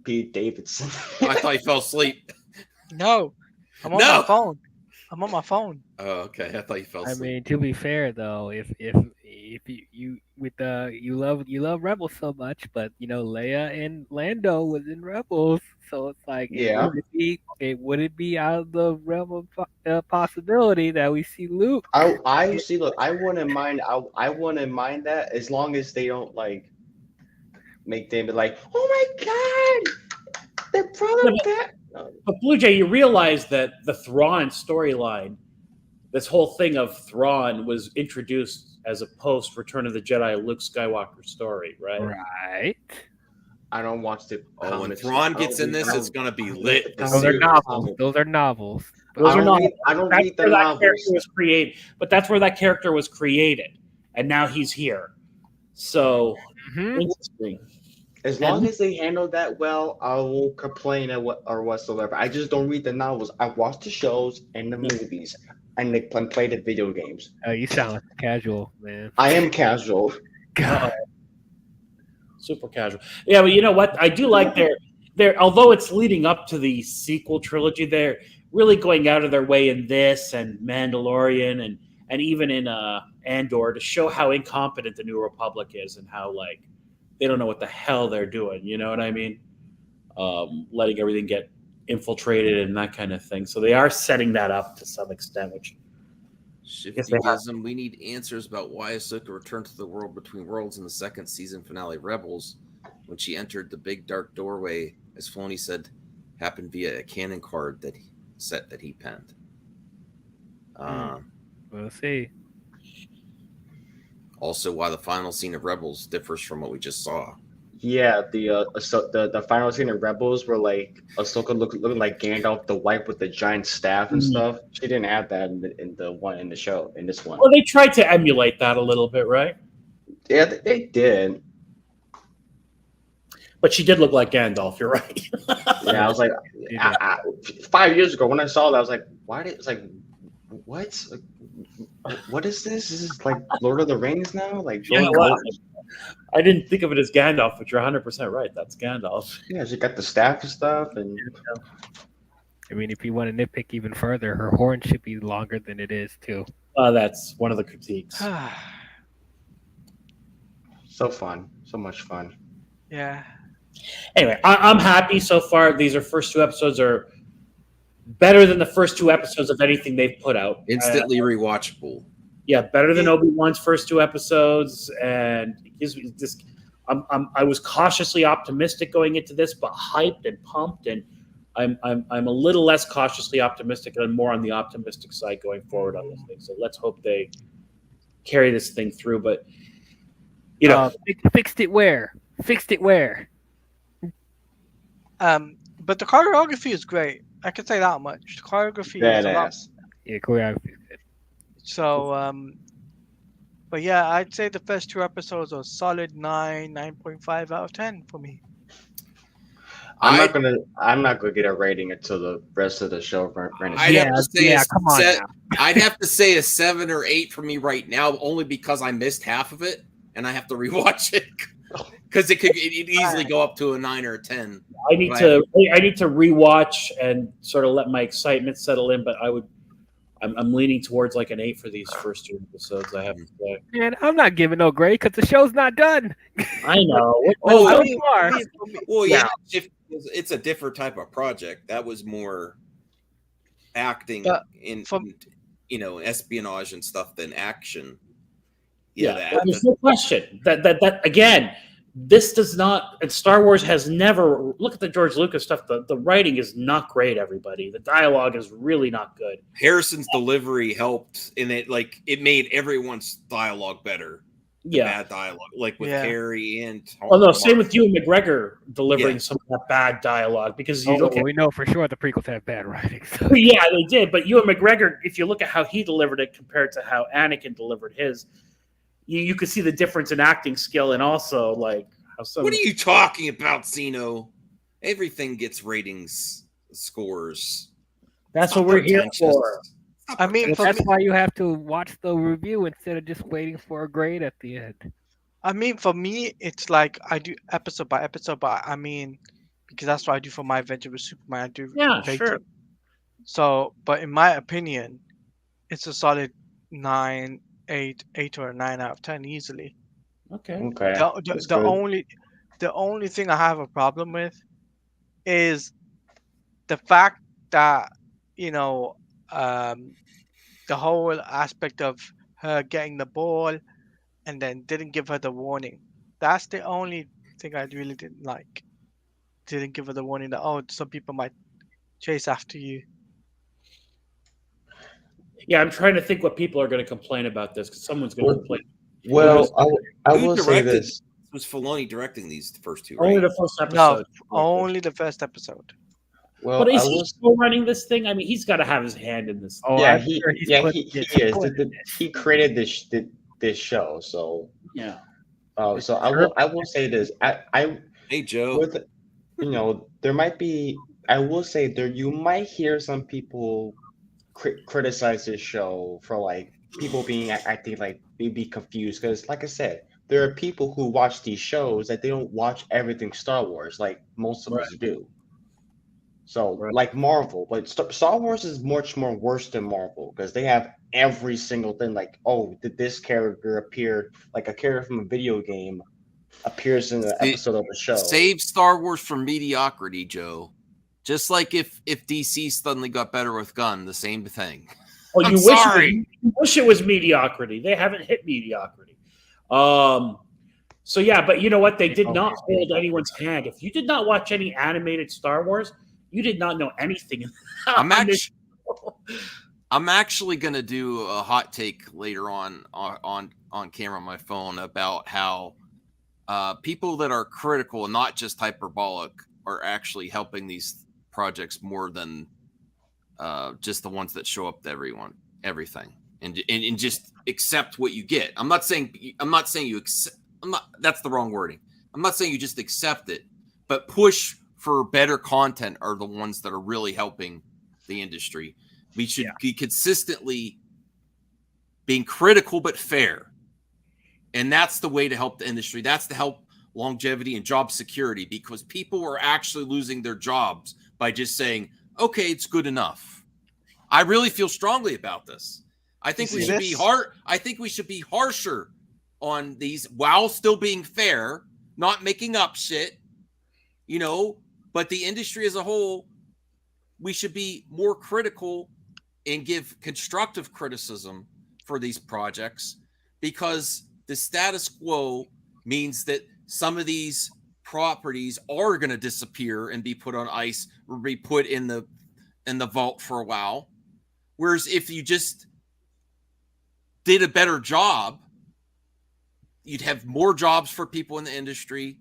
Pete Davidson. I thought he fell asleep. No. I'm on No. my phone. I'm on my phone. Oh, okay. I thought you fell I asleep. mean, to be fair though, if you with you love Rebels so much, but you know Leia and Lando was in Rebels, so it's like Yeah. it would it be out of the realm of possibility that we see Luke? I see. Look, I wouldn't mind. I wouldn't mind that as long as they don't like make them be like, oh my god, they brought Yeah, him back. No. But Blue Jay, you realize that the Thrawn storyline, this whole thing of Thrawn, was introduced as a post Return of the Jedi Luke Skywalker story, right? Right. I don't watch the Oh, when comics. Thrawn I gets don't in read- this, I it's don't- gonna be I don't lit. read The the Those are series. comics. novels. Those are novels. Those I are don't not. read. I don't That's read the where that novels. character was created, but that's where that character was created, and now he's here. So Hmm. interesting. As long as they handle that well, I won't complain or whatsoever. I just don't read the novels. I watch the shows and the movies, and they play the video games. You sound like a casual man. I am casual. God. Super casual. Yeah, but you know what? I do like their although it's leading up to the sequel trilogy, they're really going out of their way in this and Mandalorian and even in Andor to show how incompetent the New Republic is and how like they don't know what the hell they're doing. You know what I mean? Letting everything get infiltrated and that kind of thing. So they are setting that up to some extent, which Yes, they have. Shiftyism. We need answers about why Ahsoka returned to the world between worlds in the second season finale Rebels when she entered the big dark doorway, as Filoni said, happened via a canon card that he penned. We'll see. Also, why the final scene of Rebels differs from what we just saw. Yeah, the final scene of Rebels where like Ahsoka looking like Gandalf the White with the giant staff and stuff. She didn't add that in the one in the show in this one. well, they tried to emulate that a little bit, right? Yeah, they did. But she did look like Gandalf. You're right. Yeah, I was like, 5 years ago when I saw that, I was like, why did it's like, what? Like, what is this? This is like Lord of the Rings now. Like, Yeah, well, I didn't think of it as Gandalf, but you're 100% right. That's Gandalf. yeah, she got the staff and stuff, and I mean, if you want to nitpick even further, her horn should be longer than it is too. That's one of the critiques. so fun, so much fun. Yeah. Anyway, I'm happy so far. These first two episodes are better than the first two episodes of anything they've put out. Instantly rewatchable. Yeah, better than Obi-Wan's first two episodes, and it gives me this. I was cautiously optimistic going into this, but hyped and pumped, and I'm a little less cautiously optimistic and more on the optimistic side going forward on this thing. So let's hope they carry this thing through. But you know, Fixed it where? Fixed it where? But the choreography is great. I can say that much. The choreography is a lot. Badass. Yeah, choreography is good. So, but yeah, I'd say the first two episodes are solid 9.5 out of 10 for me. I'm not gonna get a rating until the rest of the show finishes. I'd have to say come on now. I'd have to say a 7 or 8 for me right now, only because I missed half of it and I have to rewatch it because it'd easily go up to a 9 or a 10. I need to rewatch and sort of let my excitement settle in. But I'm leaning towards like an 8 for these first two episodes. I have to say. Man, I'm not giving no grade because the show's not done. I know. Oh, so far. well, yeah, it's a different type of project. That was more acting in espionage and stuff than action. Yeah, there's no question that again. This does not, and Star Wars has never. Look at the George Lucas stuff. The writing is not great. Everybody, the dialogue is really not good. Harrison's delivery helped, and it made everyone's dialogue better. Yeah, bad dialogue, like with Carrie and. Oh no, same with Ewan McGregor delivering some of that bad dialogue because you look at. We know for sure the prequels have bad writing. So. Yeah, they did, but Ewan McGregor, if you look at how he delivered it compared to how Anakin delivered his. You could see the difference in acting skill and also like how some. What are you talking about, Zeno? Everything gets ratings scores. That's what we're here for. I mean, that's why you have to watch the review instead of just waiting for a grade at the end. I mean, for me, it's like I do episode by episode, but I mean, because that's what I do for my adventure with Superman. I do sure. So, but in my opinion, it's a solid 8 or a 9 out of 10 easily. Okay. Okay, The that's the good. only the only thing I have a problem with is the fact that you know um, the whole aspect of her getting the ball and then didn't give her the warning. That's the only thing I really didn't like. Didn't give her the warning that some people might chase after you. Yeah, I'm trying to think what people are going to complain about this because someone's going to Well, complain. well, I Who will say directed? this. Was Filoni directing these first two? Only Right? the first No, episode. only the first episode. Well, But I is he will. still running this thing? I mean, he's got to have his hand in this. Oh, Yeah, I'm sure he's yeah, putting his he is. foot in He this. created this show, so Yeah. so Sure. I will say this. I Hey, Joe. with there might be. I will say there you might hear some people criticize this show for like people being acting like be confused because, like I said, there are people who watch these shows that they don't watch everything Star Wars like most of Right. us do. So, Right. like Marvel, but Star Wars is much more worse than Marvel because they have every single thing. Like, oh, did this character appear? Like a character from a video game appears in an episode of a show. Save Star Wars from mediocrity, Joe. Just like if DC suddenly got better with gun, the same thing. Oh, I'm you sorry. wish it was mediocrity. They haven't hit mediocrity. So yeah, but you know what? They did not hold anyone's hand. If you did not watch any animated Star Wars, you did not know anything. I'm actually going to do a hot take later on camera on my phone about how people that are critical and not just hyperbolic are actually helping these projects more than just the ones that show up to everything, and just accept what you get. I'm not saying you accept. That's the wrong wording. I'm not saying you just accept it, but push for better content are the ones that are really helping the industry. We should be consistently being critical but fair. And that's the way to help the industry. That's to help longevity and job security, because people are actually losing their jobs by just saying, okay, it's good enough. I really feel strongly about this. I think we should be hard. I think we should be harsher on these while still being fair, not making up shit, but the industry as a whole, we should be more critical and give constructive criticism for these projects, because the status quo means that some of these properties are going to disappear and be put on ice or be put in the vault for a while. Whereas if you just did a better job, you'd have more jobs for people in the industry,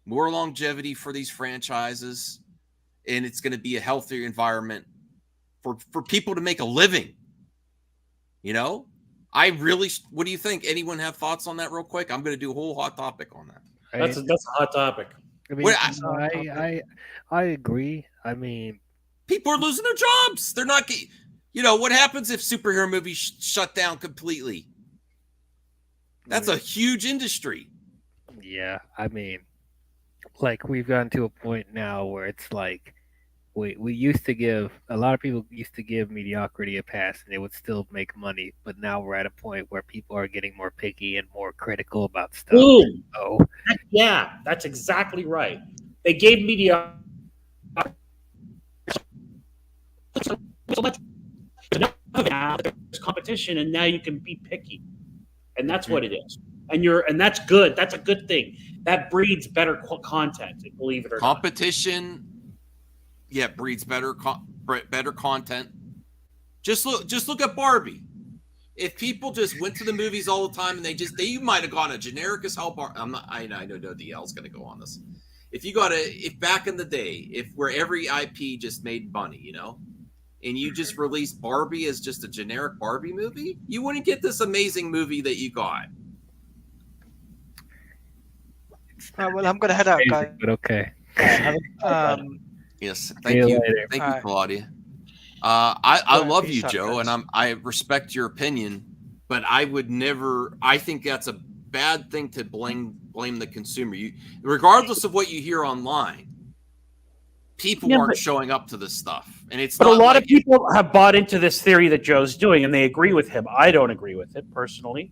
more longevity for these franchises, and it's going to be a healthier environment for people to make a living. What do you think? Anyone have thoughts on that real quick? I'm going to do a whole hot topic on that. That's a hot topic. I mean, I agree. I mean, people are losing their jobs. They're not. What happens if superhero movies shut down completely? That's a huge industry. Yeah, I mean, like we've gotten to a point now where it's like we used to give a lot of people used to give mediocrity a pass and they would still make money, but now we're at a point where people are getting more picky and more critical about stuff. Boom. So, yeah, that's exactly right. They gave mediocrity so much. Now there's competition, and now you can be picky, and that's what it is. And that's good. That's a good thing. That breeds better content. Believe it or not. Competition. Yeah, breeds better content. Just look at Barbie. If people just went to the movies all the time and they might have gone a generic as hell Barbie. I know DL's going to go on this. If back in the day, where every IP just made money, and you just released Barbie as just a generic Barbie movie, you wouldn't get this amazing movie that you got. Well, I'm going to head out, guys. But okay. Yes, thank you, Claudia. I love you, Joe, and I respect your opinion, but I would never. I think that's a bad thing to blame the consumer. Regardless of what you hear online, people Yeah, aren't but- showing up to this stuff, and it's But a not lot like of people have bought into this theory that Joe's doing, and they agree with him. I don't agree with it personally.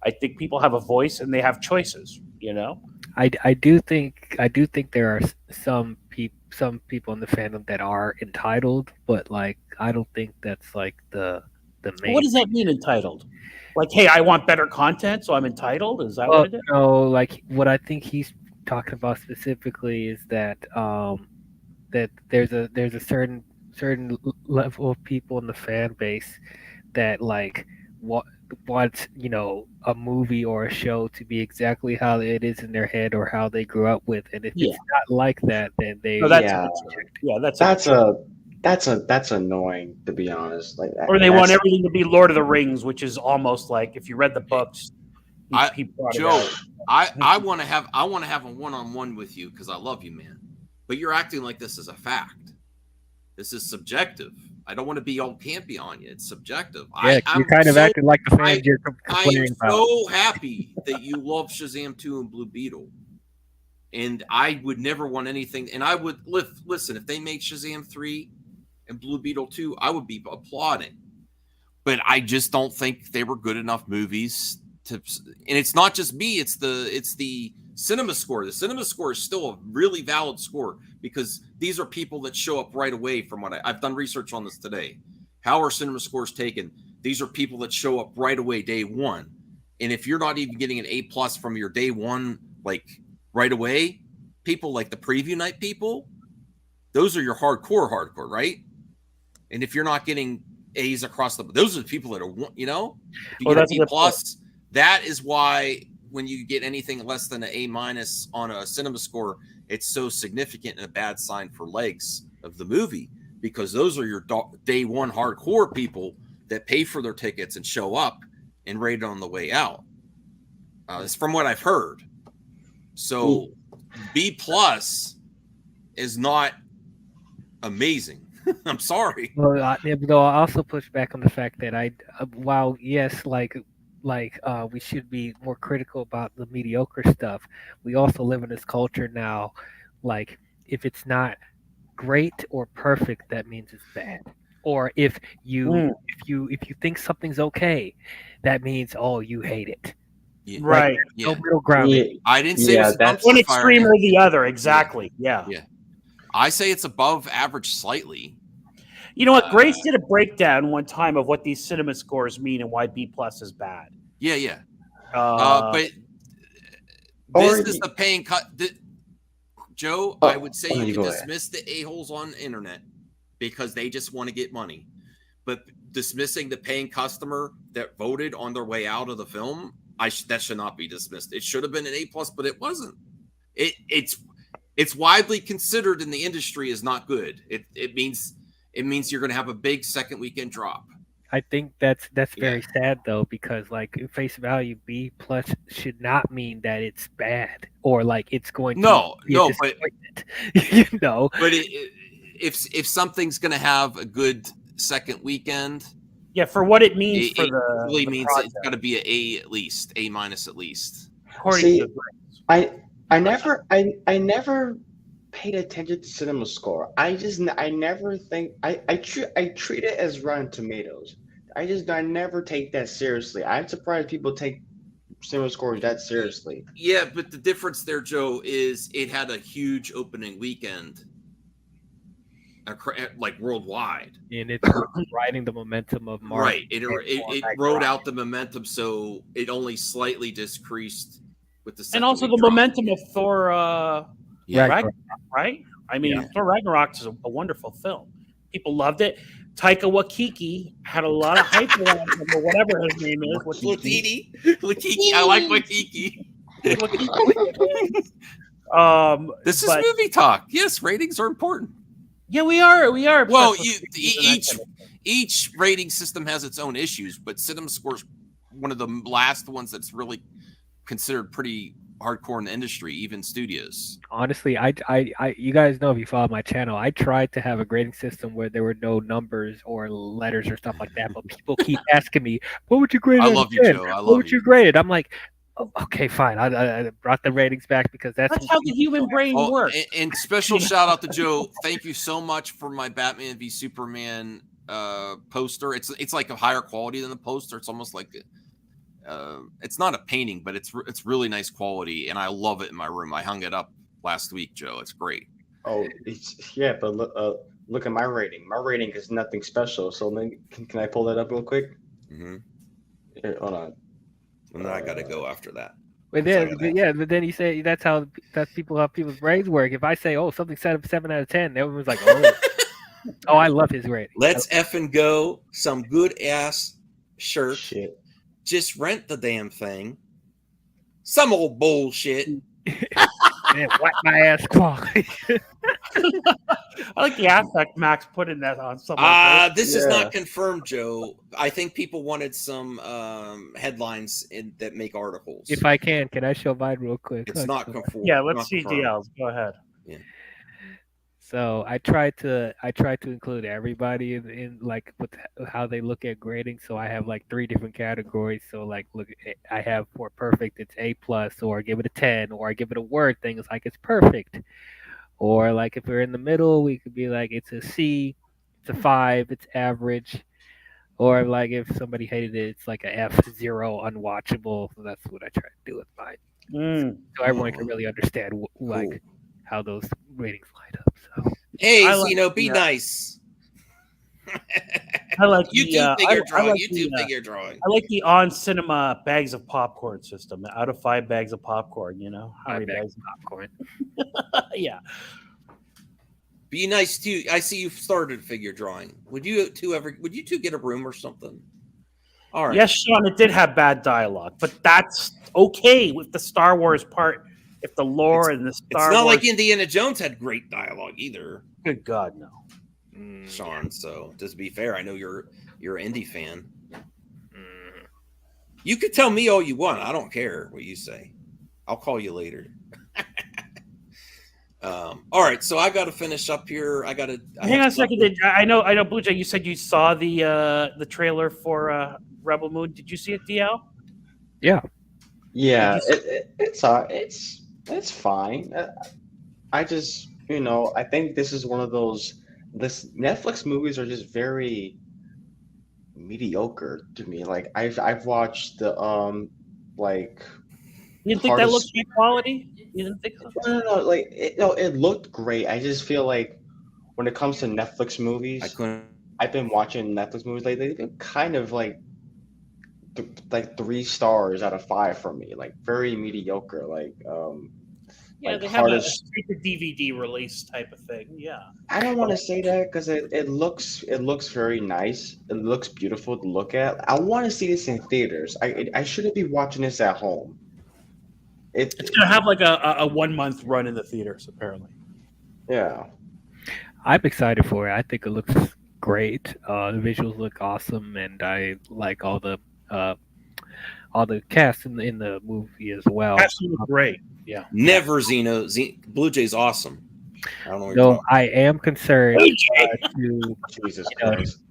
I think people have a voice and they have choices. You know, I do think there are some people in the fandom that are entitled, but like I don't think that's like the main. what does that mean, entitled? Like, hey, I want better content, so I'm entitled. Is that Well, what it is? no, like what I think he's talking about specifically is that that there's a certain level of people in the fan base that like wa- wants a movie or a show to be exactly how it is in their head or how they grew up with, and if Yeah. it's not like that, then they No, that's Yeah. that's That's annoying, to be honest. Like that. or they want That's- everything to be Lord of the Rings, which is almost like if you read the books. he brought it Joe, out. I want to have a one-on-one with you because I love you, man. But you're acting like this is a fact. This is subjective. I don't want to be all campy on you. It's subjective. yeah, I'm you're kind of so- acting like the fans you're I am complaining about. so happy that you love Shazam 2 and Blue Beetle. And I would never want anything. And I would listen, if they made Shazam 3 and Blue Beetle 2, I would be applauding. But I just don't think they were good enough movies to. And it's not just me, it's the cinema score. The cinema score is still a really valid score because these are people that show up right away. From what I've done research on this today. How are cinema scores taken? These are people that show up right away, day one. And if you're not even getting an A+ from your day one, like right away, people like the preview night people, those are your hardcore, right? And if you're not getting A's across those are the people that are, if you Oh, get that's a a B+, good point. that is why when you get anything less than an A- on a cinema score, it's so significant and a bad sign for legs of the movie, because those are your day one hardcore people that pay for their tickets and show up and rate it on the way out. It's from what I've heard. So B+ is not amazing. I'm sorry. Well, though I also push back on the fact that while yes, we should be more critical about the mediocre stuff, we also live in this culture now. Like, if it's not great or perfect, that means it's bad. Or if you think something's okay, that means you hate it. Yeah. Right. No middle ground. Yeah, I didn't say it was that's One dumpster extreme fire. or the other. Exactly. Yeah. Yeah. I say it's above average slightly. You know what? Grace did a breakdown one time of what these cinema scores mean and why B+ is bad. Yeah. Uh, But Or- this is the paying cut. Joe, Oh, I would say no, you you can go ahead. dismiss the a-holes on the internet because they just want to get money. But dismissing the paying customer that voted on their way out of the film, that should not be dismissed. It should have been an A+, but it wasn't. It's widely considered in the industry as not good. It means you're going to have a big second weekend drop. I think that's very sad though, because like at face value, B+ should not mean that it's bad or like it's going to be a but disappointment. But if something's going to have a good second weekend, yeah, for what it means it for the really the means project, it's got to be an A at least, A- at least. according See, to the Grace. I never paid attention to cinema score. I never think I treat it as Rotten Tomatoes. I never take that seriously. I'm surprised people take cinema scores that seriously. Yeah, but the difference there, Joe, is it had a huge opening weekend, like worldwide. And it's riding the momentum of Marvel. Right. It rode out the momentum, so it only slightly decreased with the second And also week the drop. momentum of Thor Yeah. Ragnarok, right? I mean, Thor Ragnarok is a wonderful film. People loved it. Taika Waititi had a lot of hype around him, or whatever his name is. Waititi. I like Waititi. This is but- movie talk. Yes, ratings are important. Yeah, we are. Well, obsessed with movies and that kind of thing. each rating system has its own issues, but cinema scores one of the last ones that's really considered pretty hardcore in the industry, even studios. Honestly, I you guys know if you follow my channel, I tried to have a grading system where there were no numbers or letters or stuff like that, but people keep asking me, "What would you grade?" I out of love you, 10? Joe. I What love would you. you grade it? I'm like, Okay, fine. I brought the ratings back because that's That's how the human brain Oh, works. and special shout out to Joe. Thank you so much for my Batman v Superman poster. It's like a higher quality than the poster. It's almost like it's not a painting, but it's really nice quality, and I love it in my room. I hung it up last week, Joe. It's great. Oh, but look at my rating. My rating is nothing special. So can I pull that up real quick? Mm-hmm. Here, hold on. And then I got to go after that. But then you say that's how people's brains work. If I say, "Oh, something set up 7 out of 10," everyone's like, "Oh, oh, I love his rating." Let's effing go. Some good ass shirt. Shit. Just rent the damn thing. Some old bullshit. Man, wipe my ass quality. I like the affect Max put in that on something. This is not confirmed, Joe. I think people wanted some headlines that make articles. If I can I show mine real quick? It's not confirmed. Yeah, let's see DLs. Go ahead. Yeah. So I try to include everybody in like with how they look at grading. So I have like 3 different categories. So like look, I have for perfect it's A+, or I give it a 10, or I give it a word thing. It's like it's perfect. Or like if we're in the middle, we could be like it's a C, it's a 5, it's average. Or like if somebody hated it, it's like a F0, unwatchable. So that's what I try to do with mine. So everyone can really understand like how those ratings line up. So hey, like, Zeno, be nice. I like figure drawing. I like the on cinema bags of popcorn system. Out of 5 bags of popcorn, you know, how many bags of popcorn? Yeah. Be nice too. I see you've started figure drawing. Would you two get a room or something? All right. Yes, Sean, it did have bad dialogue, but that's okay with the Star Wars part. If the lore and the Star It's not Wars, like Indiana Jones had great dialogue either. Good God, no. Sean, so just to be fair, I know you're an indie fan. You could tell me all you want. I don't care what you say. I'll call you later. All right, so I got to finish up here. Hang on a second. I know, Blue Jay. You said you saw the trailer for Rebel Moon. Did you see it, DL? Yeah. Yeah, it's fine. I just I think this is one of those. This Netflix movies are just very mediocre to me. Like I've watched the like. You didn't think that looked high quality? You didn't think so? No. Like it looked great. I just feel like when it comes to Netflix movies, I've been watching Netflix movies lately. They've been kind of like 3 stars out of 5 for me. Like very mediocre. Yeah, like they have a hardest. straight to DVD release type of thing. Yeah. I don't want to say that because it looks very nice. It looks beautiful to look at. I want to see this in theaters. I shouldn't be watching this at home. It's gonna have like a 1 month run in the theaters, apparently. Yeah. I'm excited for it. I think it looks great. The visuals look awesome, and I like all the cast in the movie as well. Absolutely great. Yeah. Never Zeno. Blue Jay's awesome. I don't know. So I am concerned to Jesus Christ.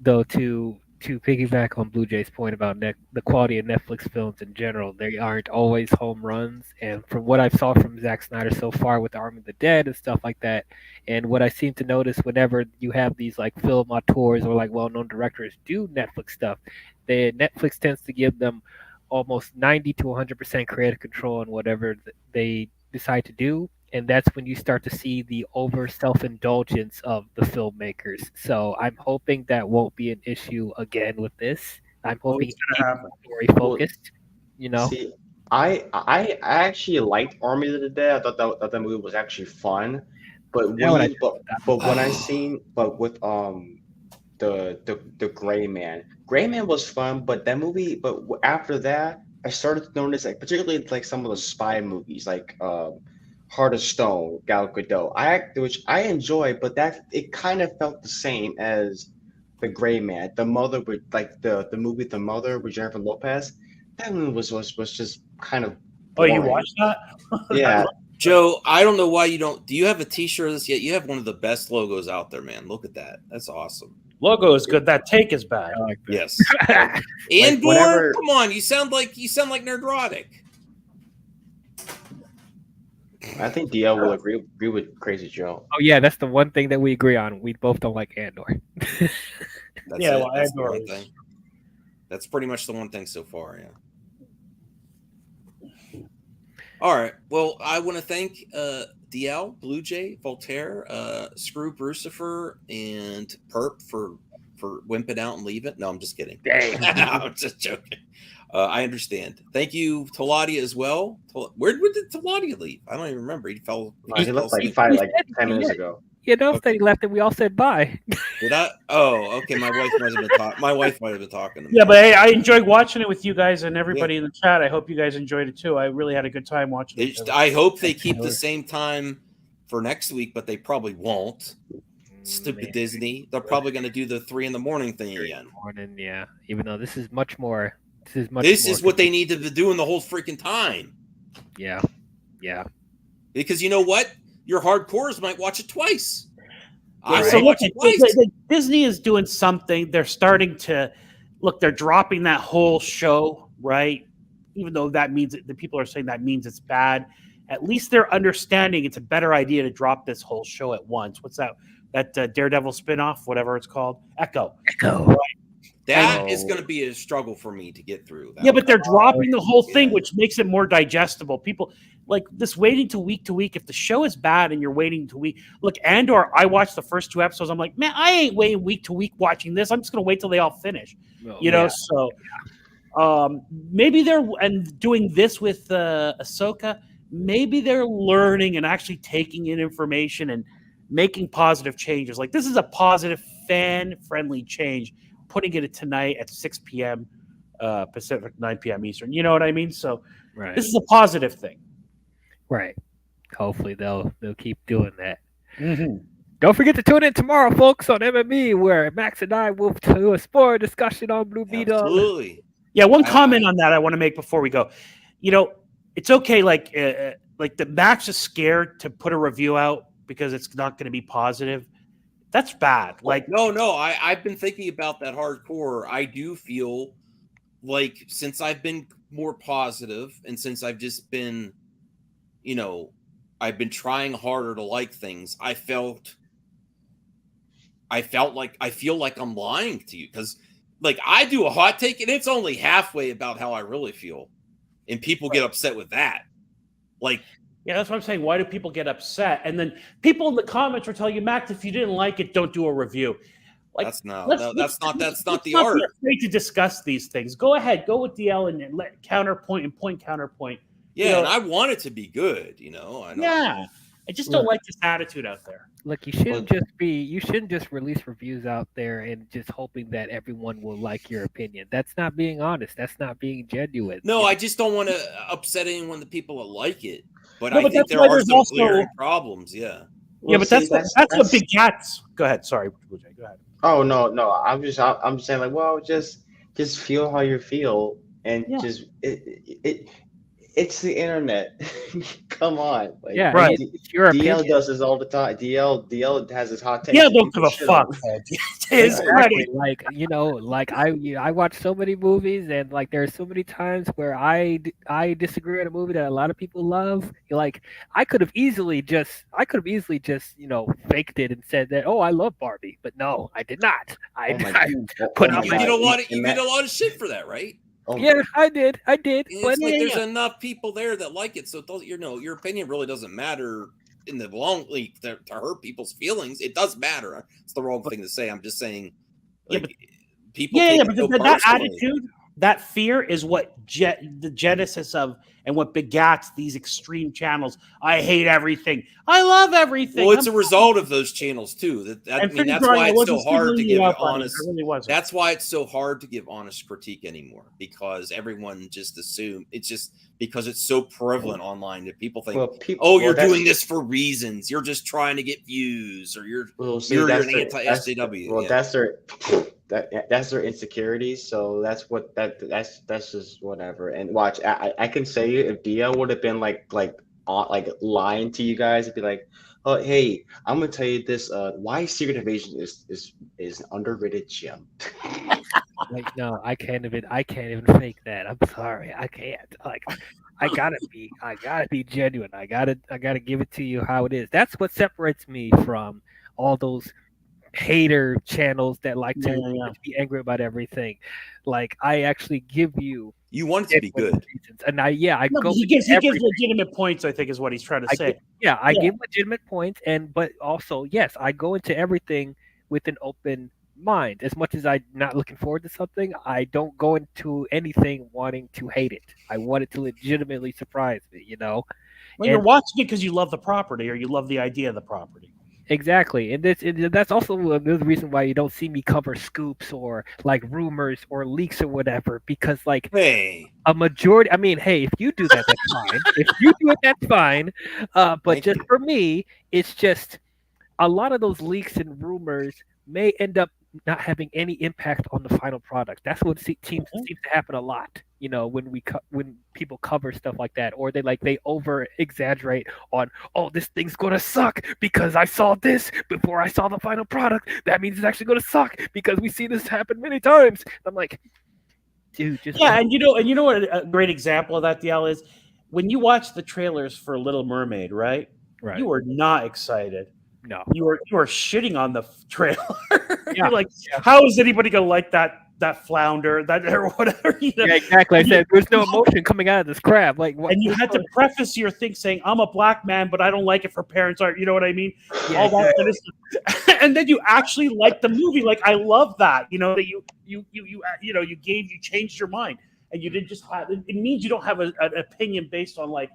Though to piggyback on Blue Jay's point about the quality of Netflix films in general, they aren't always home runs. And from what I saw from Zack Snyder so far with Army of the Dead and stuff like that, and what I seem to notice whenever you have these like film auteurs or like well-known directors do Netflix stuff, Netflix tends to give them almost 90 to 100% creative control on whatever they decide to do. And that's when you start to see the over self-indulgence of the filmmakers. So I'm hoping that won't be an issue again with this. I'm hoping it's story focused. See, I actually liked Army of the Dead. I thought that movie was actually fun, but when I seen with the Gray Man. Gray Man was fun, but that movie. But after that, I started to notice, like particularly like some of the spy movies, like Heart of Stone, Gal Gadot. Which I enjoy, but that it kind of felt the same as the Gray Man. The Mother with like the movie The Mother with Jennifer Lopez. That one was just kind of. Boring. Oh, you watched that? Yeah. Joe, I don't know why you don't. Do you have a T-shirt of this yet? You have one of the best logos out there, man. Look at that. That's awesome. Logo is good. That take is bad. I like that. Yes. Andor, whenever- come on, you sound like Nerdrotic. I think DL will agree with Crazy Joe. Oh yeah, that's the one thing that we agree on. We both don't like Andor. That's Yeah, it. well, That's the Andor one is- thing. That's pretty much the one thing so far, yeah. All right. Well, I want to thank DL, Blue Jay, Voltaire, Screw Brucifer, and Perp for wimping out and leaving. No, I'm just kidding. I'm just joking. I understand. Thank you, Toladia, as well. Where did Toladia leave? I don't even remember. He fell. He left like he 10 said- minutes yeah. ago. You know, Okay. they left and we all said bye. Did I? Oh, okay. My wife might have been talking. My wife might have been talking to me. Yeah, but hey, I enjoyed watching it with you guys and everybody in the chat. I hope you guys enjoyed it too. I really had a good time watching it. I hope they keep the same time for next week, but they probably won't. Stupid Maybe. Disney. They're probably going to do the 3 a.m. thing again. Morning, yeah. Even though this is much more. This Is what they need to be doing the whole freaking time. Yeah, yeah. Because you know what? Your hardcores might watch it twice. I So might look, watch it twice. Disney is doing something. They're starting to look. They're dropping that whole show, right? Even though that means the people are saying that means it's bad. At least they're understanding it's a better idea to drop this whole show at once. What's that? That Daredevil spinoff, whatever it's called, Echo. That is going to be a struggle for me to get through. Yeah, but they're dropping the whole thing, Yeah. which makes it more digestible. People like this waiting to week. If the show is bad and you're waiting to week, look, Andor. I watched the first 2 episodes. I'm like, man, I ain't waiting week to week watching this. I'm just gonna wait till they all finish. You know, so maybe they're doing this with Ahsoka. Maybe they're learning and actually taking in information and making positive changes. Like this is a positive, fan-friendly change. Putting it tonight at 6 p.m. Pacific, 9 p.m. Eastern. You know what I mean? So Right. this is a positive thing. Right. Hopefully they'll keep doing that. Mm-hmm. Don't forget to tune in tomorrow, folks, on MME, where Max and I will do a spoiler discussion on Blue Beetle. Absolutely. Yeah, one comment on that I want to make before we go. You know, it's okay. Like the Max is scared to put a review out because it's not going to be positive. That's bad. Like no, I've been thinking about that hardcore. I do feel like since I've been more positive and since I've just been, you know, I've been trying harder to like things, I feel like I'm lying to you because like I do a hot take and it's only halfway about how I really feel. And people get upset with that. Like, yeah, that's what I'm saying. Why do people get upset? And then people in the comments are telling you, Max, if you didn't like it, don't do a review. Like that's not let's the not art. be afraid to discuss these things. Go ahead, go with DL and let counterpoint and point counterpoint. Yeah, You know, and I want it to be good, you know. I know. Yeah. I just don't like this attitude out there. Look, you shouldn't just release reviews out there and just hoping that everyone will like your opinion. That's not being honest. That's not being genuine. No, I just don't want to upset anyone, the people that like it. But No, I but think that's there why are there's some also- glaring problems. Yeah. Yeah, but that's what Big Cats. Go ahead. Sorry, Blue-Jay, go ahead. Oh no! I'm just saying like, well, just feel how you feel, and just it's the internet. Come on, like, Yeah, right. it's your DL opinion. does this all the time. DL has his hot takes. Yeah, and don't people give a shit fuck. on him. Man. His Exactly. credit. Like, you know, like I watch so many movies and like there's so many times where I disagree on a movie that a lot of people love. Like I could have easily just you know faked it and said that I love Barbie, but no, I did not. I put out You my did a lot of shit for that, right? yeah, I did. It's But like there's enough people there that like it, so it doesn't, your opinion really doesn't matter in the long league to hurt people's feelings. It does matter. It's the wrong thing to say. I'm just saying, like, people. Yeah, take but it so that personally. attitude, that fear is what the genesis of and what begats these extreme channels. I hate everything. I love everything. Well, it's a result of those channels too. I mean, that's why it's so hard to give honest. That's why it's so hard to give honest critique anymore, because everyone just assume it's just because it's so prevalent online that people think, you're doing this for reasons. You're just trying to get views, or you're an anti-SJW. Well, that's their insecurities. So that's just whatever. And watch, I can say if DL would have been like lying to you guys, it'd be like, Hey, I'm gonna tell you this. Why Secret Invasion is an underrated gem. Like, no, I can't even fake that. I'm sorry, I can't. Like, I gotta be genuine. I gotta give it to you how it is. That's what separates me from all those hater channels that like Yeah, to yeah. be angry about everything. Like, I actually give you You want it to be genuine good. reasons, and I No, go he into gives everything. legitimate points. I think is what he's trying to I say. give, I Yeah. give legitimate points, but also yes, I go into everything with an open mind. As much as I'm not looking forward to something, I don't go into anything wanting to hate it. I want it to legitimately surprise me, Well, you're And watching it because you love the property or you love the idea of the property. exactly, and that's also another reason why you don't see me cover scoops or like rumors or leaks or whatever, because like Hey, a majority. I mean, hey, if you do that, that's fine. If you do it, that's fine. But thank just you. for me, it's just a lot of those leaks and rumors may end up not having any impact on the final product. That's what seems to happen a lot. When people cover stuff like that, or they over exaggerate on, oh, this thing's gonna suck because I saw this before I saw the final product. That means it's actually gonna suck because we see this happen many times. I'm like, dude, just Yeah, and you know what a great example of that, DL, is when you watch the trailers for Little Mermaid, right? right. You are not excited. No. You are shitting on the trailer. Yeah. You're like, how is anybody gonna like that flounder that or whatever? Yeah, exactly. I said there's no emotion coming out of this crap. Like, what? And you had to preface your thing saying, "I'm a black man, but I don't like it for parents." Art, you know what I mean? Yeah, All that kind of stuff. And then you actually like the movie. Like, I love that. That you changed your mind, and you didn't just have. It means you don't have an opinion based on like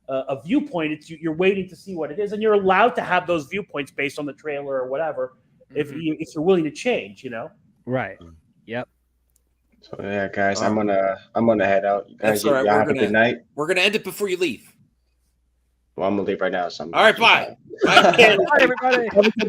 a viewpoint. You're waiting to see what it is, and you're allowed to have those viewpoints based on the trailer or whatever. If you're willing to change, Right. Yep. So yeah, guys, All I'm right. gonna head out. You That's guys, all right. y'all have a good night. We're gonna end it before you leave. Well, I'm gonna leave right now. So All right, bye. bye. Bye, everybody.